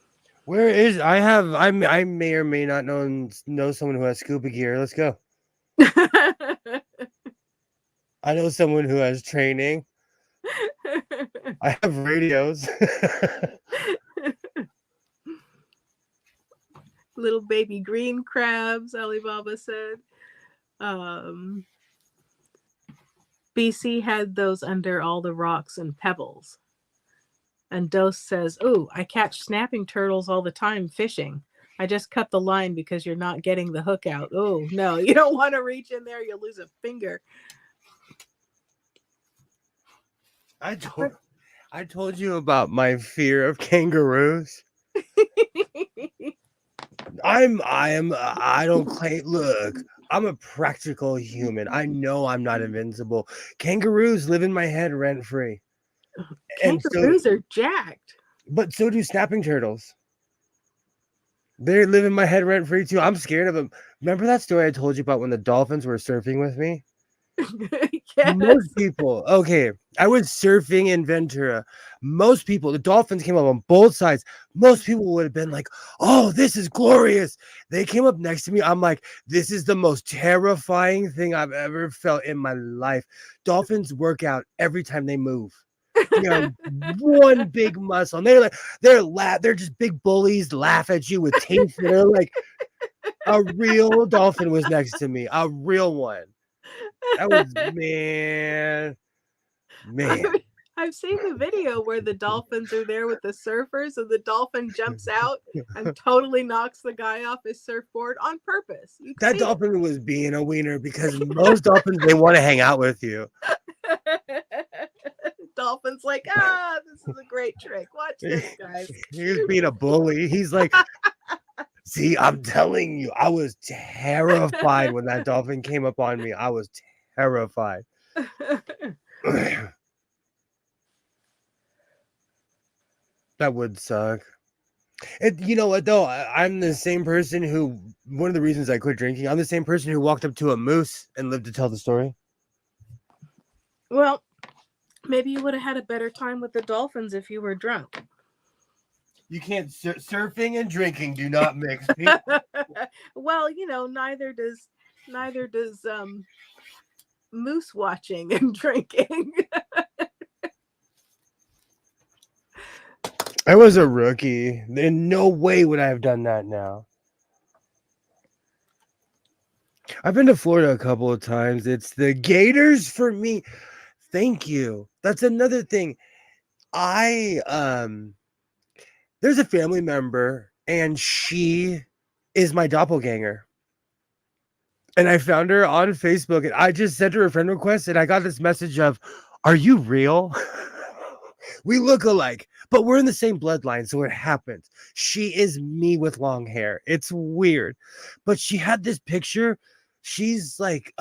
Where is I may or may not know someone who has scuba gear. Let's go. I know someone who has training. I have radios. Little baby green crabs, Alibaba said. BC had those under all the rocks and pebbles. And Dose says, "Oh, I catch snapping turtles all the time fishing. I just cut the line because you're not getting the hook out. Oh, no, you don't want to reach in there. You'll lose a finger." I told you about my fear of kangaroos. I don't claim. Look, I'm a practical human. I know I'm not invincible. Kangaroos live in my head rent free. Kangaroos are jacked. But so do snapping turtles. They live in my head rent free too. I'm scared of them. Remember that story I told you about when the dolphins were surfing with me? Yes. Most people, okay, I was surfing in Ventura. Most people, the dolphins came up on both sides. Most people would have been like, "Oh, this is glorious." They came up next to me. I'm like, "This is the most terrifying thing I've ever felt in my life." Dolphins work out every time they move. They are one big muscle. And they're just big bullies, laugh at you with teeth. They're like, a real dolphin was next to me, a real one. That was man. I've seen the video where the dolphins are there with the surfers and the dolphin jumps out and totally knocks the guy off his surfboard on purpose. That dolphin was being a wiener because most dolphins, they want to hang out with you. Dolphin's like, this is a great trick. Watch this, guys. He was being a bully. He's like, see, I'm telling you, I was terrified when that dolphin came up on me. I was terrified. That would suck. You know what, though? I'm the same person who, one of the reasons I quit drinking, I'm the same person who walked up to a moose and lived to tell the story. Well, maybe you would have had a better time with the dolphins if you were drunk. You can't, surfing and drinking do not mix. Well, neither does moose watching and drinking. I was a rookie. In no way would I have done that now. I've been to Florida a couple of times. It's the Gators for me. Thank you. That's another thing. There's a family member and she is my doppelganger. And I found her on Facebook and I just sent her a friend request and I got this message of, "Are you real?" We look alike, but we're in the same bloodline, so it happens. She is me with long hair. It's weird. But she had this picture. She's like,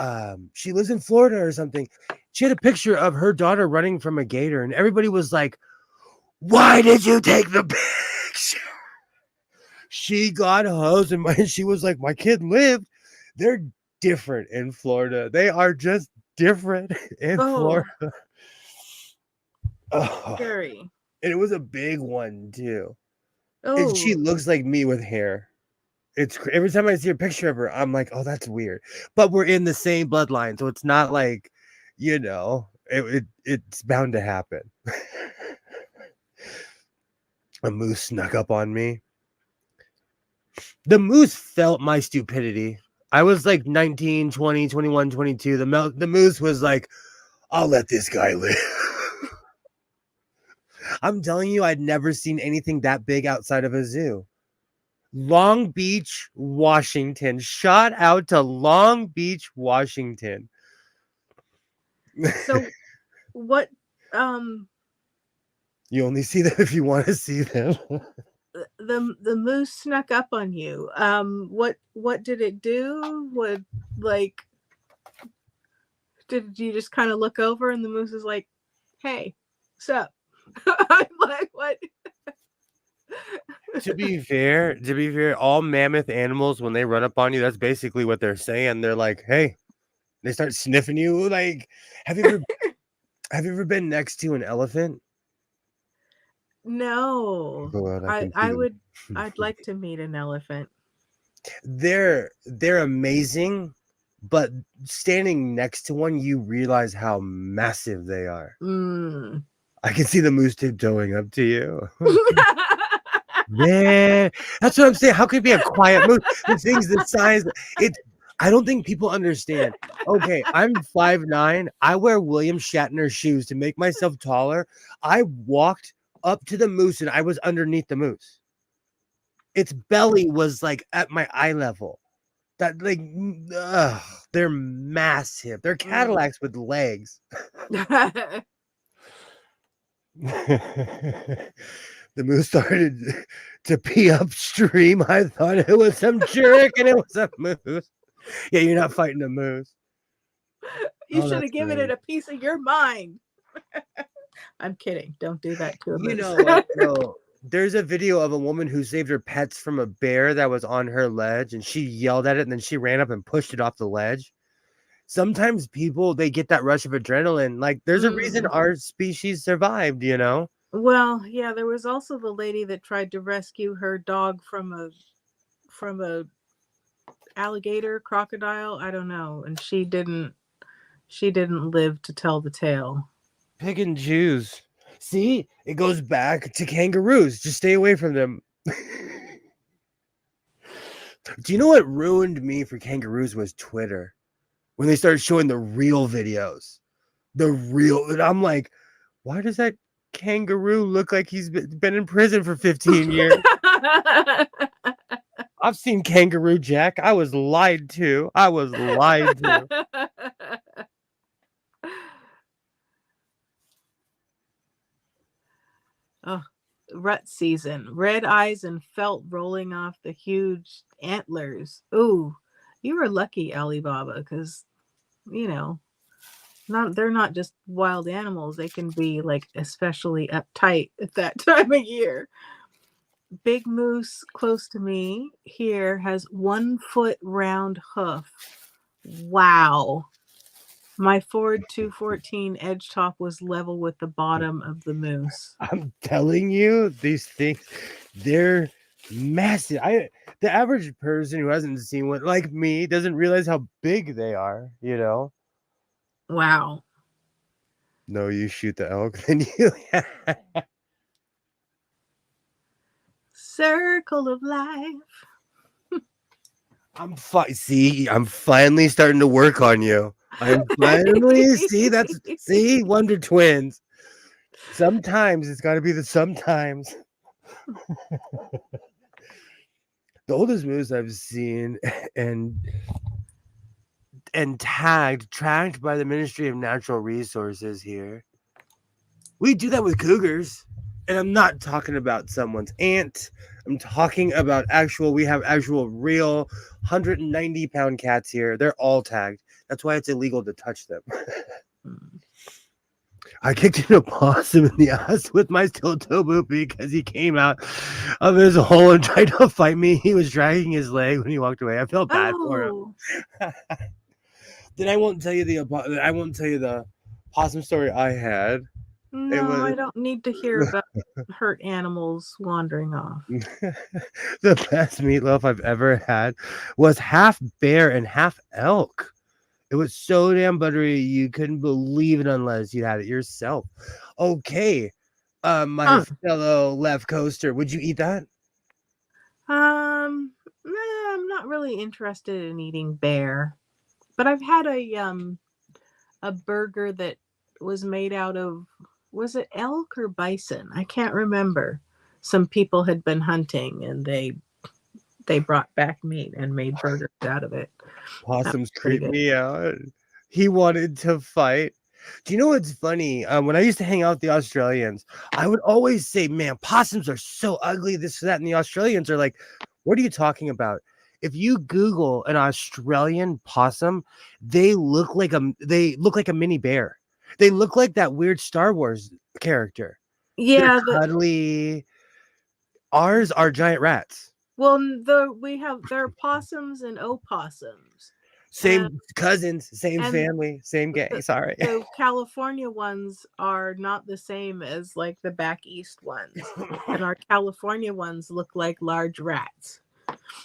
she lives in Florida or something. She had a picture of her daughter running from a gator, and everybody was like, "Why did you take the picture?" She got hosed, and she was like, "My kid lived." They're different in Florida. They are just different in Florida. Oh, scary. And it was a big one too. Oh, And she looks like me with hair. It's every time I see a picture of her, I'm like, "Oh, that's weird." But we're in the same bloodline, so it's not like, it's bound to happen. A moose snuck up on me. The moose felt my stupidity. I was like 19, 20, 21, 22. The moose was like, "I'll let this guy live." I'm telling you, I'd never seen anything that big outside of a zoo. Long Beach, Washington. Shout out to Long Beach, Washington. So what You only see them if you want to see them. the moose snuck up on you. What did it do? Did you just kind of look over and the moose is like, "Hey, what's up?" I'm like, "What?" To be fair, all mammoth animals when they run up on you, that's basically what they're saying. They're like, "Hey," they start sniffing you. Like, have you ever have you ever been next to an elephant? No. Go out, I can see I them. would I'd like to meet an elephant. They're amazing, but standing next to one, you realize how massive they are. Mm. I can see the moose tiptoeing up to you. Man, that's what I'm saying. How could it be a quiet moose? The thing's the size. It. I don't think people understand. Okay, I'm 5'9". I wear William Shatner shoes to make myself taller. I walked up to the moose and I was underneath the moose. Its belly was like at my eye level. That like, they're massive. They're Cadillacs with legs. The moose started to pee upstream. I thought it was some jerk and it was a moose. Yeah, you're not fighting a moose. You Oh, should that's have given great. it a piece of your mind. I'm kidding. Don't do that to a You moose. know what? No, there's a video of a woman who saved her pets from a bear that was on her ledge, and she yelled at it, and then she ran up and pushed it off the ledge. Sometimes people they get that rush of adrenaline. Like there's a reason our species survived, you know? Well, yeah, there was also the lady that tried to rescue her dog from a alligator, crocodile, I don't know, and she didn't live to tell the tale. Pick and choose. See, it goes back to kangaroos. Just stay away from them. Do you know what ruined me for kangaroos was Twitter? When they started showing the real videos. And I'm like, why does that kangaroo look like he's been in prison for 15 years? I've seen Kangaroo Jack. I was lied to. Oh, rut season. Red eyes and felt rolling off the huge antlers. Ooh, you were lucky, Alibaba, because you know, they're not just wild animals. They can be like especially uptight at that time of year. Big moose close to me here has 1 foot round hoof. Wow. My Ford 214 edge top was level with the bottom of the moose. I'm telling you, these things, they're massive. The average person who hasn't seen one like me doesn't realize how big they are, you know? Wow. No, you shoot the elk, then you Circle of life. I'm finally starting to work on you. I'm finally see Wonder Twins. Sometimes it's got to be the sometimes. The oldest moose I've seen and tracked by the Ministry of Natural Resources here. We do that with cougars. And I'm not talking about someone's aunt. I'm talking about we have actual real 190-pound cats here. They're all tagged. That's why it's illegal to touch them. I kicked an opossum in the ass with my steel toe boot because he came out of his hole and tried to fight me. He was dragging his leg when he walked away. I felt bad for him. Then I won't tell you the possum story I had. No, I don't need to hear about hurt animals wandering off. The best meatloaf I've ever had was half bear and half elk. It was so damn buttery you couldn't believe it unless you had it yourself. Okay, my fellow left coaster, would you eat that? I'm not really interested in eating bear, but I've had a burger that was made out of, was it elk or bison? I can't remember. Some people had been hunting and they brought back meat and made burgers out of it. Possums creep me out. He wanted to fight. Do you know what's funny? When I used to hang out with the Australians, I would always say, man, possums are so ugly, this, that. And the Australians are like, what are you talking about? If you Google an Australian possum, they look like a mini bear. They look like that weird Star Wars character. Yeah, they're cuddly. Ours are giant rats. Well, there are possums and opossums. And Same cousins, same and family, same gang. Sorry. the California ones are not the same as like the back east ones. And our California ones look like large rats.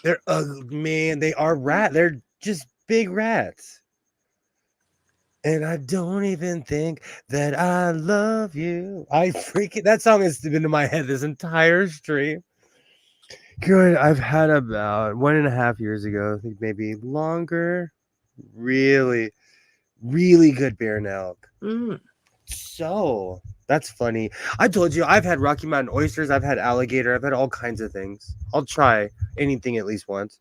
They're ugly, man. They are They're just big rats. And I don't even think that I love you. I freaking that song has been in my head this entire stream. Good. I've had about 1.5 years ago, I think maybe longer. Really, really good bear and elk. Mm. So that's funny. I told you I've had Rocky Mountain oysters, I've had alligator, I've had all kinds of things. I'll try anything at least once.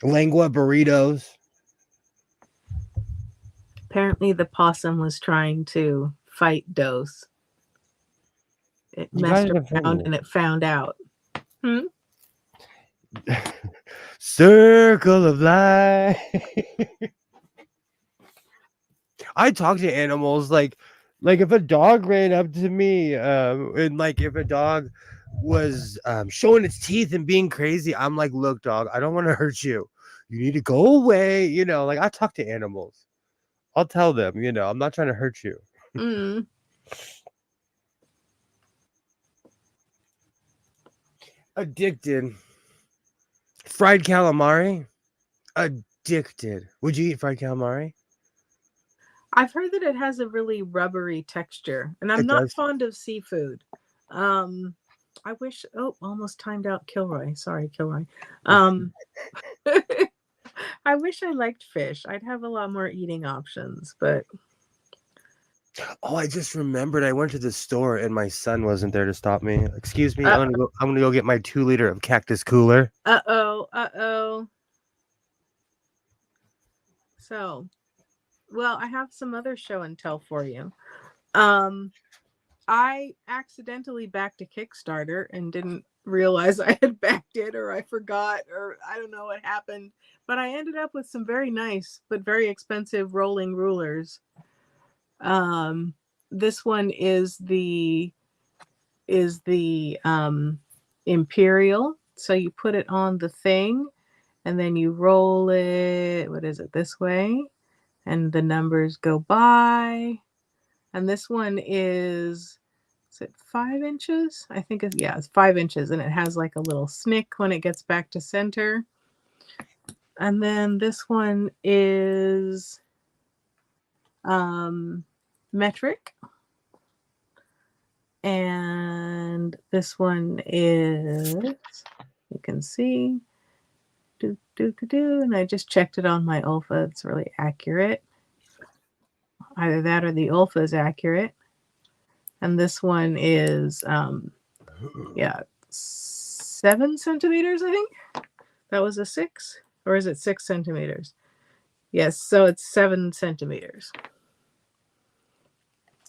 Lengua burritos. Apparently, the possum was trying to fight Dose. It You messed guys are around funny. and it found out. Circle of life. I talk to animals like if a dog ran up to me, and like if a dog was showing its teeth and being crazy, I'm like, look, dog, I don't want to hurt you. You need to go away. Like I talk to animals. I'll tell them, I'm not trying to hurt you. Mm. Addicted. Fried calamari. Addicted. Would you eat fried calamari? I've heard that it has a really rubbery texture, and I'm It not does. fond of seafood. I wish. Oh, almost timed out Kilroy. Sorry, Kilroy. I wish I liked fish. I'd have a lot more eating options, but Oh, I just remembered. I went to the store and my son wasn't there to stop me. Excuse me. I'm gonna go get my 2 liter of cactus cooler. uh-oh. So, well, I have some other show and tell for you. I accidentally backed a Kickstarter and didn't realize I had backed it, or I forgot, or I don't know what happened. But I ended up with some very nice but very expensive rolling rulers. This one is the Imperial. So you put it on the thing and then you roll it, what is it, this way? And the numbers go by. And this one is it 5 inches? I think it's 5 inches, and it has like a little snick when it gets back to center. And then this one is metric. And this one is, you can see, and I just checked it on my Ulfa. It's really accurate. Either that or the Ulfa is accurate. And this one is 7 centimeters, I think. That was a 6, or is it 6 centimeters? Yes, so it's 7 centimeters.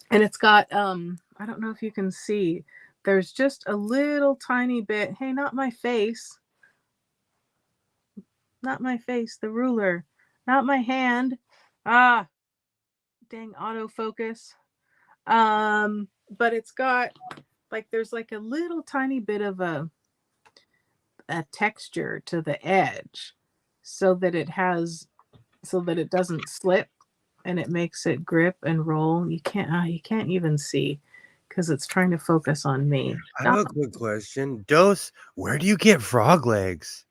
And it's got I don't know if you can see, there's just a little tiny bit. Hey, not my face. Not my face, the ruler. Not my hand. Ah, dang autofocus. But it's got there's like a little tiny bit of a texture to the edge so that it doesn't slip, and it makes it grip and roll. You can't even see because it's trying to focus on me. I have a quick question. Dose, where do you get frog legs?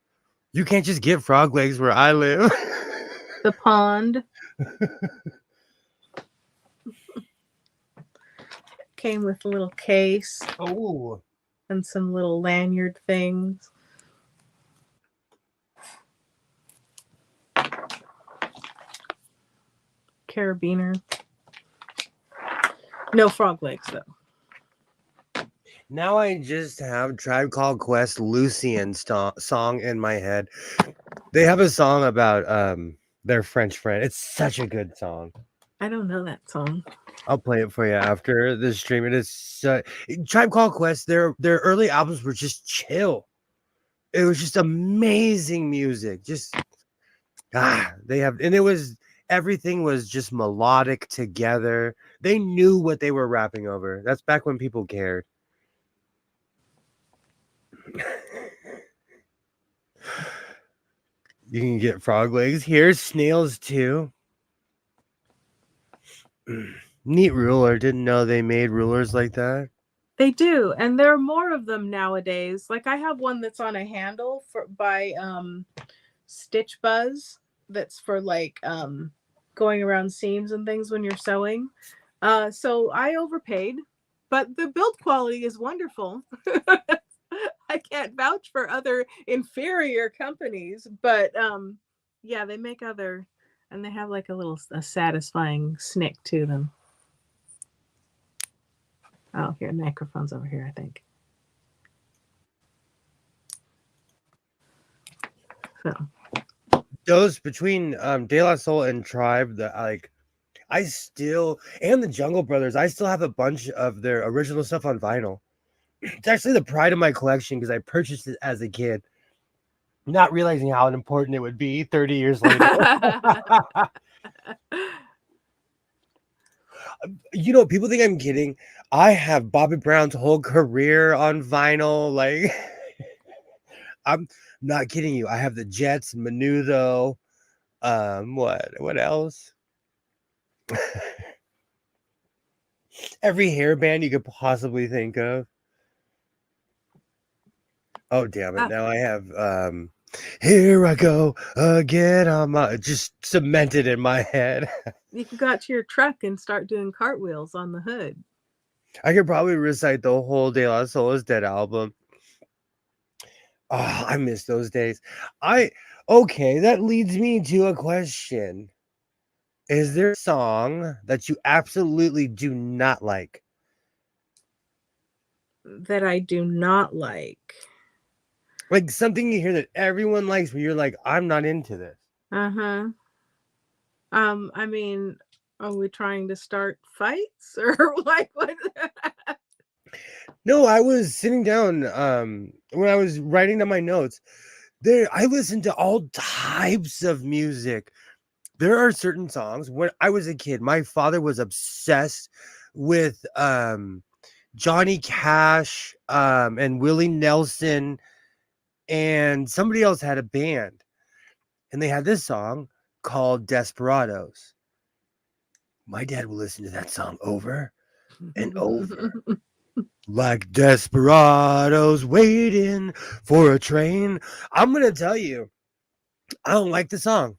You can't just get frog legs where I live. The pond. Came with a little case. Oh. And some little lanyard things. Carabiner. No frog legs, though. Now I just have Tribe Called Quest Lucian song in my head. They have a song about their French friend. It's such a good song. I don't know that song. I'll play it for you after the stream. It is Tribe Called Quest. Their early albums were just chill. It was just amazing music. Everything was just melodic together. They knew what they were rapping over. That's back when people cared. You can get frog legs here, snails too. Neat ruler. Didn't know they made rulers like that. They do, and there are more of them nowadays. Like I have one that's on a handle by Stitch Buzz that's for like going around seams and things when you're sewing. So I overpaid, but the build quality is wonderful. I can't vouch for other inferior companies, but yeah, they make other, and they have like a satisfying snick to them. Oh, here, microphone's over here, I think. So Those between De La Soul and Tribe, that I still, and the Jungle Brothers, I still have a bunch of their original stuff on vinyl. It's actually the pride of my collection because I purchased it as a kid, not realizing how important it would be 30 years later. You know, people think I'm kidding. I have Bobby Brown's whole career on vinyl. Like, I'm not kidding you. I have the Jets, Menudo. What else? Every hairband you could possibly think of. Oh damn it! Now I have here I go again. I'm just cemented in my head. You can go out to your truck and start doing cartwheels on the hood. I could probably recite the whole De La Soul is Dead album. Oh, I miss those days. Okay, that leads me to a question. Is there a song that you absolutely do not like? That I do not like. Like something you hear that everyone likes, but you're like, I'm not into this. Uh-huh. I mean, are we trying to start fights or like what? No, I was sitting down when I was writing down my notes. I listened to all types of music. There are certain songs. When I was a kid, my father was obsessed with Johnny Cash and Willie Nelson, and somebody else had a band, and they had this song called Desperados. My dad would listen to that song over and over. Like desperados waiting for a train. I'm going to tell you, I don't like the song.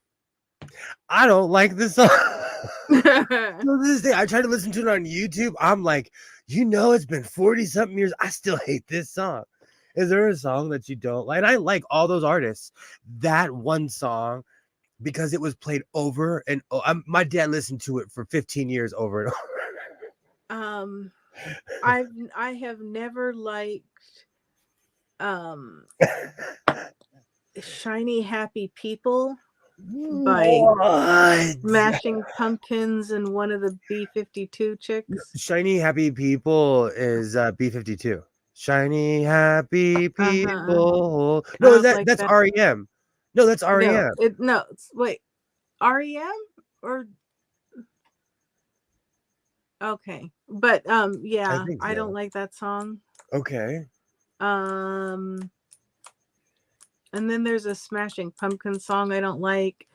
I don't like the song. To this day, I try to listen to it on YouTube. I'm like, it's been 40 something years. I still hate this song. Is there a song that you don't like? And I like all those artists. That one song, because it was played over and my dad listened to it for 15 years over and over. I have never liked Shiny Happy People by Smashing Pumpkins and one of the B-52 chicks. Shiny Happy People is B-52. Shiny Happy People. No, that's REM. No, that's REM. Wait, REM or okay, but yeah, I don't like that song. Okay. And then there's a Smashing Pumpkin song I don't like.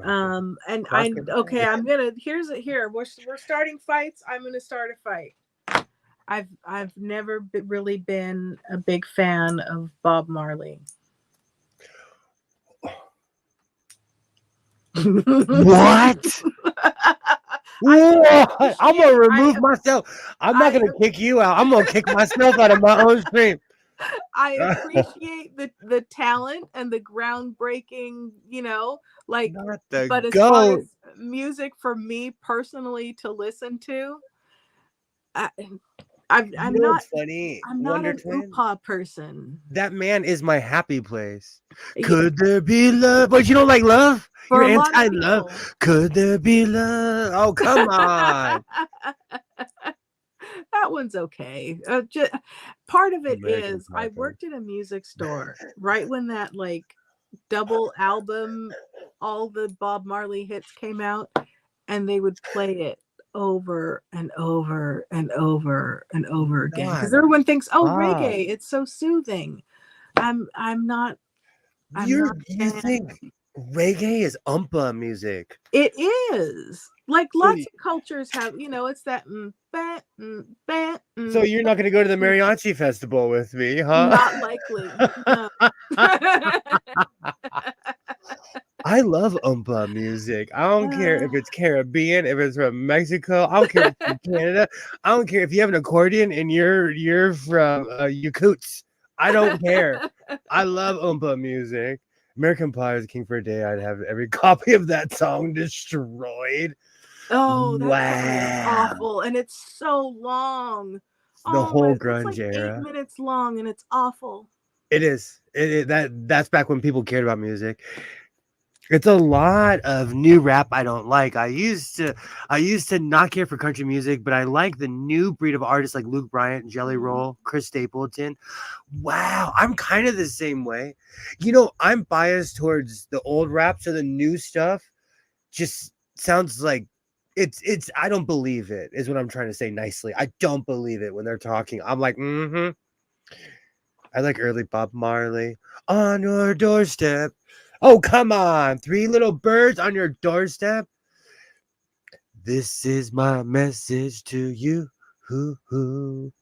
I'm gonna we're starting fights. I'm gonna start a fight. I've never really been a big fan of Bob Marley. What? What? I'm gonna remove myself. I'm not gonna kick you out. I'm gonna kick myself out of my own stream. I appreciate the talent and the groundbreaking, but as far as music for me personally to listen to, I'm not funny. I'm not an oompa person. That man is my happy place. Could there be love? But you don't like love? You're anti-love. Could there be love? Oh, come on. That one's okay. Part of it is I worked in a music store right when that double album, all the Bob Marley hits came out, and they would play it over and over and over and over again because everyone thinks, reggae, it's so soothing. I'm not I'm You not a you fan. think reggae is music? It is. Like So lots of cultures have, it's that so you're not gonna go to the mm. mariachi festival with me, huh? Not likely. No. I love music. I don't care if it's Caribbean, if it's from Mexico. I don't care if it's from Canada. I don't care if you have an accordion and you're from Yakutsk. I don't care. I love music. American Pie is King for a Day. I'd have every copy of that song destroyed. Oh, that song is Wow. awful, and it's so long. The Oh whole my, it's grunge like 8 era. minutes long, and it's awful. It is. That's back when people cared about music. It's a lot of new rap I don't like. I used to not care for country music, but I like the new breed of artists like Luke Bryant, Jelly Roll, Chris Stapleton. Wow, I'm kind of the same way. I'm biased towards the old rap, so the new stuff just sounds like it's I don't believe it, is what I'm trying to say nicely. I don't believe it when they're talking. I'm like, mm-hmm. I like early Bob Marley. On your doorstep. Oh, come on. 3 little birds on your doorstep. This is my message to you. Hoo hoo.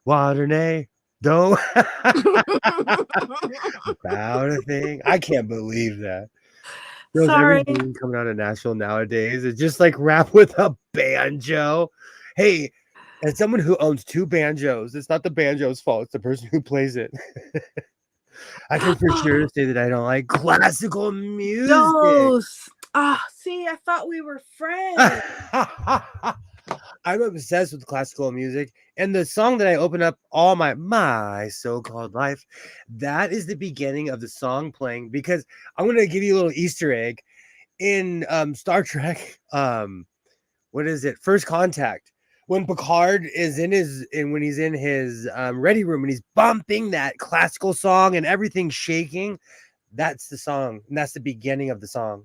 Water don't about a thing. I can't believe that. Knows Sorry. everything coming out of Nashville nowadays. It's just like rap with a banjo. Hey, as someone who owns 2 banjos, it's not the banjo's fault. It's the person who plays it. I can for sure say that I don't like classical music. Those. See, I thought we were friends. I'm obsessed with classical music, and the song that I open up all my so-called life, that is the beginning of the song playing, because I'm gonna give you a little Easter egg in Star Trek. What is it? First Contact. When Picard is when he's in his ready room and he's bumping that classical song and everything's shaking, that's the song, and that's the beginning of the song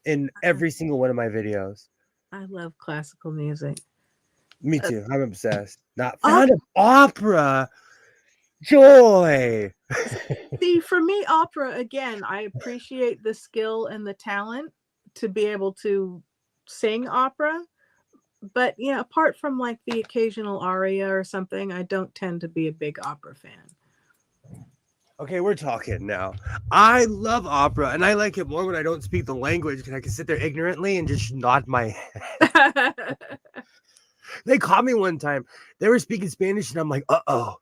in every single one of my videos. I love classical music. Me too. I'm obsessed. Not Op- found of opera. Joy. See, for me, opera, again, I appreciate the skill and the talent to be able to sing opera. But apart from like the occasional aria or something, I don't tend to be a big opera fan. Okay, we're talking now. I love opera, and I like it more when I don't speak the language, because I can sit there ignorantly and just nod my head. They caught me one time. They were speaking Spanish, and I'm like, uh-oh.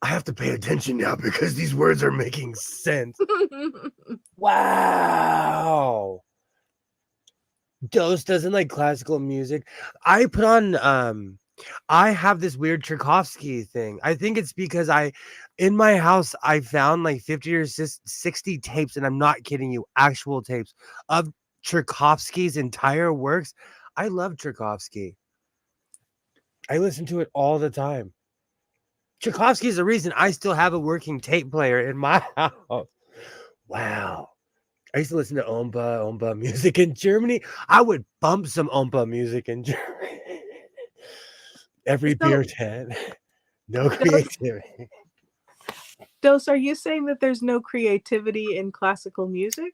I have to pay attention now because these words are making sense. Wow. Dose doesn't like classical music. I put on I have this weird Tchaikovsky thing. I think it's because in my house I found like 50 or 60 tapes, and I'm not kidding you, actual tapes of Tchaikovsky's entire works. I love Tchaikovsky. I listen to it all the time. Tchaikovsky is the reason I still have a working tape player in my house. Wow. I used to listen to Omba music in Germany. I would bump some Omba music in Germany. Every beer tent. No creativity. Dose, are you saying that there's no creativity in classical music?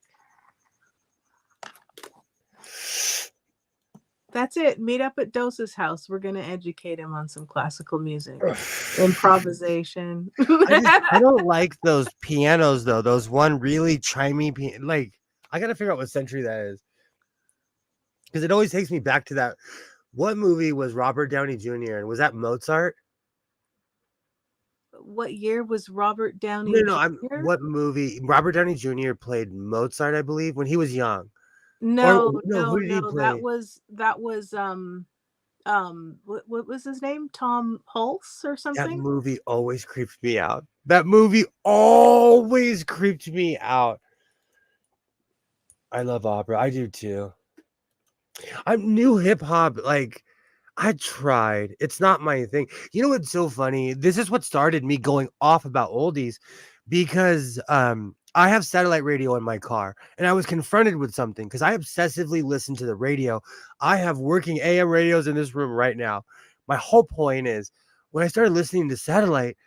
That's it. Meet up at Dose's house. We're going to educate him on some classical music. Improvisation. I don't like those pianos, though. Those one really chimey like, I got to figure out what century that is. Because it always takes me back to that. What movie was Robert Downey Jr. in? Was that Mozart? What year was Robert Downey No, Jr.? what movie? Robert Downey Jr. played Mozart, I believe, when he was young. No, Who did he play? that was what was his name? Tom Hulce or That something? movie always creeped me out. That movie always creeped me out. I love opera. I do too. I'm new hip hop. Like, I tried. It's not my thing. You know what's so funny? This is what started me going off about oldies, because I have satellite radio in my car, and I was confronted with something because I obsessively listen to the radio. I have working AM radios in this room right now. My whole point is, when I started listening to satellite,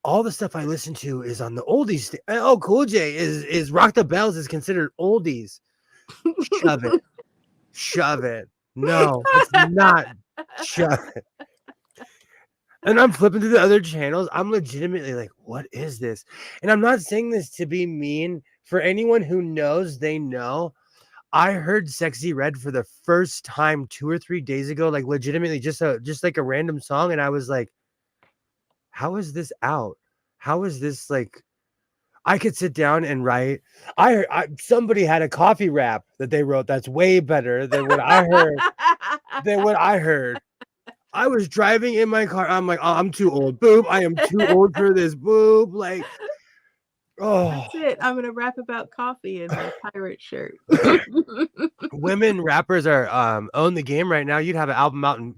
all the stuff I listen to is on the oldies. Oh, Cool J is Rock the Bells is considered oldies. Shove it. Shove it. No, it's not. Shove it. And I'm flipping through the other channels. I'm legitimately like, what is this? And I'm not saying this to be mean. For anyone who knows, they know. I heard Sexy Red for the first time 2 or 3 days ago, like legitimately just like a random song. And I was like, how is this out? How is this like I could sit down and write. Somebody had a coffee rap that they wrote that's way better than what I heard. Than what I heard. I was driving in my car. I'm like, oh, I'm too old. Boop. I am too old for this. Boop. Like, oh, That's it. I'm gonna rap about coffee in my pirate shirt. women rappers are own the game right now. You'd have an album out in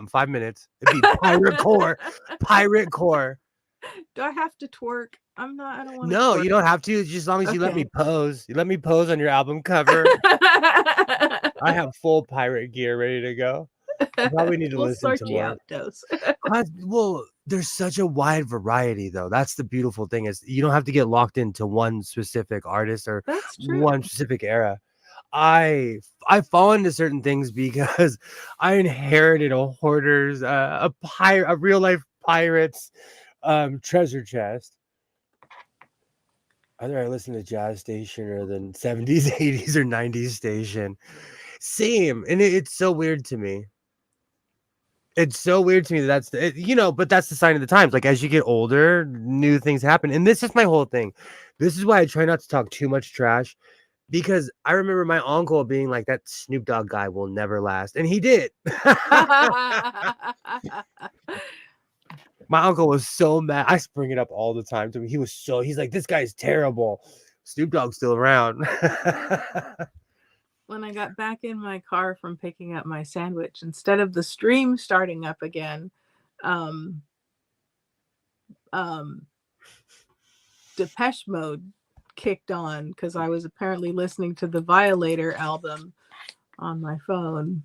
5 minutes. It'd be pirate core. Pirate core. Do I have to twerk? I don't want to. No, twerk. you don't have to. Just as long as you let me Okay. pose. You let me pose on your album cover. I have full pirate gear ready to go. I probably need to We'll listen sort to you more. out, Dose. Well, there's such a wide variety, though. That's the beautiful thing is you don't have to get locked into one specific artist or That's true. one specific era. I fall into certain things because I inherited a hoarder's a real life pirate's treasure chest. Either I listen to jazz station or the 70s, 80s, or 90s station. Same. And it's so weird to me. It's so weird to me that's but that's the sign of the times. Like as you get older, new things happen. And this is my whole thing. This is why I try not to talk too much trash because I remember my uncle being like, that Snoop Dogg guy will never last. And he did. My uncle was so mad. I bring it up all the time to him. He's like, this guy's terrible. Snoop Dogg's still around. When I got back in my car from picking up my sandwich, instead of the stream starting up again, Depeche Mode kicked on because I was apparently listening to the Violator album on my phone.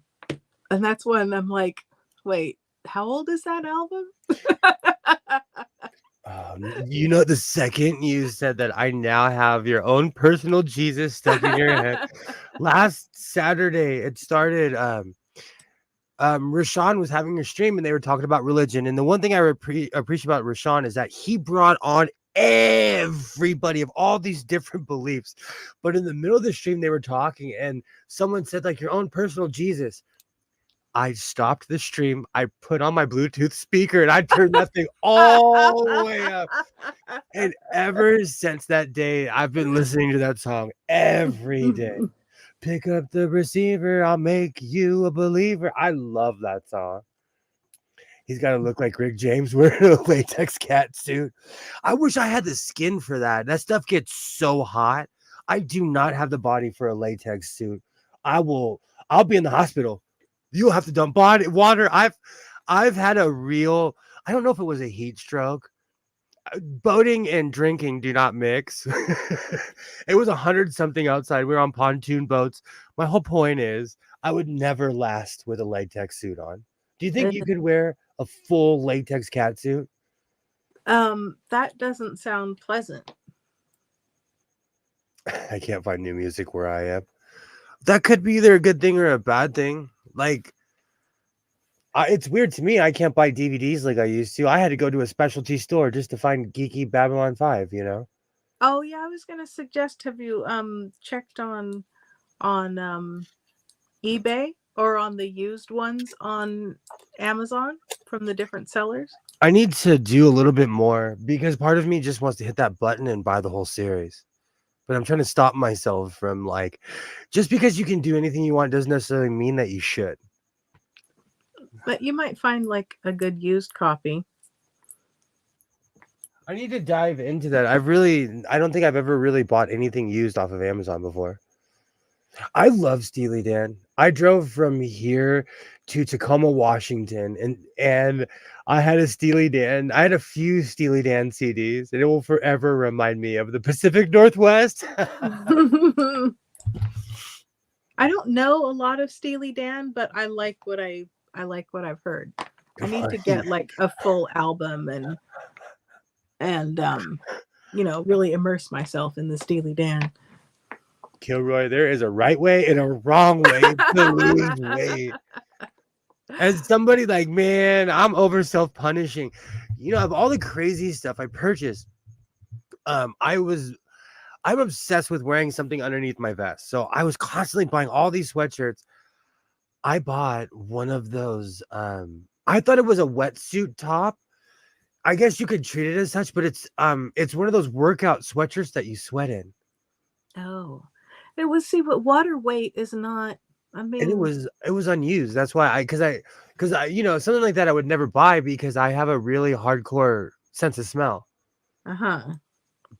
And that's when I'm like, wait, how old is that album? The second you said that, I now have your own personal Jesus stuck in your head. Last Saturday, it started. Rashawn was having a stream and they were talking about religion. And the one thing I appreciate about Rashawn is that he brought on everybody of all these different beliefs. But in the middle of the stream, they were talking and someone said, like, your own personal Jesus. I stopped the stream. I put on my Bluetooth speaker and I turned that thing all the way up. And ever since that day, I've been listening to that song every day. Pick up the receiver. I'll make you a believer. I love that song. He's got to look like Rick James wearing a latex cat suit. I wish I had the skin for that. That stuff gets so hot. I do not have the body for a latex suit. I'll be in the hospital. You'll have to dump water. I've had a real, I don't know if it was a heat stroke. Boating and drinking do not mix. It was 100 something outside. We were on pontoon boats. My whole point is I would never last with a latex suit on. Do you think you could wear a full latex cat suit? That doesn't sound pleasant. I can't find new music where I am. That could be either a good thing or a bad thing. Like, it's weird to me. I can't buy DVDs like I used to. I had to go to a specialty store just to find geeky Babylon 5, Oh yeah, I was gonna suggest, have you checked on eBay or on the used ones on Amazon from the different sellers? I need to do a little bit more because part of me just wants to hit that button and buy the whole series. But I'm trying to stop myself from, like, just because you can do anything you want doesn't necessarily mean that you should. But you might find like a good used copy. I need to dive into that. I don't think I've ever really bought anything used off of Amazon before. I love Steely Dan. I drove from here to Tacoma, Washington, and I had a Steely Dan. I had a few Steely Dan CDs, and it will forever remind me of the Pacific Northwest. I don't know a lot of Steely Dan, but I like what I've heard. I need to get like a full album and and really immerse myself in this Steely Dan. Kilroy, there is a right way and a wrong way to lose weight. As somebody like, man, I'm over self-punishing. Of all the crazy stuff I purchased, I'm obsessed with wearing something underneath my vest. So I was constantly buying all these sweatshirts. I bought one of those. I thought it was a wetsuit top. I guess you could treat it as such, but it's one of those workout sweatshirts that you sweat in. Oh, it was but water weight is not. I And mean, it was unused. That's why because something like that I would never buy because I have a really hardcore sense of smell.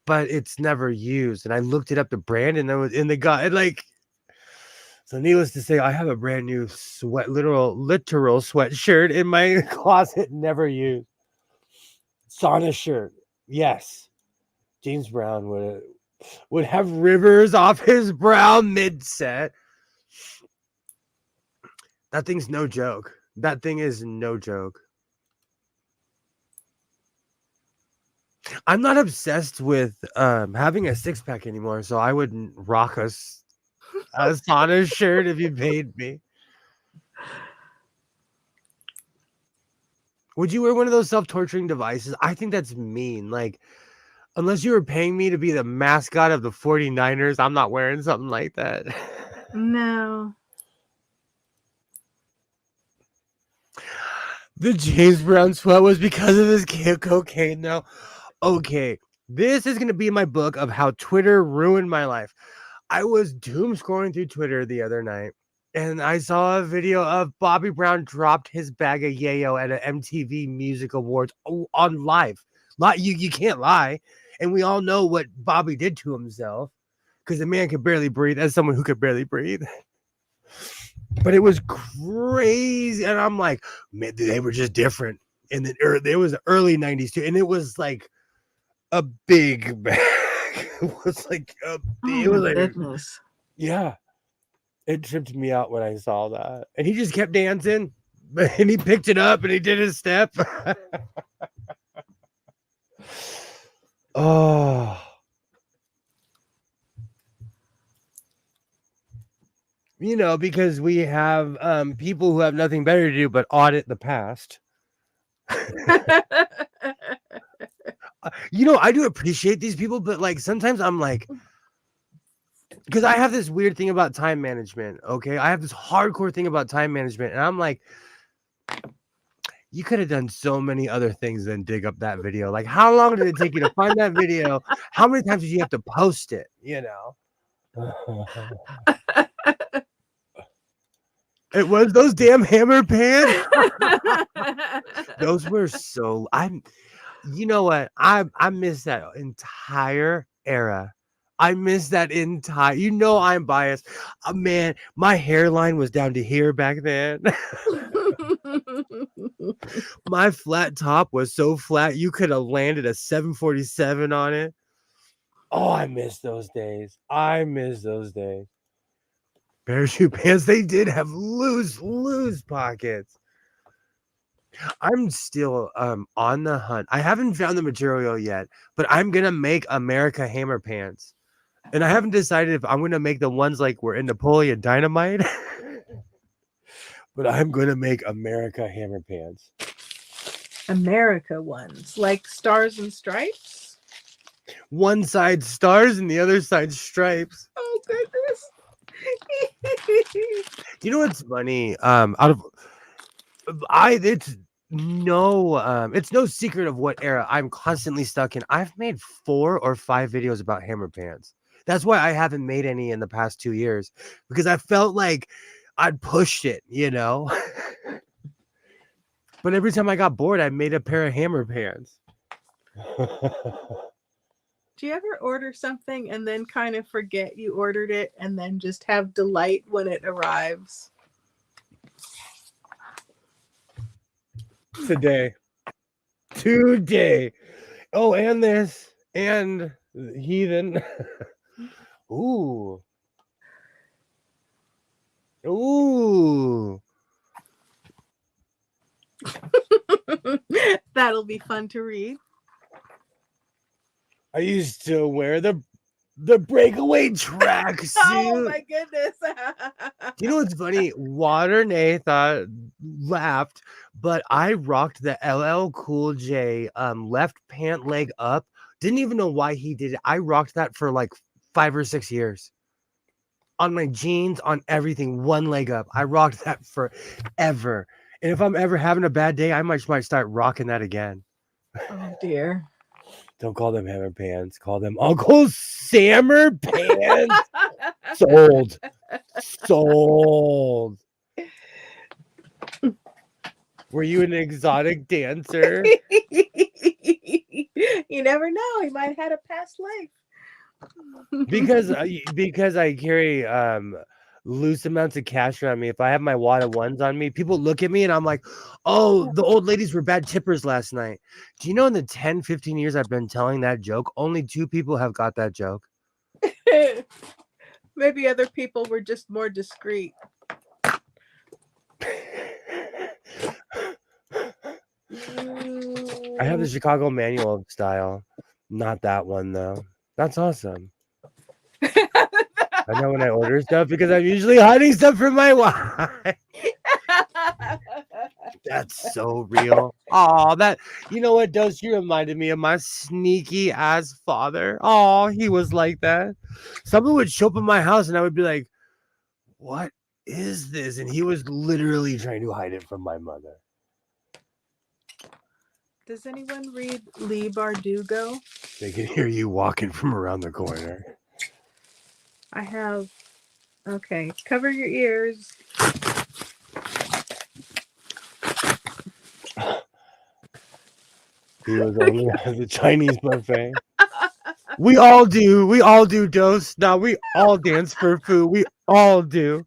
But it's never used. And I looked it up, the brand, and it was in the gut. So needless to say, I have a brand new literal sweatshirt in my closet, never used. Sauna shirt. Yes. James Brown would have rivers off his brow mid-set. That thing's no joke. That thing is no joke. I'm not obsessed with having a six-pack anymore, so I wouldn't rock a sauna shirt if you paid me. Would you wear one of those self-torturing devices? I think that's mean. Like, unless you were paying me to be the mascot of the 49ers, I'm not wearing something like that. No. The James Brown sweat was because of his cocaine, though. Okay, this is going to be my book of how Twitter ruined my life. I was doom scrolling through Twitter the other night, and I saw a video of Bobby Brown dropped his bag of yayo at an MTV Music Awards on live. You can't lie. And we all know what Bobby did to himself because the man could barely breathe, as someone who could barely breathe. But it was crazy. And I'm like, man, they were just different. And then it was the early 90s too. And it was like a big bag. It was like goodness. Yeah. It tripped me out when I saw that. And he just kept dancing. And he picked it up and he did his step. Oh. Because we have people who have nothing better to do but audit the past. I do appreciate these people, but like sometimes I'm like, because I have this weird thing about time management. Okay, I have this hardcore thing about time management, and I'm like, you could have done so many other things than dig up that video. Like, how long did it take you to find that video? How many times did you have to post it? It was those damn hammer pants. Those were so. You know what? I miss that entire era. I miss that entire. I'm biased. Man, my hairline was down to here back then. My flat top was so flat you could have landed a 747 on it. Oh, I miss those days. Parachute pants, they did have loose pockets. I'm still on the hunt. I haven't found the material yet, but I'm gonna make America hammer pants. And I haven't decided if I'm gonna make the ones like we're in Napoleon Dynamite. But I'm gonna make America hammer pants. America ones, like stars and stripes? One side stars and the other side stripes. Oh goodness. You know what's funny? It's no secret of what era I'm constantly stuck in. I've made 4 or 5 videos about hammer pants. That's why I haven't made any in the past 2 years, because I felt like I'd pushed it, But every time I got bored, I made a pair of hammer pants. Do you ever order something and then kind of forget you ordered it and then just have delight when it arrives? Today. Oh, and this. And heathen. Ooh. That'll be fun to read. I used to wear the breakaway tracksuit. Oh my goodness. Do you know what's funny? Water Nay thought laughed, but I rocked the LL Cool J left pant leg up. Didn't even know why he did it. I rocked that for like 5 or 6 years. On my jeans, on everything, one leg up. I rocked that forever. And if I'm ever having a bad day, I might start rocking that again. Oh dear. Don't call them hammer pants. Call them Uncle Sammer pants. Sold. Sold. Were you an exotic dancer? You never know. He might have had a past life. Because I carry loose amounts of cash around me. If I have my wad of ones on me, people look at me and I'm like, oh, the old ladies were bad tippers last night. Do you know in the 10, 15 years I've been telling that joke, only 2 people have got that joke? Maybe other people were just more discreet. I have the Chicago Manual of Style. Not that one, though. That's awesome. I know when I order stuff because I'm usually hiding stuff from my wife. That's so real. Oh, you know what, Dose? You reminded me of my sneaky ass father. Oh, he was like that. Someone would show up in my house and I would be like, what is this? And he was literally trying to hide it from my mother. Does anyone read Lee Bardugo? They can hear you walking from around the corner. I have. Okay, cover your ears. He was only at the Chinese buffet. We all do, Dose. Now we all dance for food. We all do.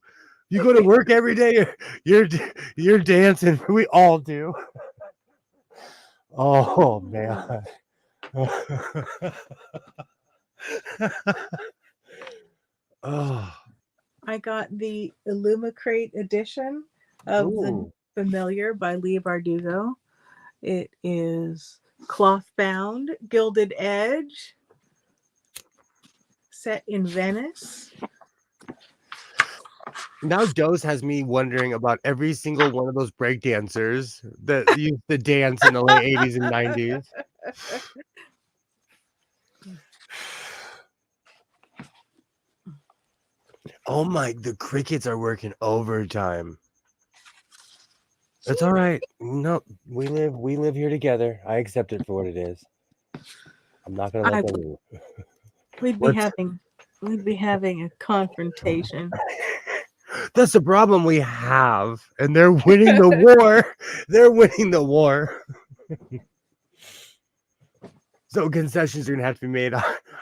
You go to work every day, you're dancing. We all do. Oh man. Oh. I got the Illumicrate edition of The Familiar by Lee Bardugo. It is cloth bound, gilded edge, set in Venice. Now Dose has me wondering about every single one of those break dancers that used to dance in the late 80s and 90s. Oh my, the crickets are working overtime. It's all right. No, we live here together. I accept it for what it is. I'm not gonna let them. We'd be having a confrontation. That's the problem we have, and they're winning the war. They're winning the war. So concessions are gonna have to be made.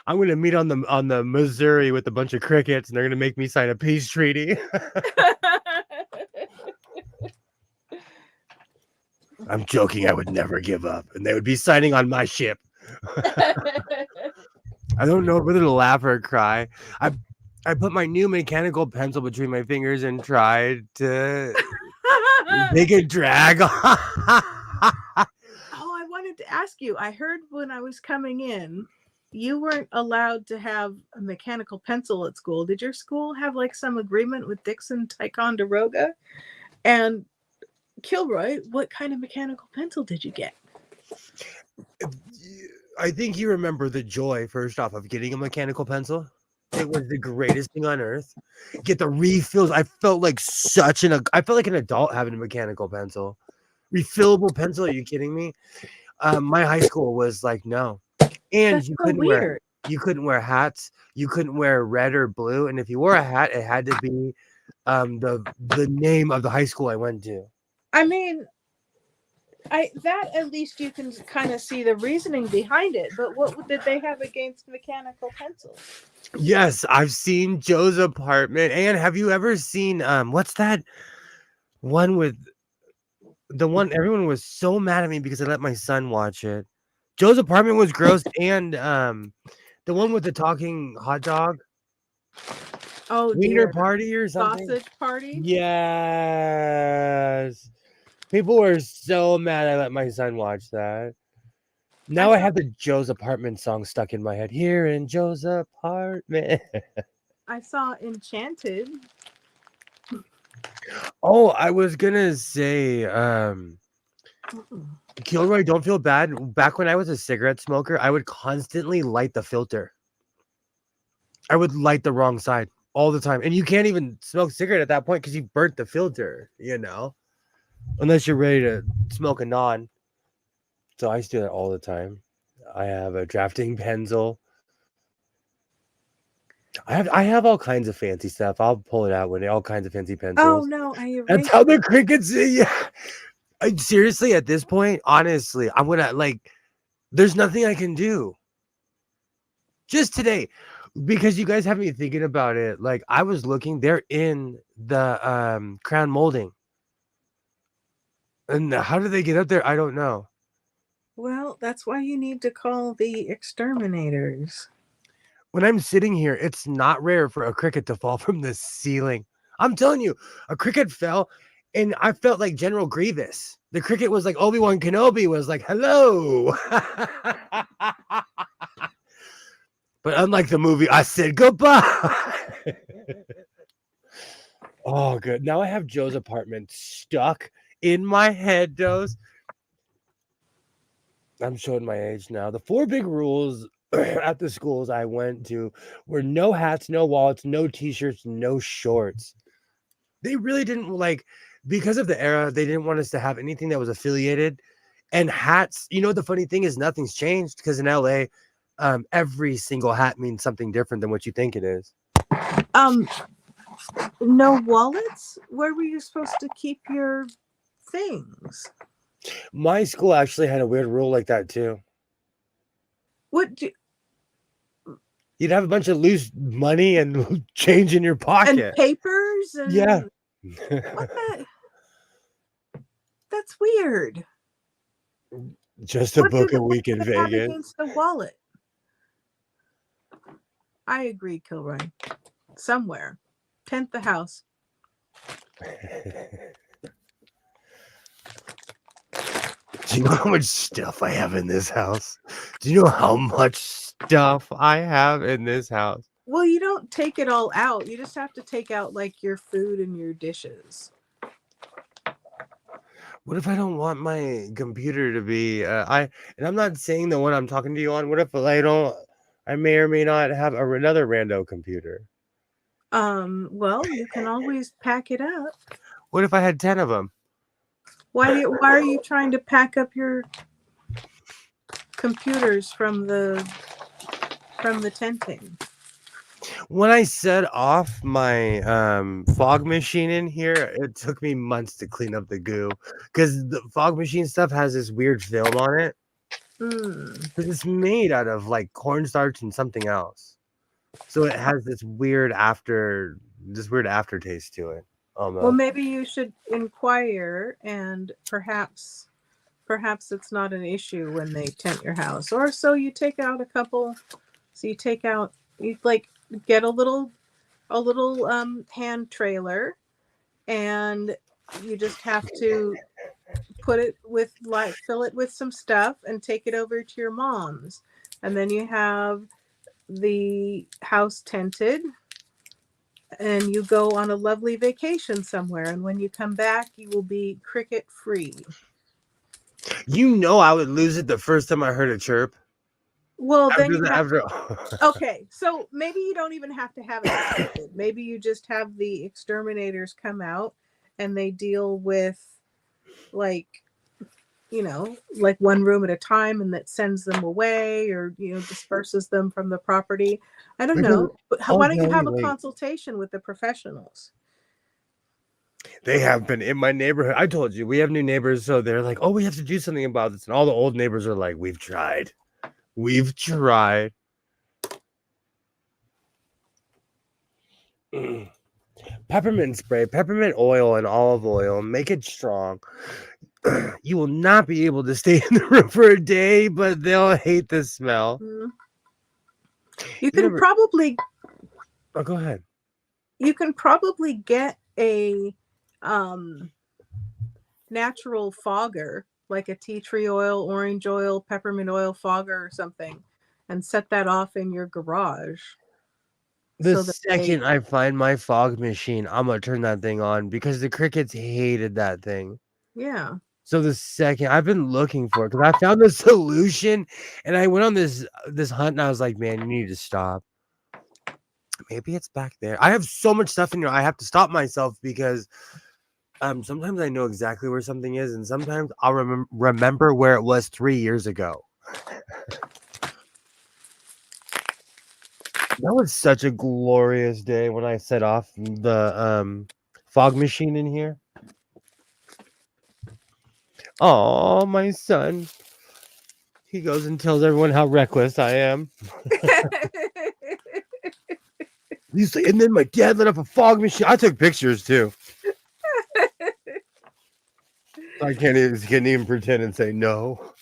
I'm gonna meet on the Missouri with a bunch of crickets, and they're gonna make me sign a peace treaty. I'm joking. I would never give up, and they would be signing on my ship. I don't know whether to laugh or cry. I put my new mechanical pencil between my fingers and tried to make a drag. Oh, I wanted to ask you. I heard when I was coming in, you weren't allowed to have a mechanical pencil at school. Did your school have like some agreement with Dixon Ticonderoga? And Kilroy, what kind of mechanical pencil did you get? I think you remember the joy, first off, of getting a mechanical pencil. It was the greatest thing on earth. Get the refills. I felt like an adult having a mechanical pencil. Refillable pencil? Are you kidding me? My high school was like, no. And That's you couldn't wear hats. You couldn't wear red or blue. And if you wore a hat, it had to be the name of the high school I went to. I mean, that at least you can kind of see the reasoning behind it. But what did they have against mechanical pencils? Yes, I've seen Joe's Apartment. And have you ever seen what's that one with the one everyone was so mad at me because I let my son watch it? Joe's Apartment was gross, and the one with the talking hot dog. Oh, Wiener Party or something. Sausage Party. Yes. People were so mad I let my son watch that. Now I have the Joe's Apartment song stuck in my head. Here in Joe's apartment. I saw Enchanted. Oh, I was gonna say, Kilroy, don't feel bad. Back when I was a cigarette smoker, I would constantly light the filter. I would light the wrong side all the time. And you can't even smoke cigarette at that point because you burnt the filter, unless you're ready to smoke a non. So I used to do that all the time. I have a drafting pencil. I have all kinds of fancy stuff. I'll pull it out when all kinds of fancy Oh pencils. no, I erased. That's how the crickets. Yeah. Seriously, at this point, honestly, I'm gonna there's nothing I can do. Just today, because you guys have me thinking about it. Like I was looking, they're in the crown molding. And how did they get up there? I don't know. Well, that's why you need to call the exterminators. When I'm sitting here, it's not rare for a cricket to fall from the ceiling. I'm telling you, a cricket fell, and I felt like General Grievous. The cricket was like Obi-Wan Kenobi was like, hello. But unlike the movie, I said goodbye. Oh, good. Now I have Joe's apartment stuck in my head, Dose. I'm showing my age now. The 4 big rules at the schools I went to were no hats, no wallets, no t-shirts, no shorts. They really didn't because of the era, they didn't want us to have anything that was affiliated. And hats, the funny thing is nothing's changed because in LA, every single hat means something different than what you think it is. No wallets? Where were you supposed to keep your things? My school actually had a weird rule like that too. What do You'd have a bunch of loose money and change in your pocket. and papers and Yeah. what the? That's weird. Just a What book do a week in they have Vegas. against a wallet? I agree, Kilroy. Somewhere. 10th the house. Do you know how much stuff I have in this house? Do you know how much stuff I have in this house? Well, you don't take it all out. You just have to take out like your food and your dishes. What if I don't want my computer to be and I'm not saying the one I'm talking to you on. What if I may or may not have another rando computer? Well, you can always pack it up. What if I had 10 of them? Why are you trying to pack up your computers from the tenting? When I set off my fog machine in here, it took me months to clean up the goo because the fog machine stuff has this weird film on it. Because it's made out of like cornstarch and something else, so it has this weird aftertaste to it. Almost. Well, maybe you should inquire, and perhaps it's not an issue when they tent your house. Or so you take out a couple. So you take out, you like get a little hand trailer, and you just have to put it with fill it with some stuff and take it over to your mom's, and then you have the house tented. And you go on a lovely vacation somewhere, and when you come back, you will be cricket free. I would lose it the first time I heard a chirp. Well, then Okay, so maybe you don't even have to have it tested. Maybe you just have the exterminators come out and they deal with like one room at a time, and that sends them away or disperses them from the property. I don't know. But why don't you have a consultation with the professionals? They have been in my neighborhood. I told you we have new neighbors, so they're like, "Oh, we have to do something about this," and all the old neighbors are like, "We've tried." Peppermint spray, peppermint oil, and olive oil. Make it strong. You will not be able to stay in the room for a day, but they'll hate the smell. You can probably. Oh, go ahead. You can probably get a natural fogger like a tea tree oil, orange oil, peppermint oil fogger or something, and set that off in your garage. The So that second I find my fog machine, I'm gonna turn that thing on because the crickets hated that thing. yeah. So the second I've been looking for it because I found the solution and I went on this hunt and I was like, man, you need to stop. Maybe it's back there. I have so much stuff in here. I have to stop myself because sometimes I know exactly where something is, and sometimes I'll remember where it was 3 years ago. That was such a glorious day when I set off the fog machine in here. Oh, my son. He goes and tells everyone how reckless I am. He's like, and then my dad lit up a fog machine. I took pictures too. I can't even pretend and say no.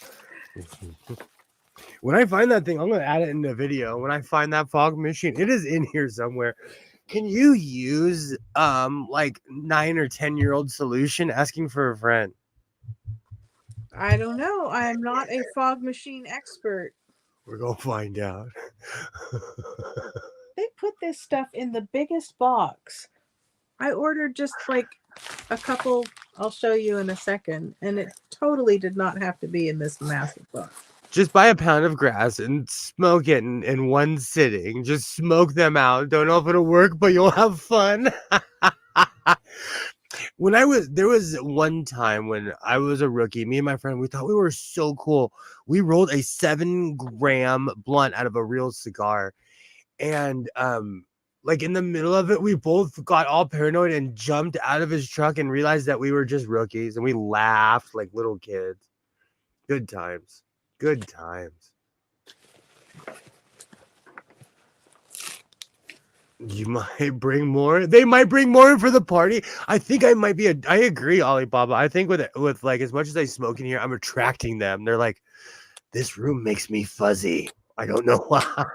When I find that thing, I'm gonna add it in the video. When I find that fog machine, it is in here somewhere. Can you use like 9 or 10-year-old solution asking for a friend? I don't know. I am not a fog machine expert. We're gonna find out. They put this stuff in the biggest box. I ordered just like a couple, I'll show you in a second, and it totally did not have to be in this massive box. Just buy a pound of grass and smoke it in one sitting. Just smoke them out. Don't know if it'll work, but you'll have fun. There was one time when I was a rookie, me and my friend, we thought we were so cool. We rolled a 7-gram blunt out of a real cigar. And like in the middle of it, we both got all paranoid and jumped out of his truck and realized that we were just rookies, and we laughed like little kids. Good times. Good times. You might bring more. They might bring more for the party. I think I might be I agree, Alibaba. I think with like as much as I smoke in here, I'm attracting them. They're like, this room makes me fuzzy. I don't know why.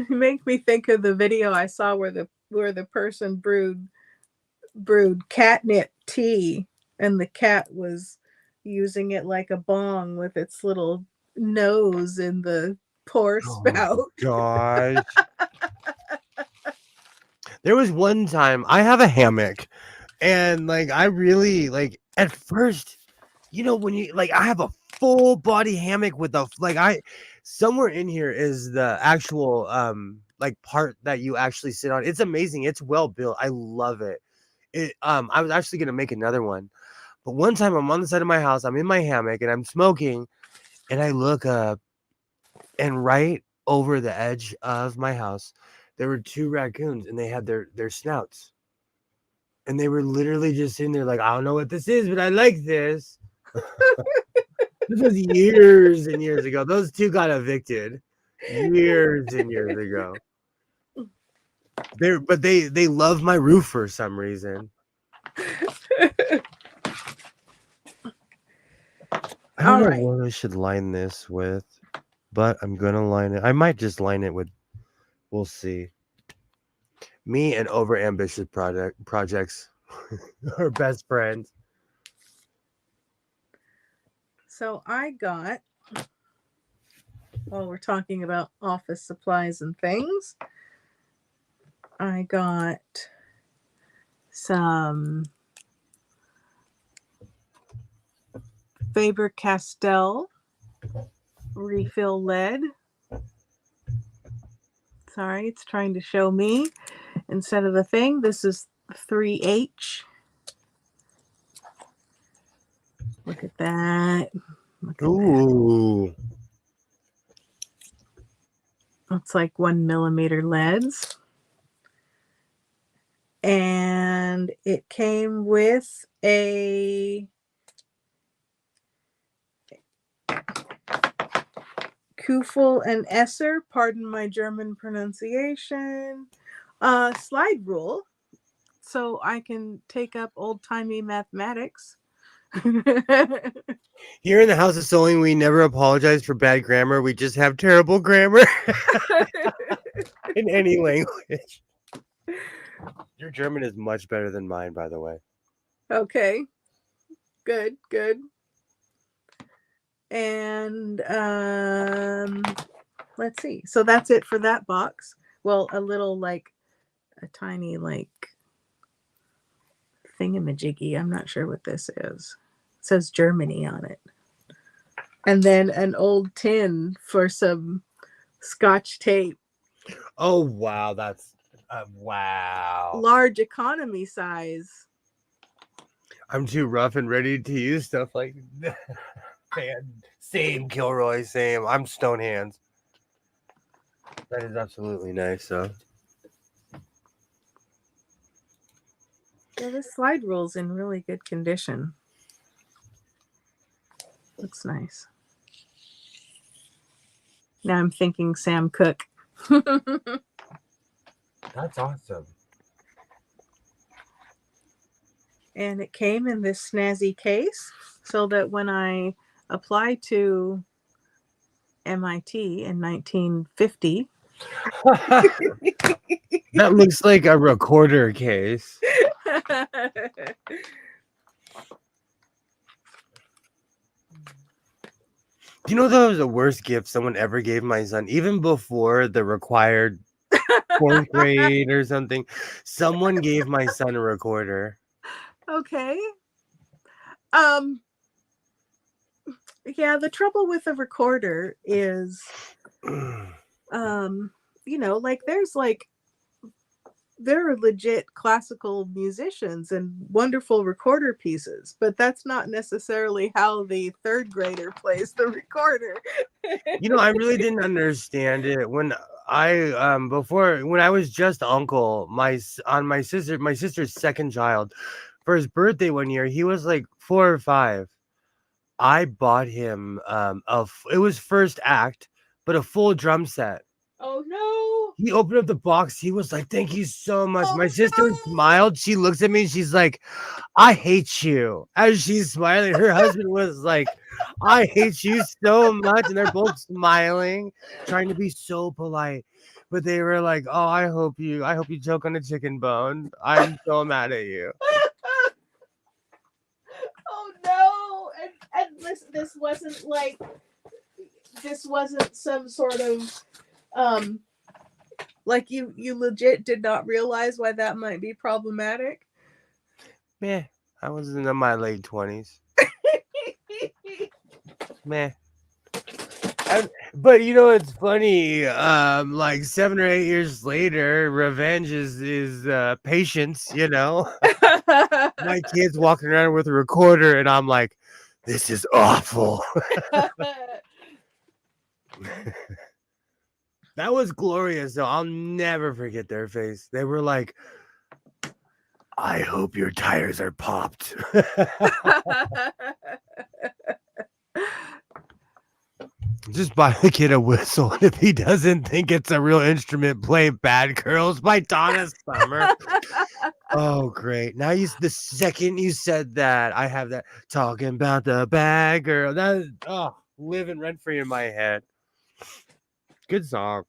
Make me think of the video I saw where the person brewed catnip tea, and the cat was using it like a bong with its little nose in the pour spout. Gosh. There was one time I have a hammock, and like I really like at first, when you like I have a full body hammock with somewhere in here is the actual like part that you actually sit on. It's amazing. It's well built. I love it. I was actually gonna make another one. But one time I'm on the side of my house, I'm in my hammock and I'm smoking, and I look up, and right over the edge of my house, there were 2 raccoons, and they had their snouts. And they were literally just sitting there like, I don't know what this is, but I like this. This was years and years ago. Those 2 got evicted years and years ago. They love my roof for some reason. I don't know what I should line this with, but I'm gonna line it. I might just line it with. We'll see. Me and overambitious projects are best friends. So I got, while we're talking about office supplies and things, I got some Faber-Castell refill lead. Sorry, it's trying to show me instead of the thing. This is 3H. Look at that. Ooh. It's like 1 millimeter leads. And it came with a Kufel and Esser, pardon my German pronunciation, slide rule, so I can take up old-timey mathematics. Here in the House of Sewing, we never apologize for bad grammar. We just have terrible grammar in any language. Your German is much better than mine, by the way. Okay. Good, good. And let's see. So that's it for that box. Well, a little like a tiny like thingamajiggy. I'm not sure what this is. It says Germany on it. And then an old tin for some Scotch tape. Oh wow, that's wow. Large economy size. I'm too rough and ready to use stuff like same Kilroy, same. I'm stone hands. That is absolutely nice. So Yeah, this slide rule's in really good condition. Looks nice. Now I'm thinking Sam Cooke. that's awesome. And it came in this snazzy case so that when I applied to MIT in 1950, That looks like a recorder case. Do you know that was the worst gift someone ever gave my son? Even before the required 4th grade or something, someone gave my son a recorder. Okay. Yeah, the trouble with a recorder is like there are legit classical musicians and wonderful recorder pieces, but that's not necessarily how the third grader plays the recorder. I really didn't understand it when when I was just uncle, my sister's second child, for his birthday one year, he was like 4 or 5. I bought him it was first act, but a full drum set. Oh no. He opened up the box. He was like, "Thank you so much." Oh, My sister no. smiled. She looks at me. She's like, "I hate you." As she's smiling, her husband was like, "I hate you so much," and they're both smiling, trying to be so polite. But they were like, "Oh, I hope you choke on a chicken bone. I'm so mad at you." Oh no. And this wasn't some sort of like you legit did not realize why that might be problematic. Meh. I was in my late 20s. Meh. But it's funny. Like 7 or 8 years later, revenge is patience. My kid's walking around with a recorder, and I'm like, "This is awful." That was glorious, though. I'll never forget their face. They were like, "I hope your tires are popped." Just buy the kid a whistle, and if he doesn't think it's a real instrument, play "Bad Girls" by Donna Summer. Oh, great! Now the second you said that, I have that talking about the bad girl. That living rent free in my head. Good song.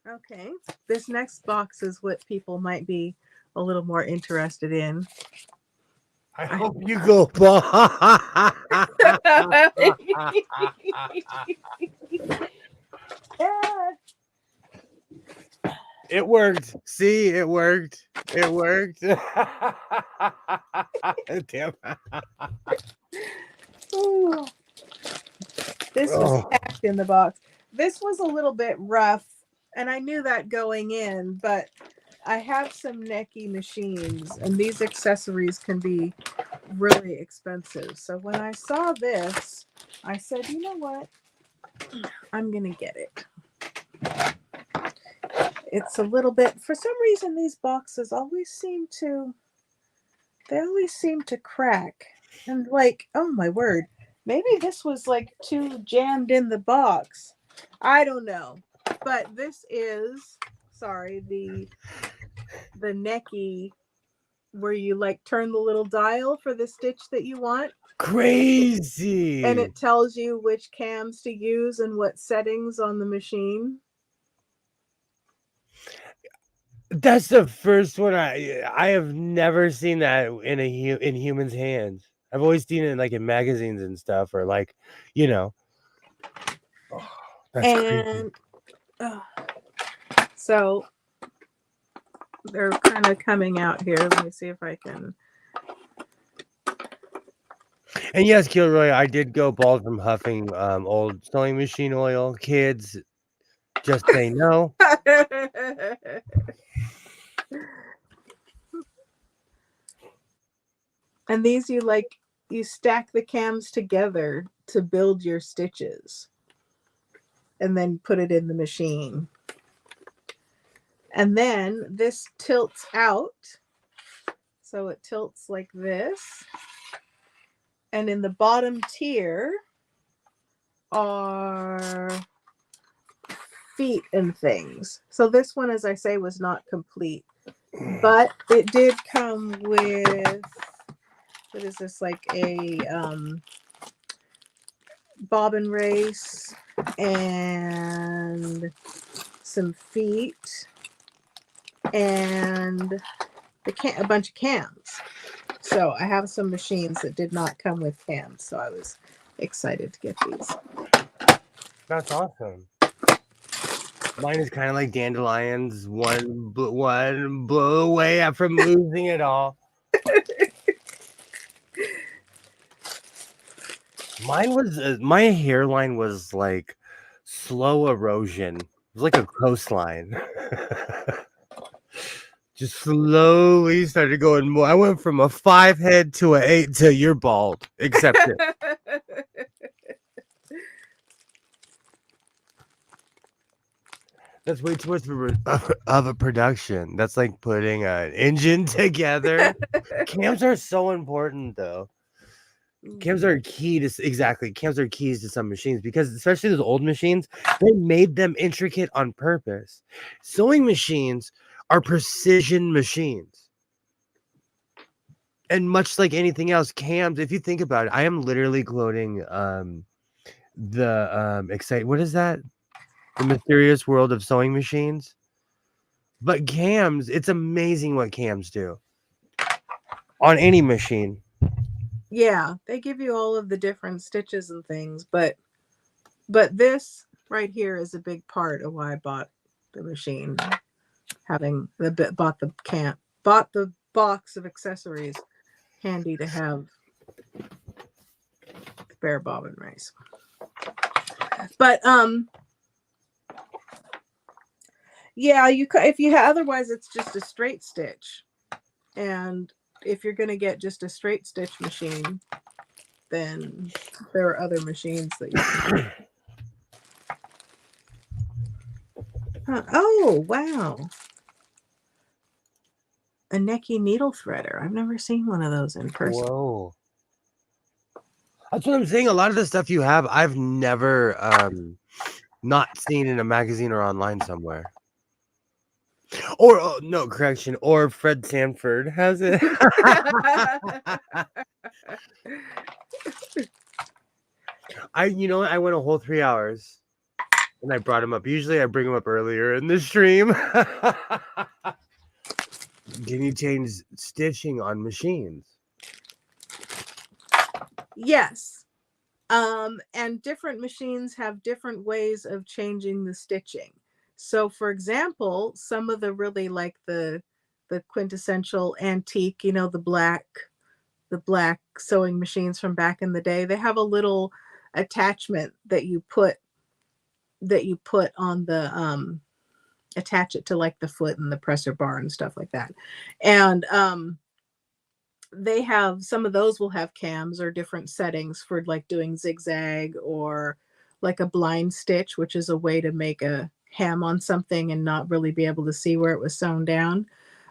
Okay, this next box is what people might be a little more interested in. I hope you go. It worked. See, it worked. It worked. Damn. Ooh. This was packed in the box. This was a little bit rough, and I knew that going in, but I have some necky machines, and these accessories can be really expensive. So when I saw this, I said, you know what? I'm going to get it. It's a little bit, for some reason, these boxes always seem to crack. And like, oh my word, maybe this was like too jammed in the box. I don't know. But this is, sorry, the necky where you like turn the little dial for the stitch that you want. Crazy. And it tells you which cams to use and what settings on the machine. That's the first one I have never seen that in humans' hands. I've always seen it like in magazines and stuff, or like, you know. Oh, that's creepy. And so they're kind of coming out here. Let me see if I can. And yes, Kilroy, I did go bald from huffing old sewing machine oil. Kids, just say no. And these you stack the cams together to build your stitches and then put it in the machine. And then this tilts out. So it tilts like this. And in the bottom tier are feet and things. So this one, as I say, was not complete. But it did come with, what is this, like a bobbin race and some feet and a bunch of cams. So I have some machines that did not come with cams, so I was excited to get these. That's awesome. Mine is kind of like dandelions, one blow away from losing it all. Mine was my hairline was like slow erosion. It was like a coastline. Just slowly started going more. I went from a 5 head to an 8 to you're bald. Accept it. That's way too much of a production. That's like putting an engine together. Cams are so important, though. Cams are keys to some machines, because especially those old machines, they made them intricate on purpose. Sewing machines are precision machines. And much like anything else, cams, if you think about it, I am literally quoting what is that? The Mysterious World of Sewing Machines. But cams, it's amazing what cams do on any machine. Yeah, they give you all of the different stitches and things, but this right here is a big part of why I bought the machine. Bought the box of accessories handy to have spare bobbin race. But yeah, otherwise it's just a straight stitch. And if you're going to get just a straight stitch machine, then there are other machines that you can. Oh, wow. A necky needle threader. I've never seen one of those in person. Whoa. That's what I'm saying. A lot of the stuff you have, I've never not seen in a magazine or online somewhere. Or no, correction. Or Fred Sanford has it. I went a whole 3 hours and I brought him up. Usually I bring him up earlier in the stream. Can you change stitching on machines? Yes. And different machines have different ways of changing the stitching. So for example, some of the really like the quintessential antique, the black sewing machines from back in the day, they have a little attachment that you put on the attach it to like the foot and the presser bar and stuff like that. And they have some of those will have cams or different settings for like doing zigzag or like a blind stitch, which is a way to make a hem on something and not really be able to see where it was sewn down,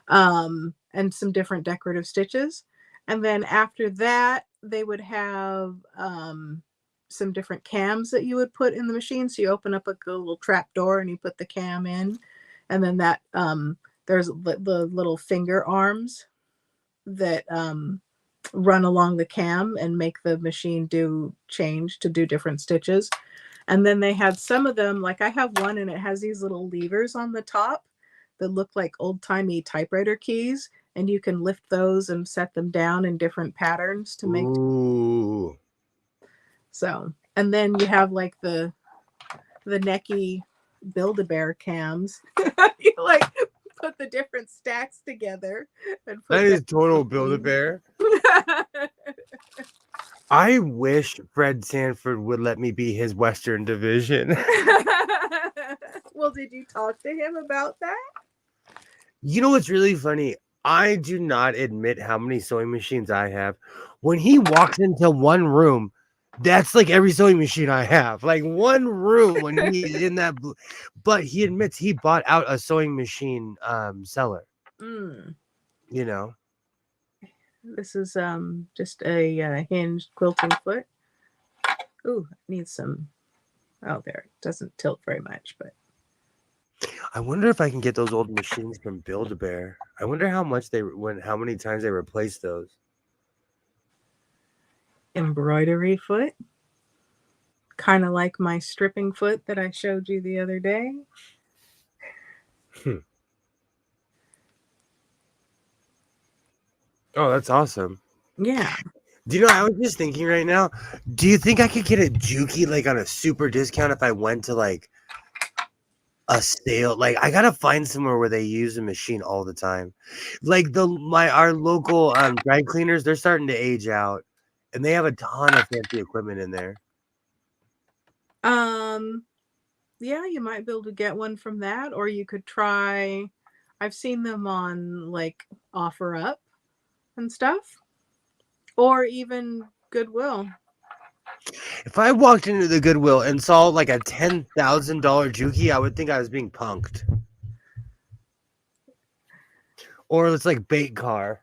and some different decorative stitches. And then after that, they would have some different cams that you would put in the machine. So you open up a little trap door and you put the cam in, and then that there's the little finger arms that run along the cam and make the machine change to do different stitches. And then they had some of them, like I have one and it has these little levers on the top that look like old-timey typewriter keys, and you can lift those and set them down in different patterns to make. Ooh. So, and then you have like the necky Build-A-Bear cams. You like put the different stacks together and put That is total Build-A-Bear. I wish Fred Sanford would let me be his Western division. Well, did you talk to him about that? You know what's really funny? I do not admit how many sewing machines I have. When he walks into one room, that's like every sewing machine I have. Like one room when he's in that. But he admits he bought out a sewing machine seller. Mm. You know. This is just a hinged quilting foot. Ooh, needs some. Oh, there. It doesn't tilt very much, but. I wonder if I can get those old machines from Build-A-Bear. I wonder how much how many times they replaced those. Embroidery foot. Kind of like my stripping foot that I showed you the other day. Oh, that's awesome. Yeah. Do you know, I was just thinking right now, do you think I could get a Juki like on a super discount if I went to like a sale? Like I gotta find somewhere where they use a machine all the time. Like our local dry cleaners, they're starting to age out and they have a ton of fancy equipment in there. Yeah, you might be able to get one from that, or you could try. I've seen them on like OfferUp and stuff, or even Goodwill. If I walked into the Goodwill and saw like a $10,000 Juki, I would think I was being punked. Or it's like bait car.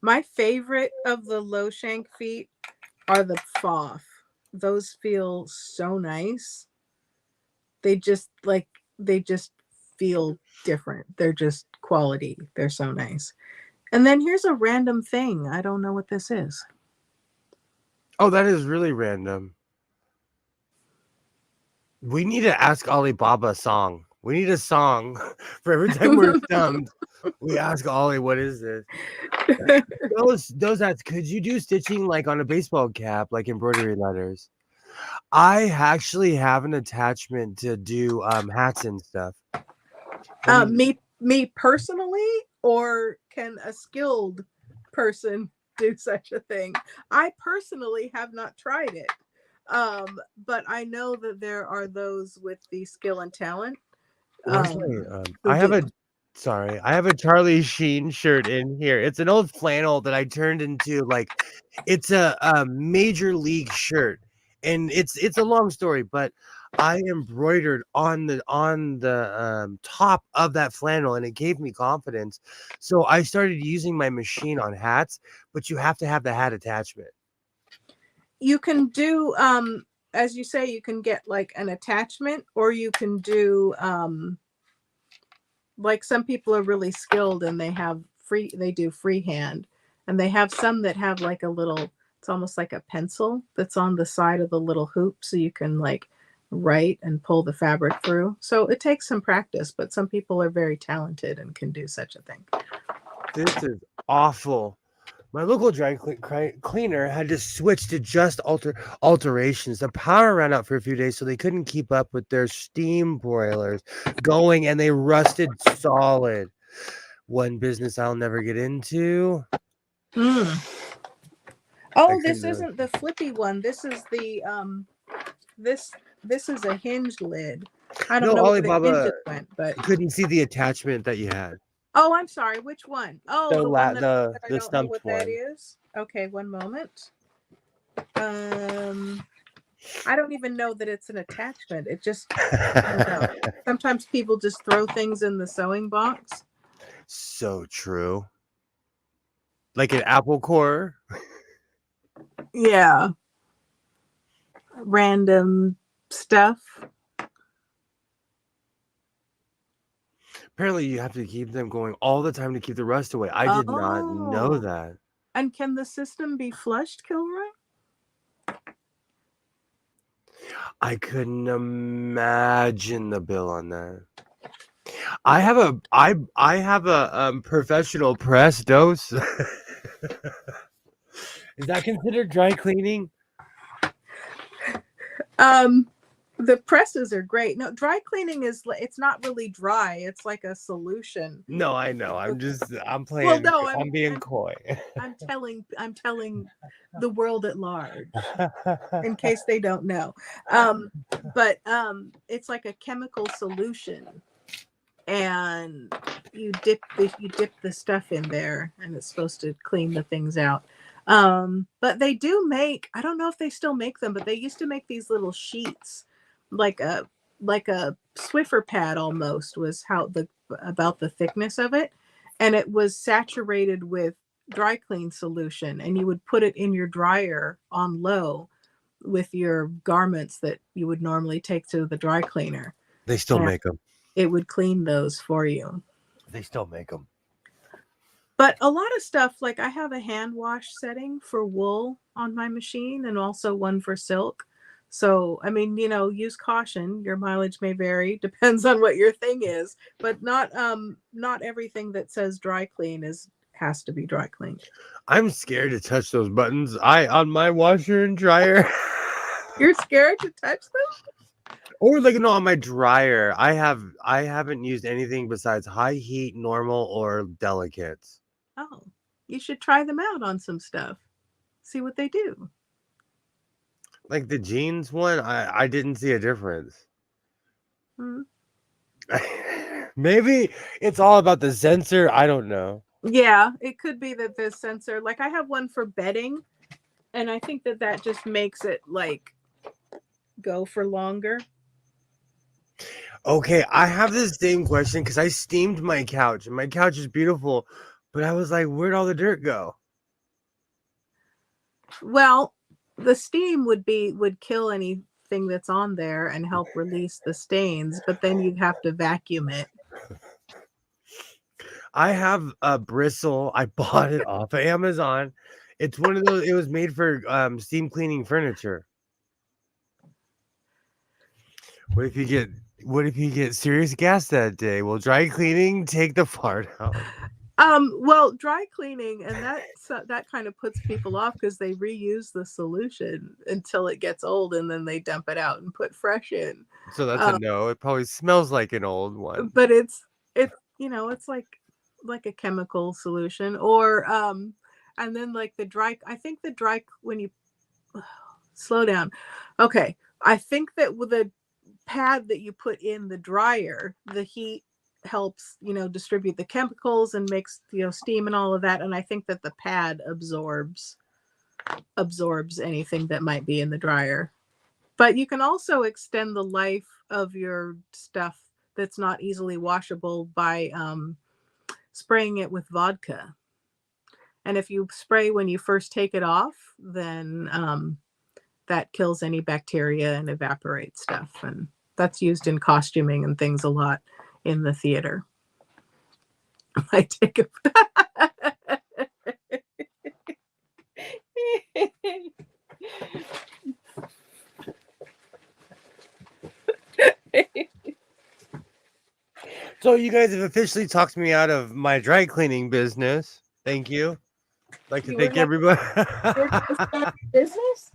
My favorite of the low shank feet are the Pfaff. Those feel so nice. They just feel different. They're just quality. They're so nice. And then here's a random thing. I don't know what this is. Oh, that is really random. We need to ask Alibaba a song. We need a song for every time we're stumped. We ask Ollie, what is this? Those hats, could you do stitching like on a baseball cap, like embroidery letters? I actually have an attachment to do hats and stuff. Me personally, or can a skilled person do such a thing? I personally have not tried it. But I know that there are those with the skill and talent. I have a Charlie Sheen shirt in here. It's an old flannel that I turned into like it's a major league shirt, and it's a long story, but I embroidered on the top of that flannel, and it gave me confidence. So I started using my machine on hats, but you have to have the hat attachment. You can do as you say, you can get like an attachment, or you can do like some people are really skilled and they do freehand, and they have some that have like a little, it's almost like a pencil that's on the side of the little hoop, so you can like write and pull the fabric through. So it takes some practice, but some people are very talented and can do such a thing. This is awful. My local dry cleaner had to switch to just alterations. The power ran out for a few days, so they couldn't keep up with their steam boilers going, and they rusted solid. One business I'll never get into. Oh, this isn't the flippy one. This is the this is a hinged lid. I don't know where the hinges went, but couldn't see the attachment that you had. Oh, I'm sorry. Which one? Oh, the one that I don't know stumped what one. that is. Okay, one moment. I don't even know that it's an attachment. It just, I don't know. Sometimes people just throw things in the sewing box. So true. Like an apple core. Yeah. Random stuff. Apparently, you have to keep them going all the time to keep the rust away. I did not know that. And can the system be flushed, Kilroy? I couldn't imagine the bill on that. I have a professional press dose. Is that considered dry cleaning? The presses are great. No, dry cleaning is it's not really dry. It's like a solution. No, I know. I'm Well, playing. no, I'm being coy. I'm telling the world at large in case they don't know. But it's like a chemical solution, and you dip the stuff in there, and it's supposed to clean the things out. But they do make, I don't know if they still make them, but they used to make these little sheets, like a Swiffer pad almost was how the about the thickness of it, and it was saturated with dry clean solution, and you would put it in your dryer on low with your garments that you would normally take to the dry cleaner. They still And make them. it would clean those for you. They still make them. But a lot of stuff, like I have a hand wash setting for wool on my machine and also one for silk. So, I mean, use caution. Your mileage may vary, depends on what your thing is, but not everything that says dry clean has to be dry cleaned. I'm scared to touch those buttons. On my washer and dryer. You're scared to touch them? Or like no, on my dryer. I haven't used anything besides high heat, normal, or delicates. Oh, you should try them out on some stuff. See what they do. Like the jeans one, I didn't see a difference. Hmm. Maybe it's all about the sensor. I don't know. Yeah, it could be that the sensor, like I have one for bedding, and I think that just makes it like go for longer. Okay, I have this same question because I steamed my couch, and my couch is beautiful, but I was like, where'd all the dirt go? Well, the steam would kill anything that's on there and help release the stains, but then you'd have to vacuum it. I have a bristle. I bought it off of Amazon. It's one of those. It was made for steam cleaning furniture. What if you get serious gas that day? Will dry cleaning take the fart out? Well, dry cleaning, and that kind of puts people off because they reuse the solution until it gets old, and then they dump it out and put fresh in. So that's a no. It probably smells like an old one. But it's it's like a chemical solution, or and then like I think the dry, when you slow down. Okay, I think that with the pad that you put in the dryer, the heat helps distribute the chemicals and makes steam and all of that, and I think that the pad absorbs anything that might be in the dryer. But you can also extend the life of your stuff that's not easily washable by spraying it with vodka. And if you spray when you first take it off, then that kills any bacteria and evaporates stuff, and that's used in costuming and things a lot in the theater. I take it. So you guys have officially talked me out of my dry cleaning business. Thank you. I'd like to thank everybody. Business?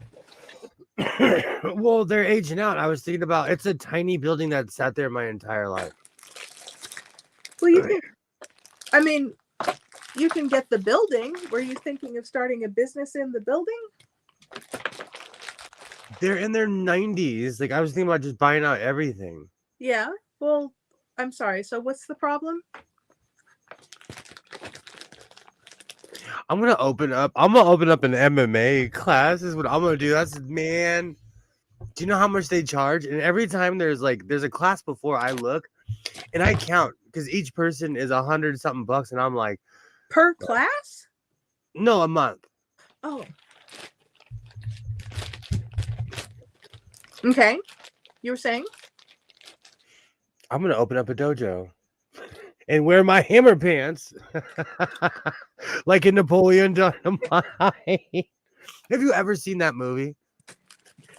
Well, they're aging out. I was thinking about it's a tiny building that sat there my entire life. Well, you can get the building. Were you thinking of starting a business in the building? They're in their 90s. Like I was thinking about just buying out everything. Yeah. Well, I'm sorry. So what's the problem? I'm gonna open up an MMA class. Is what I'm gonna do. Man. Do you know how much they charge? And every time there's a class before I look, and I count because each person is $100 something bucks, and I'm like, per class? No, a month. Oh. Okay. You were saying? I'm gonna open up a dojo and wear my hammer pants like in Napoleon Dynamite. Have you ever seen that movie?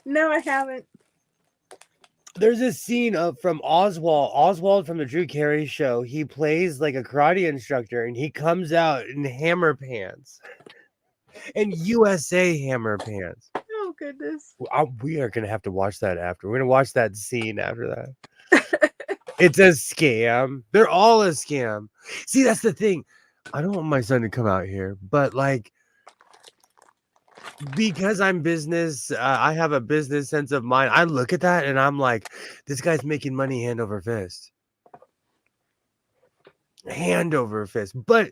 No, I haven't. There's a scene from Oswald from the Drew Carey Show. He plays like a karate instructor, and he comes out in hammer pants and USA hammer pants. Oh goodness. We are gonna have to watch that after. We're gonna watch that scene after that. It's a scam. They're all a scam. See, that's the thing. I don't want my son to come out here, but like, because I'm business, I have a business sense of mind. I look at that and I'm like, this guy's making money hand over fist. Hand over fist. But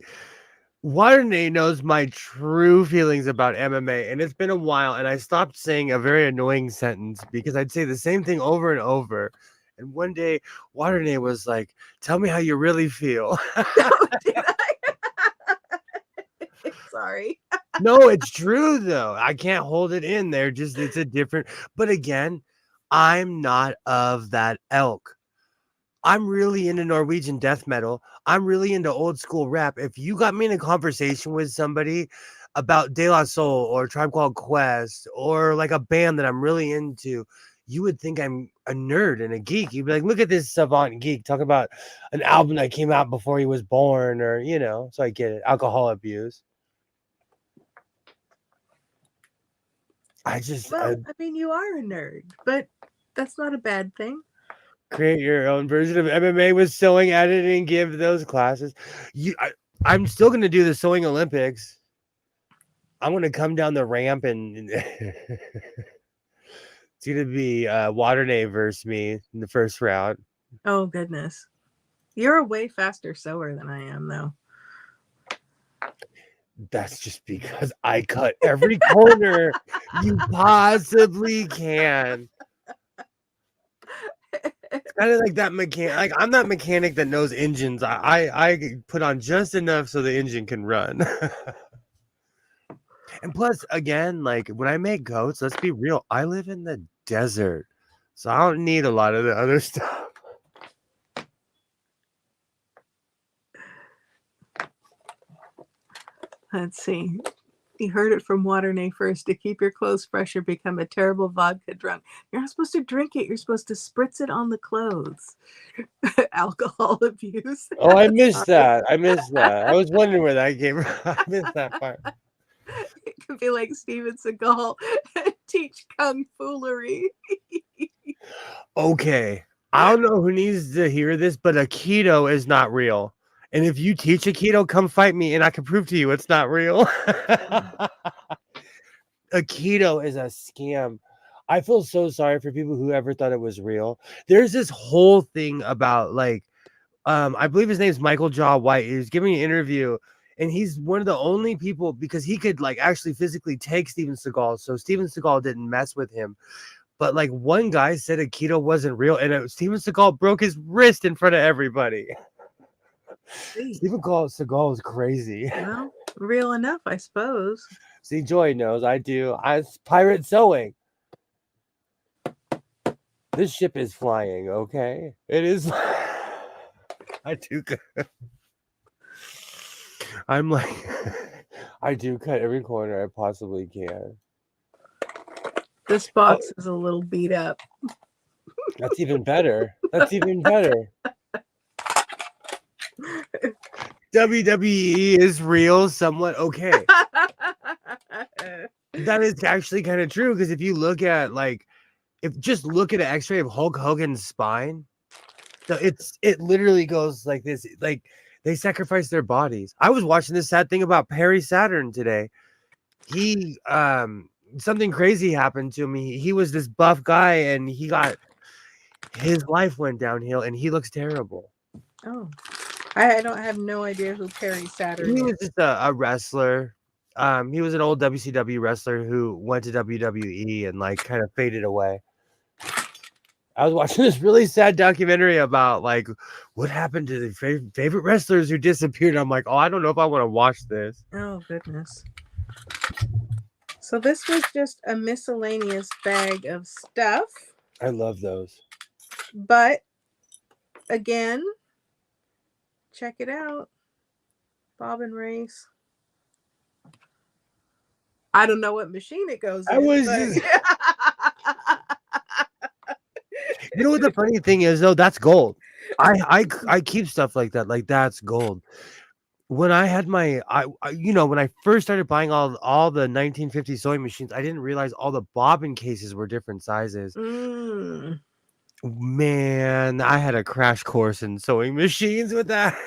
Waterday knows my true feelings about MMA, and it's been a while, and I stopped saying a very annoying sentence because I'd say the same thing over and over. And one day, Waterday was like, "Tell me how you really feel." Oh, did I? Sorry. No, it's true though. I can't hold it in there. Just it's a different. But again, I'm not of that ilk. I'm really into Norwegian death metal. I'm really into old school rap. If you got me in a conversation with somebody about De La Soul or Tribe Called Quest or like a band that I'm really into, you would think I'm a nerd and a geek. You'd be like, look at this savant geek talking about an album that came out before he was born, or so I get it. Alcohol abuse. Well, I mean, you are a nerd, but that's not a bad thing. Create your own version of MMA with sewing, editing, give those classes. I'm still going to do the sewing Olympics. I'm going to come down the ramp and it's going to be Waterday versus me in the first round. Oh, goodness. You're a way faster sewer than I am, though. That's just because I cut every corner you possibly can. It's kind of like that mechanic. Like, I'm that mechanic that knows engines. I put on just enough so the engine can run. And plus, again, like when I make goats, let's be real, I live in the desert, so I don't need a lot of the other stuff. Let's see. You heard it from Waterday first. To keep your clothes fresh or become a terrible vodka drunk. You're not supposed to drink it. You're supposed to spritz it on the clothes. Alcohol abuse. Oh, I missed that. I was wondering where that came from. I missed that part. It could be like Steven Seagal. Teach kung foolery. Okay. I don't know who needs to hear this, but Aikido is not real. And if you teach Aikido, come fight me and I can prove to you it's not real. Aikido is a scam. I feel so sorry for people who ever thought it was real. There's this whole thing about like, I believe his name's Michael Jaw White. He was giving an interview, and he's one of the only people, because he could like actually physically take Steven Seagal. So Steven Seagal didn't mess with him. But like one guy said Aikido wasn't real, and Steven Seagal broke his wrist in front of everybody. Steven Seagal is crazy. Well, real enough, I suppose. See, Joy knows. I do. It's pirate sewing. This ship is flying, okay? It is. I do. I'm like, I do cut every corner I possibly can. This box is a little beat up. That's even better. That's even better. WWE is real, somewhat okay. That is actually kind of true, because if you look at look at an X-ray of Hulk Hogan's spine, it literally goes like this. Like they sacrifice their bodies. I was watching this sad thing about Perry Saturn today. He something crazy happened to him. He was this buff guy, and his life went downhill, and he looks terrible. Oh, I don't have no idea who Perry Saturn He is. was just a wrestler. He was an old WCW wrestler who went to WWE and like kind of faded away. I was watching this really sad documentary about like what happened to the favorite wrestlers who disappeared. I'm like, oh, I don't know if I want to watch this. Oh, goodness. So this was just a miscellaneous bag of stuff. I love those. But again, check it out. Bob and Race. I don't know what machine it goes in. You know what the funny thing is though? That's gold. I keep stuff like that. Like that's gold. When I had my when I first started buying all the 1950 sewing machines, I didn't realize all the bobbin cases were different sizes. Mm. Man, I had a crash course in sewing machines with that.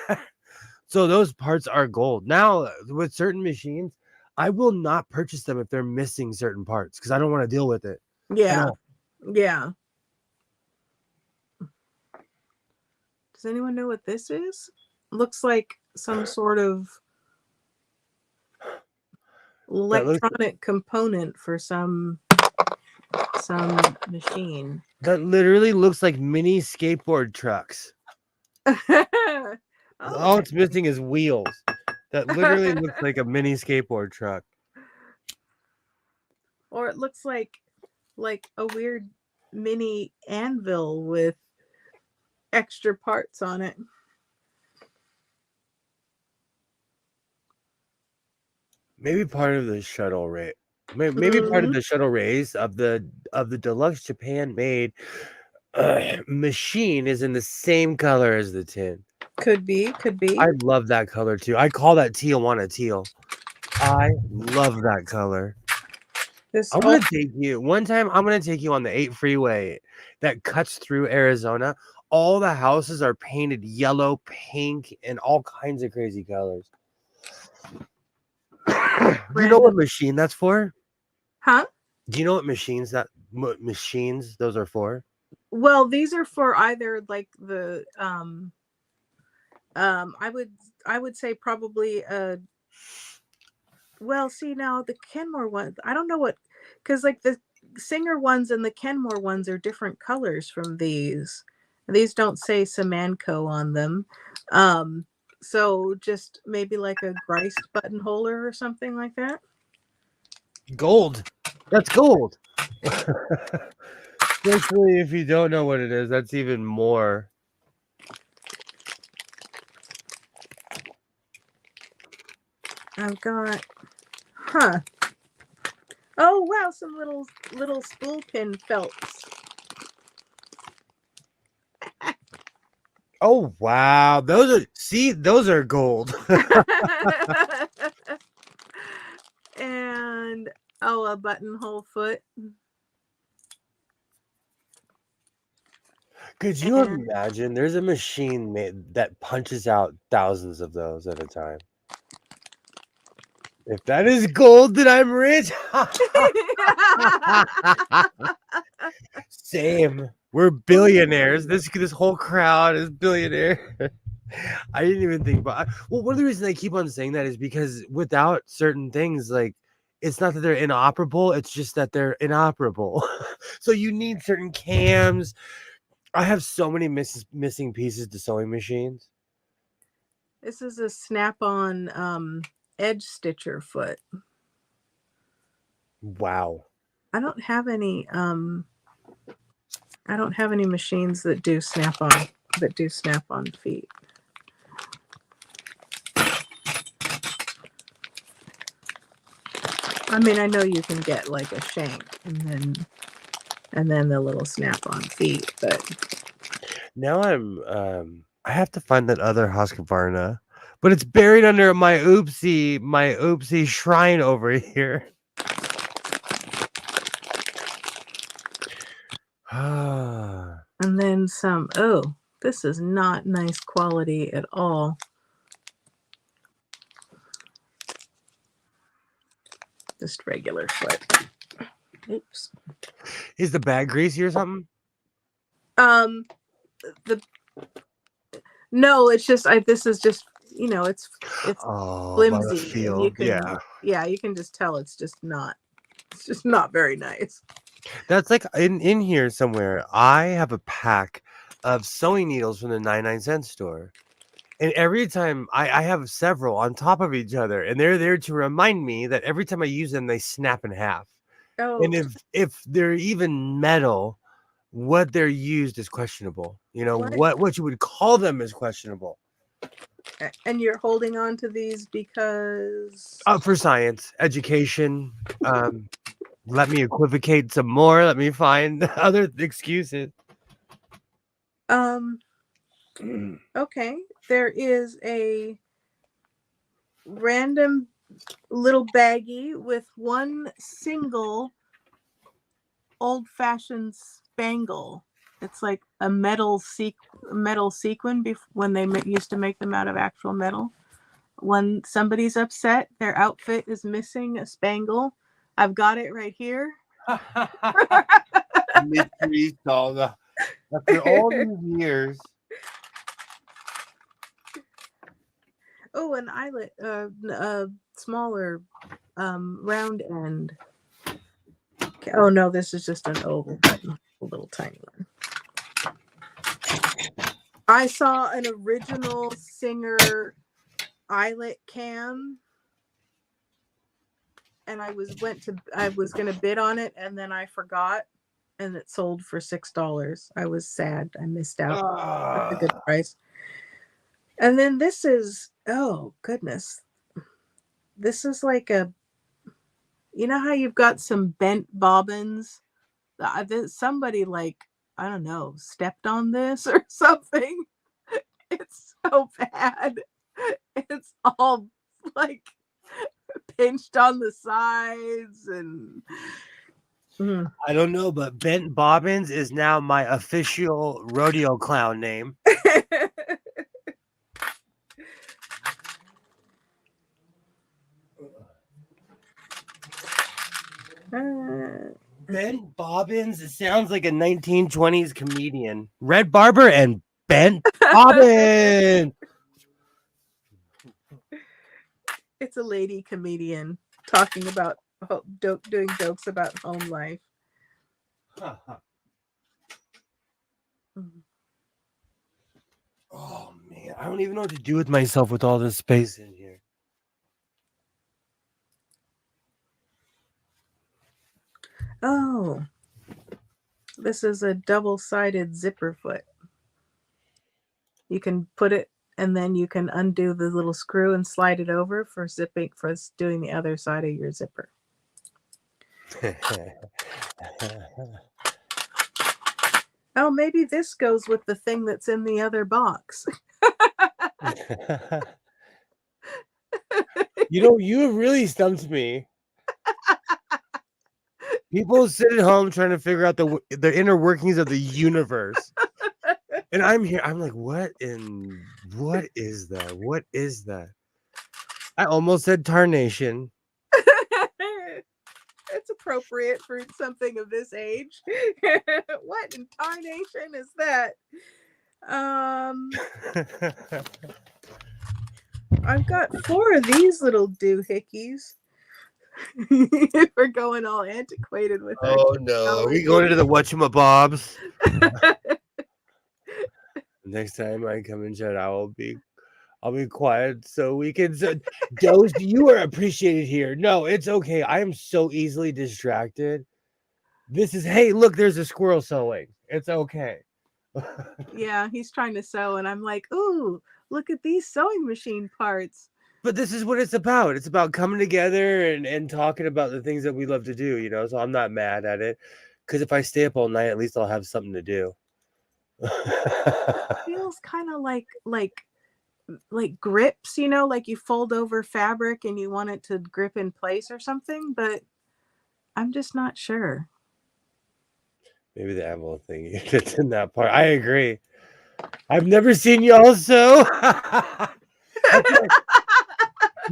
So those parts are gold. Now with certain machines, I will not purchase them if they're missing certain parts because I don't want to deal with it at Yeah. all. Yeah. Does anyone know what this is? Looks like some sort of That looks electronic component for some machine. that literally looks like mini skateboard trucks. All it's missing is wheels. That literally looks like a mini skateboard truck. Or it looks like a weird mini anvil with extra parts on it. Maybe part of the shuttle race. Maybe part of the shuttle race of the deluxe Japan made machine is in the same color as the tin. Could be. I love that color too. I call that Tijuana teal. I love that color. I'm gonna take you one time. I'm gonna take you on the 8 freeway that cuts through Arizona. All the houses are painted yellow, pink, and all kinds of crazy colors. You know what machine that's for? Huh? Do you know what machines those are for? Well, these are for either like the I would say probably well, see now the Kenmore one, I don't know what, because like the Singer ones and the Kenmore ones are different colors from these. These don't say Samanco on them. So just maybe like a Greist buttonholer or something like that. Gold. That's gold. Especially if you don't know what it is, that's even more. I've got, oh wow, some little spool pin felts. Oh wow, those are gold. And a buttonhole foot. Could you imagine? There's a machine made that punches out thousands of those at a time. If that is gold, then I'm rich. Same. We're billionaires. This whole crowd is billionaire. I didn't even think about. Well, one of the reasons I keep on saying that is because without certain things, like it's not that they're inoperable; it's just that they're inoperable. So you need certain cams. I have so many missing pieces to sewing machines. This is a snap-on edge stitcher foot. Wow. I don't have any machines that do snap-on feet. I mean, I know you can get like a shank and then the little snap-on feet, but Now I have to find that other Husqvarna, but it's buried under my oopsie shrine over here. and then some. Oh, this is not nice quality at all. Just regular foot. Oops. Is the bag greasy or something? No, it's just this is just, it's flimsy, and you can you can just tell it's just not very nice. That's like in here somewhere. I have a pack of sewing needles from the 99-cent store. And every time I have several on top of each other, and they're there to remind me that every time I use them, they snap in half. Oh. And if they're even metal, what they're used is questionable. You know, what you would call them is questionable. And you're holding on to these because For science, education. Let me equivocate some more. Let me find other excuses. Okay. There is a random little baggie with one single old-fashioned spangle. It's like a metal sequin when they used to make them out of actual metal. When somebody's upset, their outfit is missing a spangle. I've got it right here. Mystery solved. After all these years. Oh, an eyelet, smaller, round end. Okay. Oh no, this is just an oval button, a little tiny one. I saw an original Singer eyelet cam, and I was gonna bid on it, and then I forgot, and it sold for $6. I was sad. I missed out. That's a good price. And then this is, oh goodness, this is like you know how you've got some bent bobbins? Somebody, like, I don't know, stepped on this or something. It's so bad. It's all like pinched on the sides and I don't know, but Bent Bobbins is now my official rodeo clown name. Bent Bobbins, it sounds like a 1920s comedian. Red Barber and Bent Bobbins. It's a lady comedian talking about doing jokes about home life. Oh man, I don't even know what to do with myself with all this space in here. Oh, this is a double-sided zipper foot. You can put it, and then you can undo the little screw and slide it over for zipping, for doing the other side of your zipper. Oh, maybe this goes with the thing that's in the other box. You know, you have really stumped me. People sit at home trying to figure out the inner workings of the universe. And I'm here. I'm like, what is that? What is that? I almost said tarnation. It's appropriate for something of this age. What in tarnation is that? I've got 4 of these little doohickeys. We're going all antiquated with our Oh no, are we going into the whatchamabobs? Next time I come in chat, I'll be quiet so we can Dose, you are appreciated here. No, it's okay. I am so easily distracted. This is, hey, look, there's a squirrel sewing. It's okay. Yeah, he's trying to sew, and I'm like, ooh, look at these sewing machine parts. But this is what it's about. It's about coming together and talking about the things that we love to do, you know. So I'm not mad at it, because if I stay up all night, at least I'll have something to do. Feels kind of like grips, you know, like you fold over fabric and you want it to grip in place or something, but I'm just not sure. Maybe the envelope thing gets in that part. I agree. I've never seen y'all sew.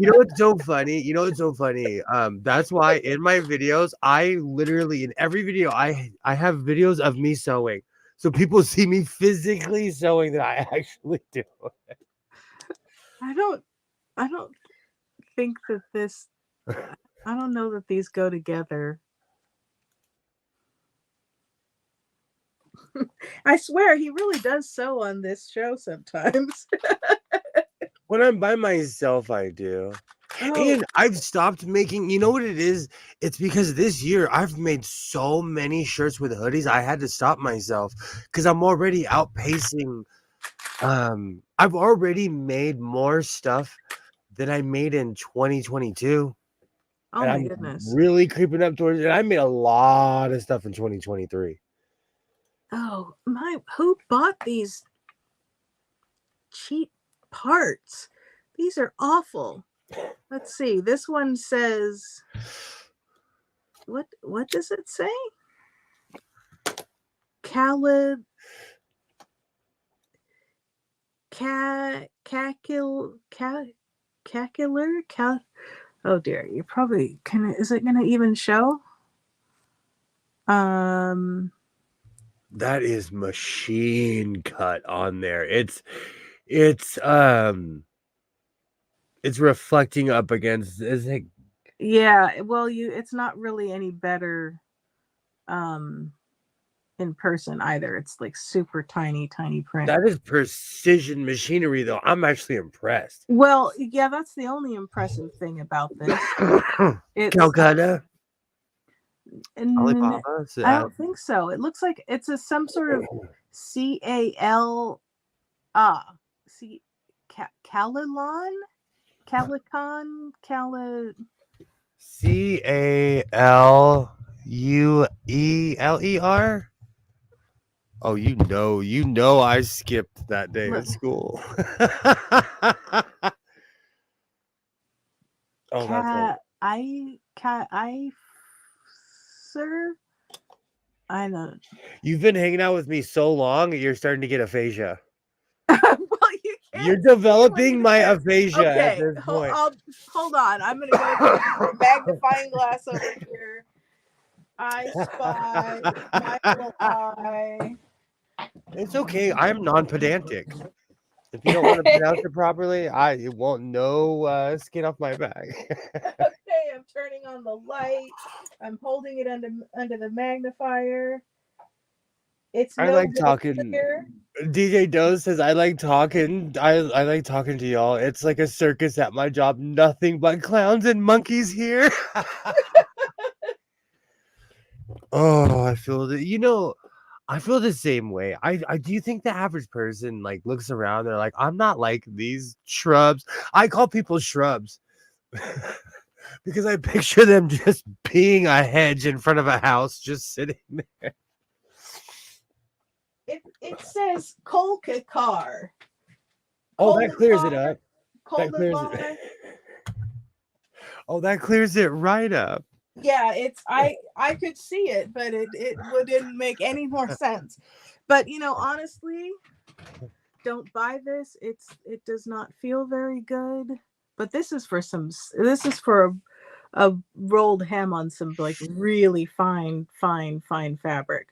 You know what's so funny? That's why in my videos, I literally, in every video, I have videos of me sewing. So people see me physically sewing that I actually do. I don't think that I don't know that these go together. I swear he really does sew on this show sometimes. When I'm by myself, I do. Oh. And I've stopped making, you know what it is? It's because this year I've made so many shirts with hoodies. I had to stop myself because I'm already outpacing. I've already made more stuff than I made in 2022. Oh and my I'm goodness. really creeping up towards it. I made a lot of stuff in 2023. Oh my! Who bought these cheap parts? These are awful. Let's see. This one says what does it say? Calid cacular cal oh dear, you probably can. Is it gonna even show? That is machine cut on there. It's reflecting up against, is it? Yeah, well, it's not really any better in person either. It's like super tiny print. That is precision machinery, though. I'm actually impressed. Well, yeah, that's the only impressive thing about this. It's Calcutta, and Alibaba. I don't think so. It looks like it's some sort of CAL C Calicon CALUELER. Oh, you know, I skipped that day at school. Oh, that's right. Sir. I don't. You've been hanging out with me so long, you're starting to get aphasia. Well, you can't. You're developing my aphasia at Okay, this point. hold on. I'm gonna go to the magnifying glass over here. I spy my little eye. It's okay. I'm non-pedantic. If you don't want to pronounce it properly, it won't no skin off my back. Okay, I'm turning on the light. I'm holding it under the magnifier. It's I like talking. Clear. DJ Doe says I like talking. I like talking to y'all. It's like a circus at my job. Nothing but clowns and monkeys here. Oh, I feel that. I feel the same way. I do think the average person like looks around. They're like, I'm not like these shrubs. I call people shrubs because I picture them just being a hedge in front of a house, just sitting there. It says Kolkakar. Oh, that clears it up. That clears it. Oh, that clears it right up. Yeah, I could see it, but it didn't make any more sense. But honestly, don't buy this. It does not feel very good. But this is for a rolled hem on some like really fine fabric.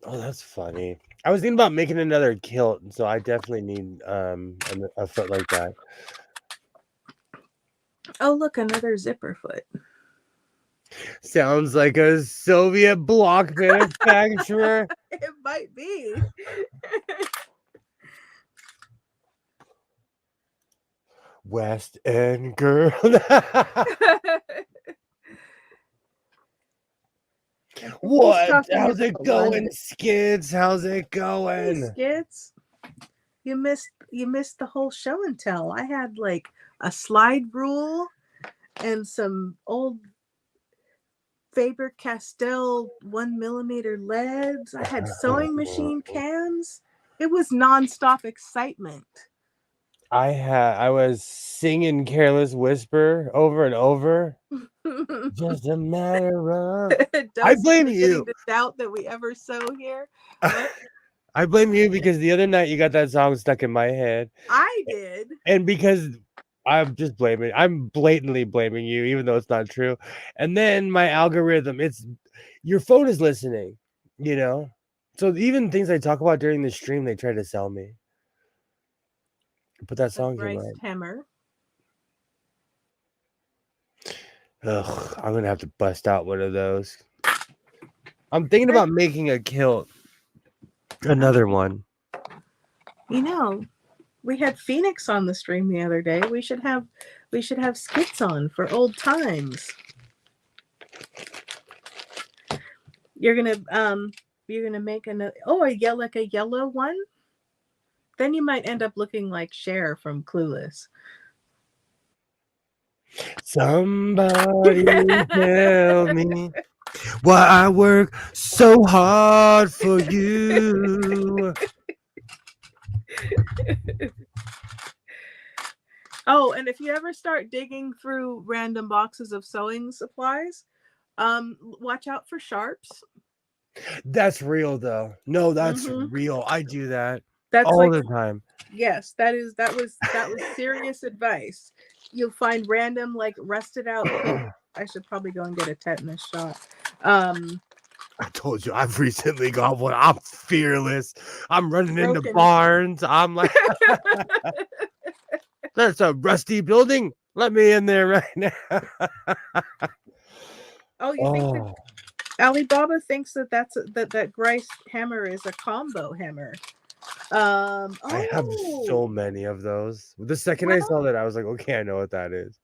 Oh, that's funny. I was thinking about making another kilt, so I definitely need a foot like that. Oh, look, another zipper foot. Sounds like a Soviet bloc manufacturer. It might be. West End girl. What? How's it going, Skids? How's it going? Hey, Skids, you missed the whole show and tell. I had like a slide rule and some old Faber-Castell 1mm leads. I had sewing machine cans. It was nonstop excitement. I was singing Careless Whisper over and over. Just a matter of. I blame you. To doubt that we ever sew here. I blame you because the other night you got that song stuck in my head. I did. And because I'm just blaming. I'm blatantly blaming you, even though it's not true. And then my algorithm, your phone is listening, So even things I talk about during the stream, they try to sell me. Put that song in mind. Hammer. Ugh, I'm gonna have to bust out one of those. I'm thinking about making a kilt. Another one. We had Phoenix on the stream the other day. We should have skits on for old times. You're gonna make a yellow one. Then you might end up looking like Cher from Clueless. Somebody tell me why I work so hard for you. Oh, and if you ever start digging through random boxes of sewing supplies, watch out for sharps. That's real though. No, that's Hmm. real. I do that That's all like, the time. yes, that was serious advice. You'll find random like rusted out pins. I should probably go and get a tetanus shot. Um, I told you I've recently got one. I'm fearless. I'm running into broken. barns. I'm like, that's a rusty building. Let me in there right now. Oh, you think that Oh, Alibaba thinks that Grice hammer is a combo hammer? I have so Oh, many of those. The second I well, saw that, I was like, okay, I know what that is.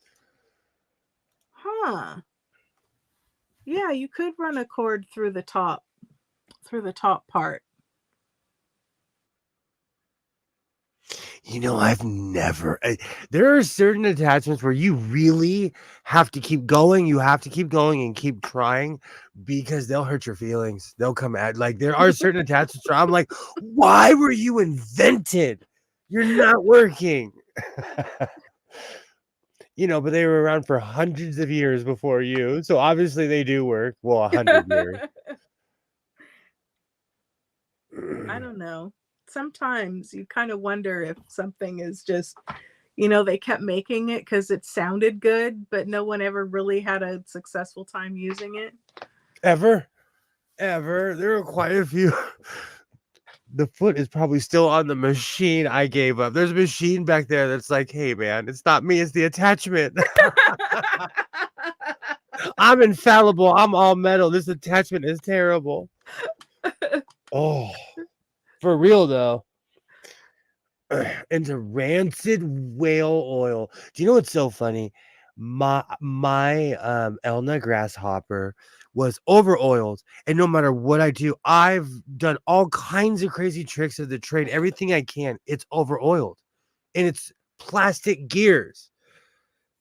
huh? Yeah, you could run a cord through the top part. You know, I've never. There are certain attachments where you really have to keep going. You have to keep going and keep trying because they'll hurt your feelings. They'll come at like there are certain attachments where I'm like, why were you invented? You're not working. But they were around for hundreds of years before you. So obviously they do work. Well, 100 years. I don't know. Sometimes you kind of wonder if something is just, they kept making it because it sounded good, but no one ever really had a successful time using it. Ever. There are quite a few. The foot is probably still on the machine I gave up. There's a machine back there that's like, hey, man, it's not me, it's the attachment. I'm infallible. I'm all metal. This attachment is terrible. Oh, for real, though. Into rancid whale oil. Do you know what's so funny? My Elna grasshopper was over oiled, and no matter what I do, I've done all kinds of crazy tricks of the trade, everything I can. It's over oiled, and it's plastic gears,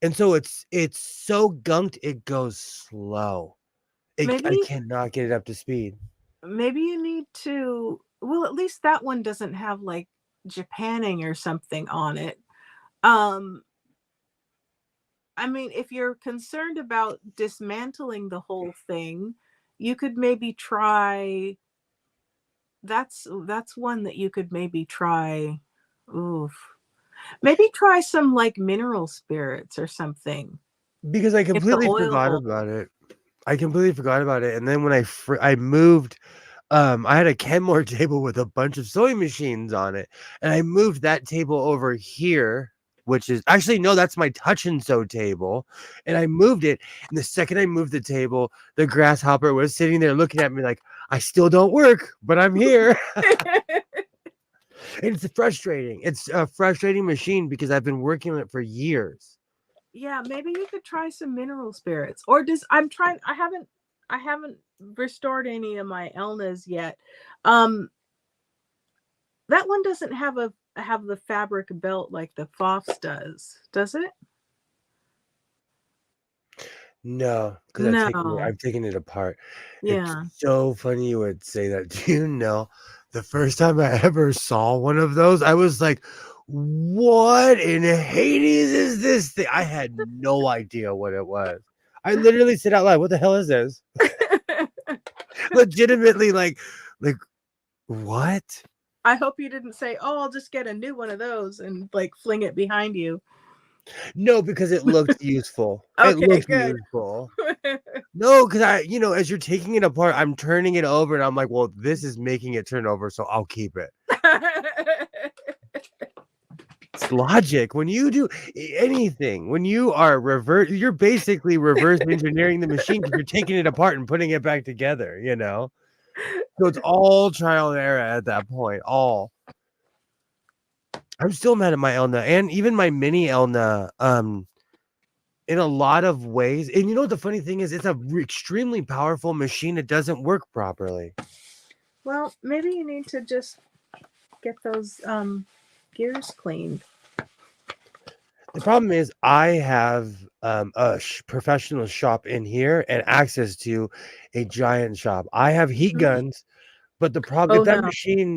and so it's so gunked it goes slow. I maybe cannot get it up to speed. maybe you need to, well, at least that one doesn't have like Japanning or something on it. Um, I mean, if you're concerned about dismantling the whole thing, you could maybe try, that's one that you could maybe try. Oof. Maybe try some like mineral spirits or something. Because I Get the completely forgot oil. about it. And then when I moved, I had a Kenmore table with a bunch of sewing machines on it, and I moved that table over here, which is actually no, that's my touch and sew table, and I moved it. And the second I moved the table, the grasshopper was sitting there looking at me like, I still don't work, but I'm here. And it's frustrating. It's a frustrating machine because I've been working on it for years. Yeah, maybe you could try some mineral spirits. Or does I haven't restored any of my Elnas yet. Um that one doesn't have the fabric belt like the Fof's does it? No, because No. I've taken it apart. It's Yeah. so funny you would say that. Do you know the first time I ever saw one of those, I was like, what in Hades is this thing? I had no idea what it was. I literally said out loud, what the hell is this? Legitimately, like what? I hope you didn't say, "Oh, I'll just get a new one of those and like fling it behind you." No, because it looked useful. It Okay, looked good. useful. No, because as you're taking it apart, I'm turning it over and I'm like, well, this is making it turn over, so I'll keep it. It's logic. When you do anything, when you are you're basically reverse engineering the machine because you're taking it apart and putting it back together, So it's all trial and error at that point. All. I'm still mad at my Elna and even my mini Elna. In a lot of ways. And you know what the funny thing is? It's a extremely powerful machine. It doesn't work properly. Well, maybe you need to just get those gears cleaned. The problem is I have a professional shop in here and access to a giant shop. I have heat guns, but the problem Oh no.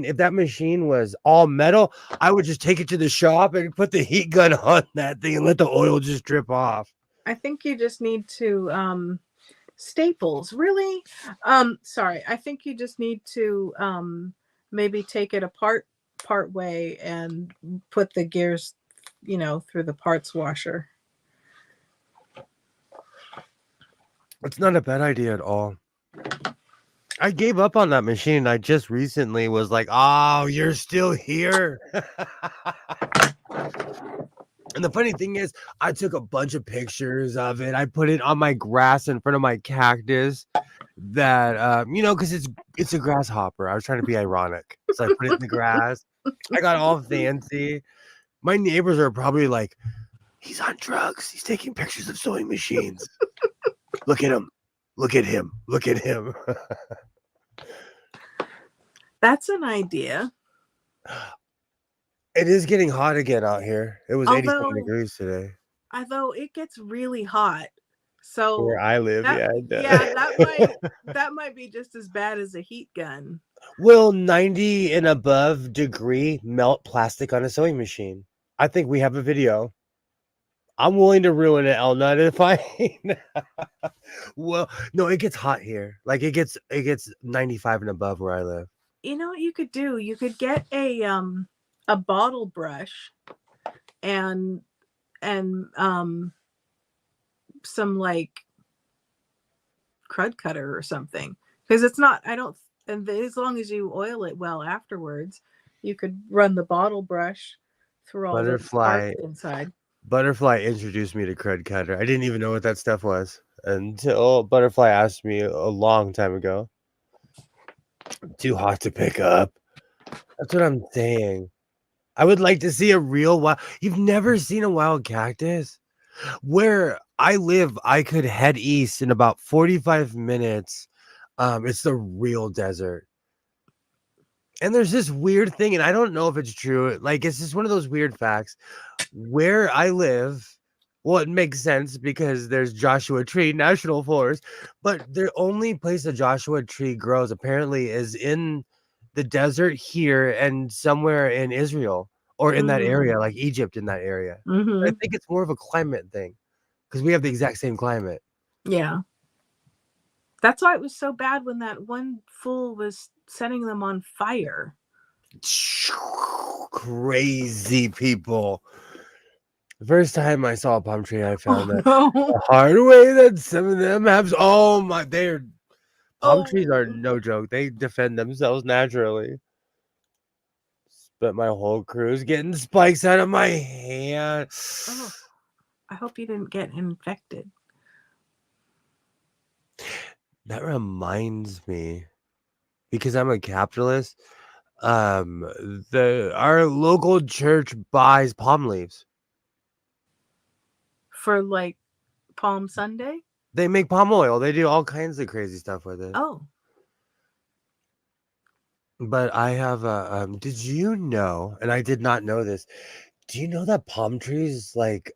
if that machine was all metal, I would just take it to the shop and put the heat gun on that thing and let the oil just drip off. I think you just need to Staples, really? Sorry. I think you just need to maybe take it apart part way and put the gears, through the parts washer. It's not a bad idea at all. I gave up on that machine. I just recently was like, "Oh, you're still here." And the funny thing is, I took a bunch of pictures of it. I put it on my grass in front of my cactus that because it's a grasshopper. I was trying to be ironic. So I put it in the grass. I got all fancy. My neighbors are probably like, "He's on drugs. He's taking pictures of sewing machines. Look at him. Look at him. Look at him." That's an idea. It is getting hot again out here. It was 87 Although degrees today although it gets really hot. So where I live. that Yeah, it does. that might be just as bad as a heat gun. Will 90 and above degree melt plastic on a sewing machine? I think we have a video. I'm willing to ruin it, Elnut, if I. Well, no, it gets hot here. Like it gets 95 and above where I live. You know what you could do? You could get a bottle brush and some like crud cutter or something, because it's not, I don't, and as long as you oil it well afterwards, you could run the bottle brush through all the Butterfly parts inside. Butterfly introduced me to crud cutter. I didn't even know what that stuff was until Butterfly asked me a long time ago. Too hot to pick up. That's what I'm saying. I would like to see a real wild. You've never seen a wild cactus? Where I live, I could head east in about 45 minutes. It's the real desert. And there's this weird thing, and I don't know if it's true. Like, it's just one of those weird facts. Where I live, well, it makes sense because there's Joshua Tree National Forest, but the only place a Joshua tree grows apparently is in the desert here and somewhere in Israel or in that area, like Egypt in that area. I Mm-hmm. think it's more of a climate thing because we have the exact same climate. Yeah. That's why it was so bad when that one fool was setting them on fire. Crazy people. The first time I saw a palm tree, I found that no. the hard way that some of them have. Oh my, palm trees are Oh. no joke. They defend themselves naturally. But my whole crew's getting spikes out of my hand. Oh, I hope you didn't get infected. That reminds me, because I'm a capitalist, our local church buys palm leaves. For like Palm Sunday? They make palm oil. They do all kinds of crazy stuff with it. Oh. But I have a did you know, and I did not know this, do you know that palm trees like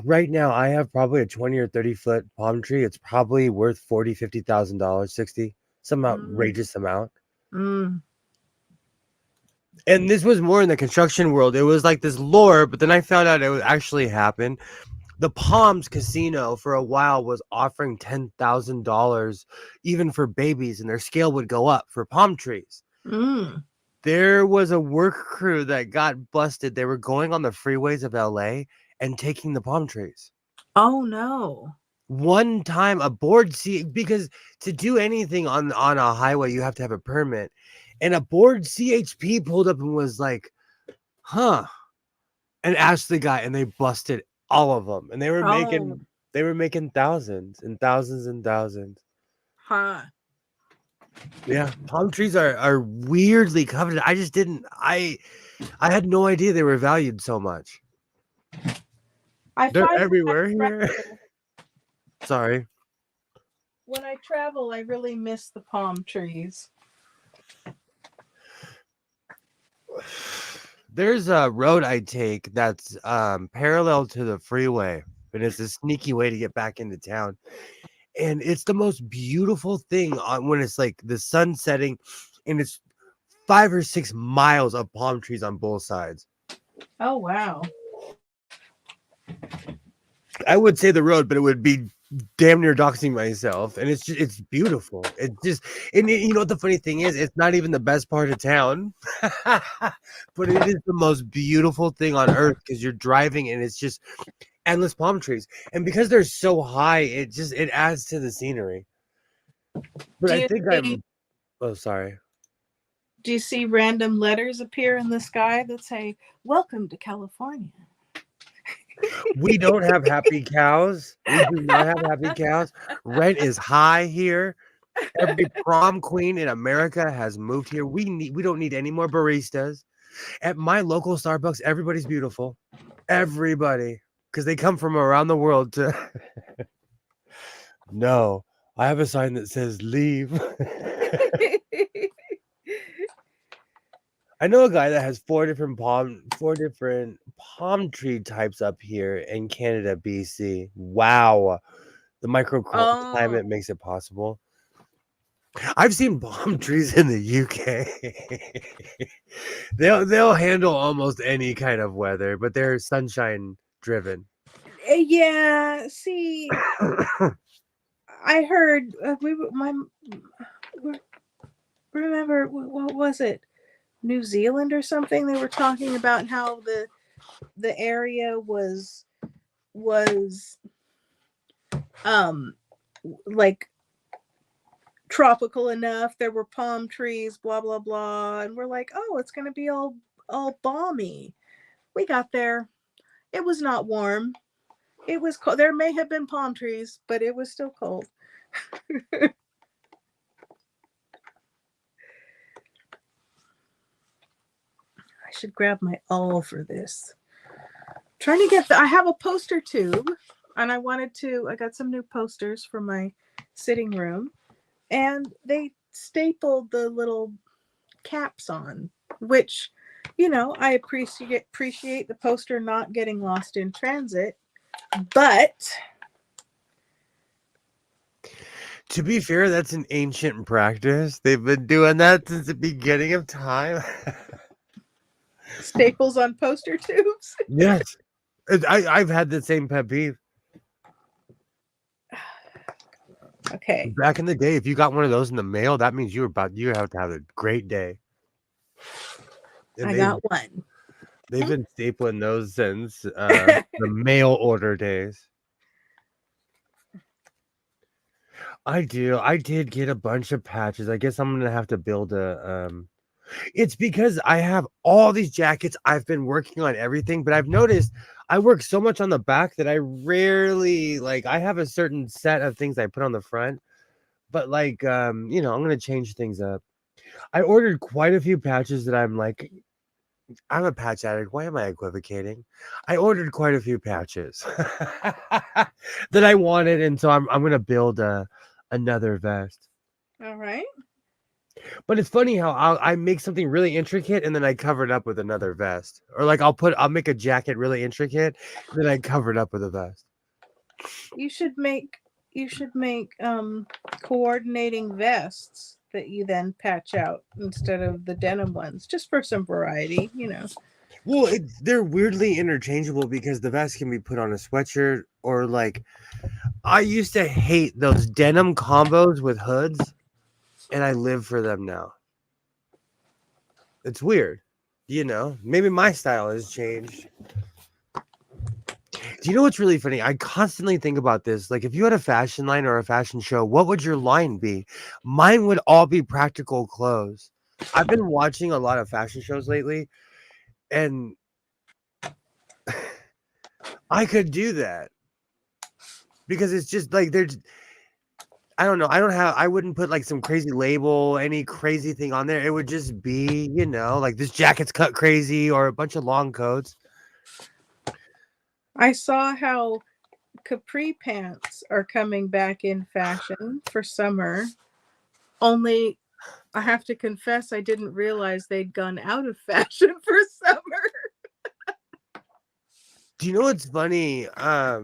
right now I have probably a 20 or 30-foot palm tree. It's probably worth $40,000, $50,000, 60, some outrageous amount. Mm. And this was more in the construction world. It was like this lore, but then I found out it would actually happen. The Palms Casino for a while was offering $10,000 even for babies, and their scale would go up for palm trees. Mm. There was a work crew that got busted. They were going on the freeways of LA and taking the palm trees. Oh no. One time a board because to do anything on a highway, you have to have a permit. And a board CHP pulled up and was like, huh, and asked the guy, and they busted all of them. And they were making thousands and thousands and thousands. Huh. Yeah, palm trees are weirdly coveted. I just didn't. I had no idea they were valued so much. They're everywhere here. Sorry. When I travel, I really miss the palm trees. There's a road I take that's parallel to the freeway, and it's a sneaky way to get back into town. And it's the most beautiful thing on when it's like the sun setting, and it's 5 or 6 miles of palm trees on both sides. Oh wow. I would say the road, but it would be damn near doxing myself. And it's beautiful. You know what the funny thing is? It's not even the best part of town, but it is the most beautiful thing on earth because you're driving and it's just endless palm trees. And because they're so high, it adds to the scenery. But Do I you think see, oh, sorry. do you see random letters appear in the sky that say "Welcome to California"? We don't have happy cows. We do not have happy cows. Rent is high here. Every prom queen in America has moved here. We don't need any more baristas. At my local Starbucks, everybody's beautiful. Everybody. Because they come from around the world to No. I have a sign that says leave. I know a guy that has four different palm tree types up here in Canada, BC. Wow. The Oh, microclimate makes it possible. I've seen palm trees in the UK. They'll handle almost any kind of weather, but they're sunshine driven. yeah. See, I heard remember what was it? New Zealand or something? They were talking about how the area was like tropical enough. There were palm trees, blah blah blah, and we're like, oh, it's gonna be all balmy. We got there. It was not warm. It was cold. There may have been palm trees, but it was still cold. I should grab my awl for this. Trying to get I have a poster tube, and I got some new posters for my sitting room, and they stapled the little caps on, which, I appreciate the poster not getting lost in transit, but To be fair, that's an ancient practice. They've been doing that since the beginning of time. staples on poster tubes. Yes. I've had the same pet peeve. Okay, Back in the day, if you got one of those in the mail, that means you have to have a great day. And I got one. they've been stapling those since the mail order days. I did get a bunch of patches. I guess I'm gonna have to build a it's because I have all these jackets. I've been working on everything, but I've noticed I work so much on the back that I rarely I have a certain set of things I put on the front, but I'm gonna change things up. I ordered quite a few patches that I'm a patch addict. Why am I equivocating? I ordered quite a few patches that I wanted, and so I'm gonna build another vest. All right. But it's funny how I make something really intricate and then I cover it up with another vest, or I'll make a jacket really intricate, and then I cover it up with a vest. You should make coordinating vests that you then patch out instead of the denim ones, just for some variety. Well, they're weirdly interchangeable because the vest can be put on a sweatshirt, or I used to hate those denim combos with hoods, and I live for them now. It's weird, maybe my style has changed. Do you know what's really funny? I constantly think about this. Like, if you had a fashion line or a fashion show, what would your line be? Mine would all be practical clothes. I've been watching a lot of fashion shows lately, and I could do that because it's just I don't know. I wouldn't put some crazy label, any crazy thing on there. It would just be, this jacket's cut crazy or a bunch of long coats. I saw how capri pants are coming back in fashion for summer. Only I have to confess I didn't realize they'd gone out of fashion for summer. Do you know what's funny? I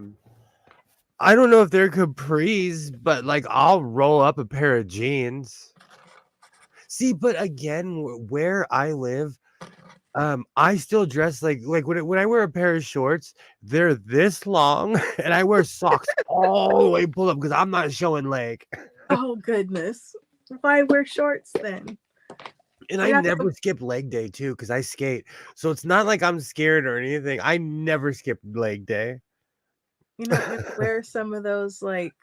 don't know if they're capris, but like I'll roll up a pair of jeans. See, but again, where I live, I still dress like when I wear a pair of shorts, they're this long, and I wear socks all the way pulled up because I'm not showing leg. Oh goodness. Why wear shorts then? And You're I not gonna never skip leg day too because I skate. So it's not like I'm scared or anything. I never skip leg day. you're not gonna wear some of those like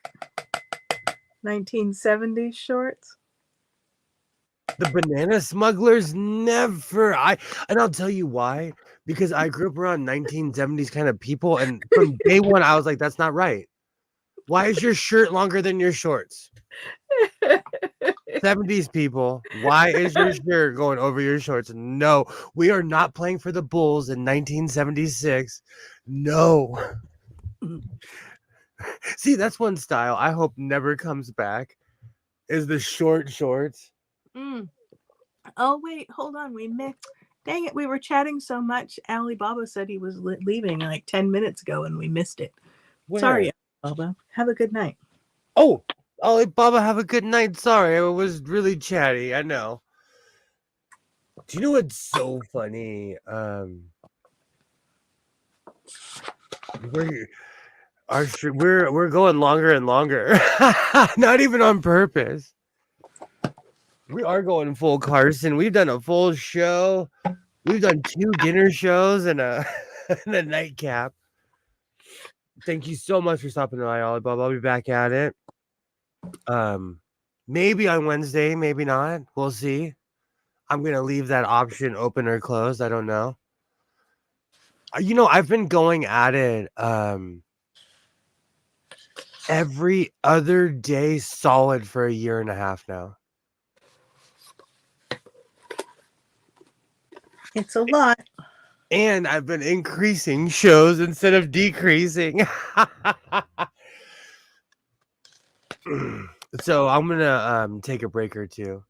1970s shorts? The banana smugglers never. And I'll tell you why. Because I grew up around 1970s kind of people, and from day one, I was like, that's not right. Why is your shirt longer than your shorts? 70s people, why is your shirt going over your shorts? No, we are not playing for the Bulls in 1976. No. See, that's one style I hope never comes back is the short shorts. Mm. Oh wait, hold on. We missed. Dang it, we were chatting so much. Alibaba said he was leaving like 10 minutes ago and we missed it. Where? Sorry, Alibaba. Have a good night. Oh, Baba, have a good night. Sorry, it was really chatty. I know. Do you know what's so funny? We're we're going longer and longer. Not even on purpose. We are going full Carson. We've done a full show. We've done 2 dinner shows and a and a nightcap. Thank you so much for stopping by, Alibaba. I'll be back at it. Maybe on Wednesday, maybe not. We'll see. I'm gonna leave that option open or closed. I don't know. I've been going at it every other day solid for a year and a half now. It's a lot. And I've been increasing shows instead of decreasing. So I'm gonna take a break or two.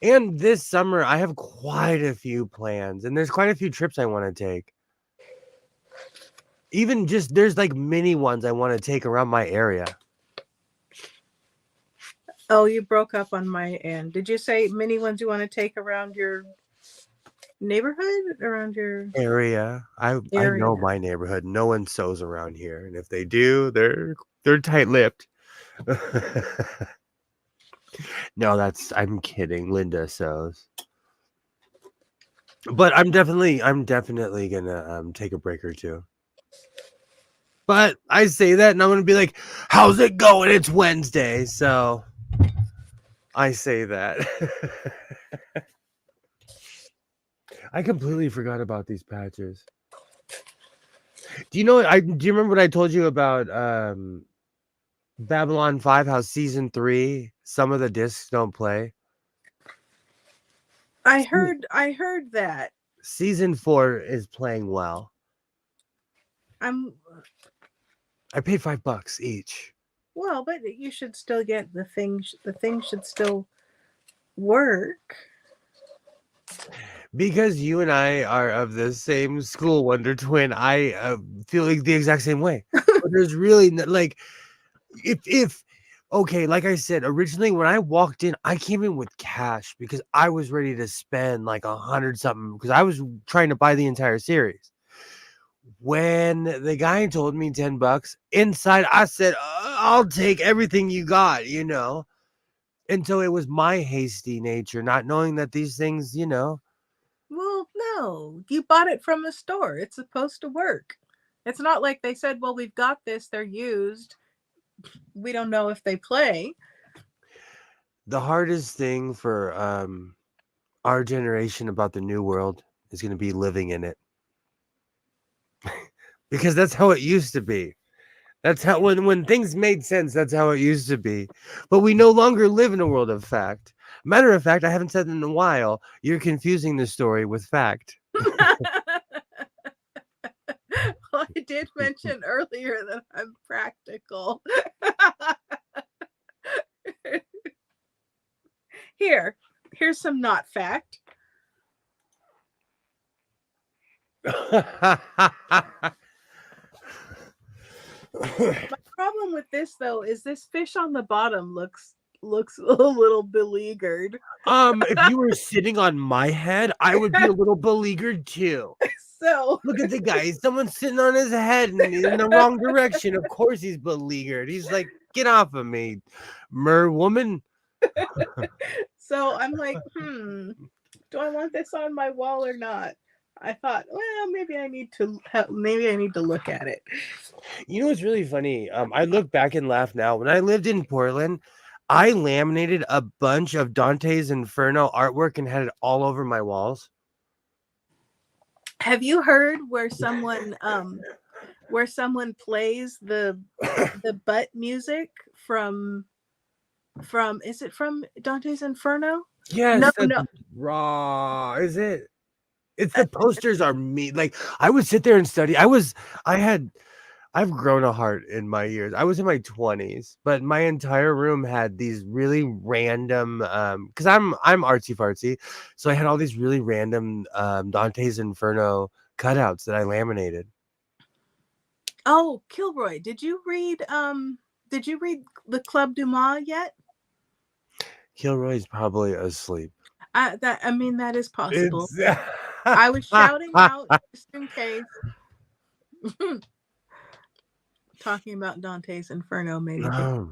And this summer I have quite a few plans, and there's quite a few trips I want to take. Even just there's like mini ones I want to take around my area. Oh, you broke up on my end. Did you say many ones you want to take around your neighborhood? Around your Area. I area? know my neighborhood. No one sews around here, and if they do, they're tight-lipped. No, I'm kidding. Linda sews. But I'm definitely gonna take a break or two. But I say that and I'm gonna be like, how's it going? It's Wednesday, so I say that. I completely forgot about these patches. Do you remember what I told you about Babylon 5, how season 3, some of the discs don't play? I heard that. Season 4 is playing well. I paid $5 each. Well, but you should still get the thing. The thing should still work. Because you and I are of the same school, Wonder Twin, I feel like the exact same way. But there's really like, if okay, like I said, originally when I walked in, I came in with cash because I was ready to spend like 100 something because I was trying to buy the entire series. When the guy told me $10 inside, I said, I'll take everything you got, And so it was my hasty nature, not knowing that these things, Well, no, you bought it from a store. It's supposed to work. It's not like they said, well, we've got this, they're used. We don't know if they play. The hardest thing for our generation about the new world is going to be living in it. Because that's how it used to be. That's how when things made sense, that's how it used to be. But we no longer live in a world of fact. Matter of fact, I haven't said it in a while. You're confusing the story with fact. Well, I did mention earlier that I'm practical. Here's some not fact. My problem with this though is this fish on the bottom looks a little beleaguered. If you were sitting on my head, I would be a little beleaguered too. So Look at the guy. Someone's sitting on his head in the wrong direction. Of course he's beleaguered. He's like, get off of me, mer woman. so I'm like, do I want this on my wall or not? I thought, well, maybe I need to look at it. You know what's really funny? I look back and laugh now. When I lived in Portland, I laminated a bunch of Dante's Inferno artwork and had it all over my walls. Have you heard where someone plays the butt music from is it from Dante's Inferno? Yes, No. Raw. Is it? It's the posters are me. Like I would sit there and study. I've grown a heart in my years. I was in my 20s, but my entire room had these really random because I'm artsy fartsy. So I had all these really random Dante's Inferno cutouts that I laminated. Oh, Kilroy, did you read the Club du Mans yet? Kilroy's probably asleep. That is possible. I was shouting out just in case. Talking about Dante's Inferno, maybe. All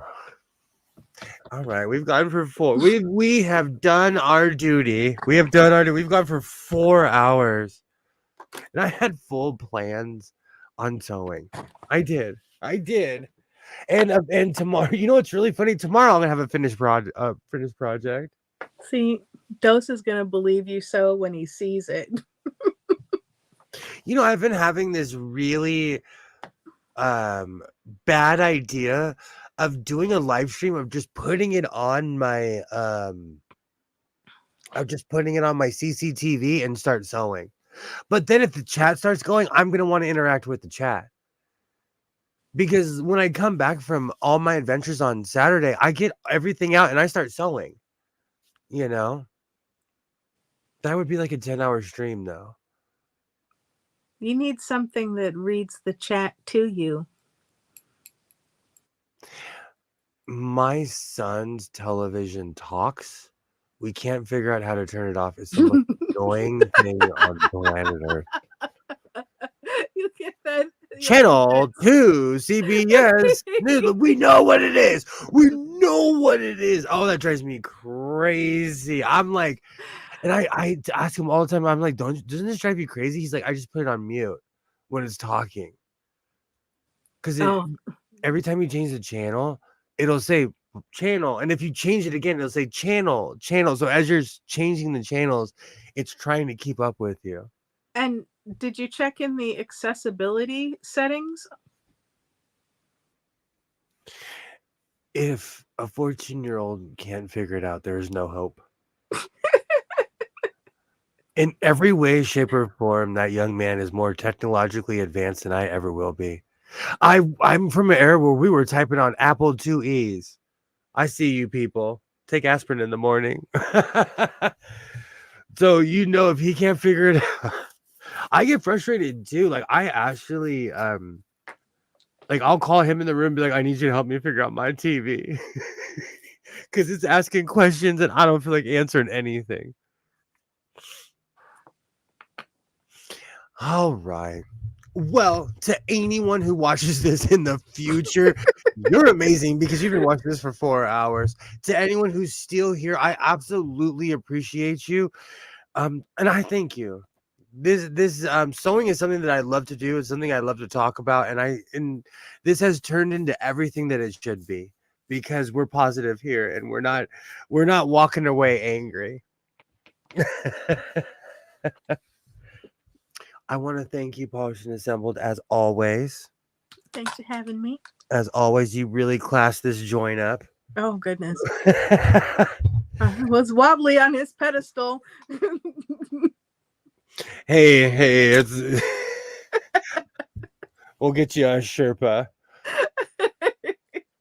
right, we've gone for 4. We have done our duty. We've gone for 4 hours, and I had full plans on sewing. I did, and tomorrow. You know what's really funny? Tomorrow I'm gonna have a finished project. See, Dose is gonna believe you so when he sees it. You know, I've been having this really bad idea of doing a live stream of just putting it on my CCTV and start sewing. But then if the chat starts going, I'm going to want to interact with the chat. Because when I come back from all my adventures on Saturday, I get everything out and I start sewing. You know? That would be like a 10-hour stream though. You need something that reads the chat to you. My son's television talks. We can't figure out how to turn it off. It's the most annoying thing on planet Earth. You get that? Channel 2, CBS. We know what it is. We know what it is. Oh, that drives me crazy. I'm like, and I ask him all the time. I'm like, doesn't this drive you crazy? He's like, I just put it on mute when it's talking. Because every time you change the channel, it'll say channel. And if you change it again, it'll say channel. So as you're changing the channels, it's trying to keep up with you. And did you check in the accessibility settings? If a 14-year-old can't figure it out, there is no hope. In every way, shape, or form, that young man is more technologically advanced than I ever will be. I'm from an era where we were typing on Apple IIe's. I see you people. Take aspirin in the morning. So you know if he can't figure it out, I get frustrated too. Like I actually like I'll call him in the room and be like, I need you to help me figure out my TV. Because it's asking questions and I don't feel like answering anything. All right. Well, to anyone who watches this in the future, you're amazing because you've been watching this for 4 hours. To anyone who's still here, I absolutely appreciate you. And I thank you. This sewing is something that I love to do. It's something I love to talk about. And this has turned into everything that it should be because we're positive here and we're not walking away angry. I want to thank you, Polished and Assembled, as always. Thanks for having me. As always, you really classed this joint up. Oh, goodness. I was wobbly on his pedestal. Hey, it's we'll get you a Sherpa.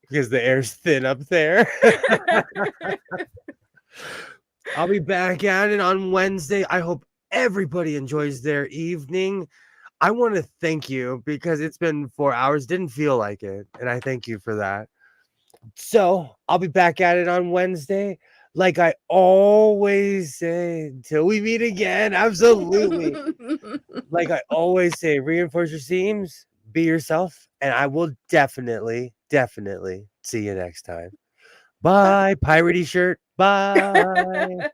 Because the air's thin up there. I'll be back at it on Wednesday. I hope everybody enjoys their evening. I want to thank you because it's been 4 hours. Didn't feel like it. And I thank you for that. So I'll be back at it on Wednesday. Like I always say, until we meet again. Absolutely. Like I always say, reinforce your seams, be yourself, and I will definitely see you next time. Bye, piratey shirt. Bye.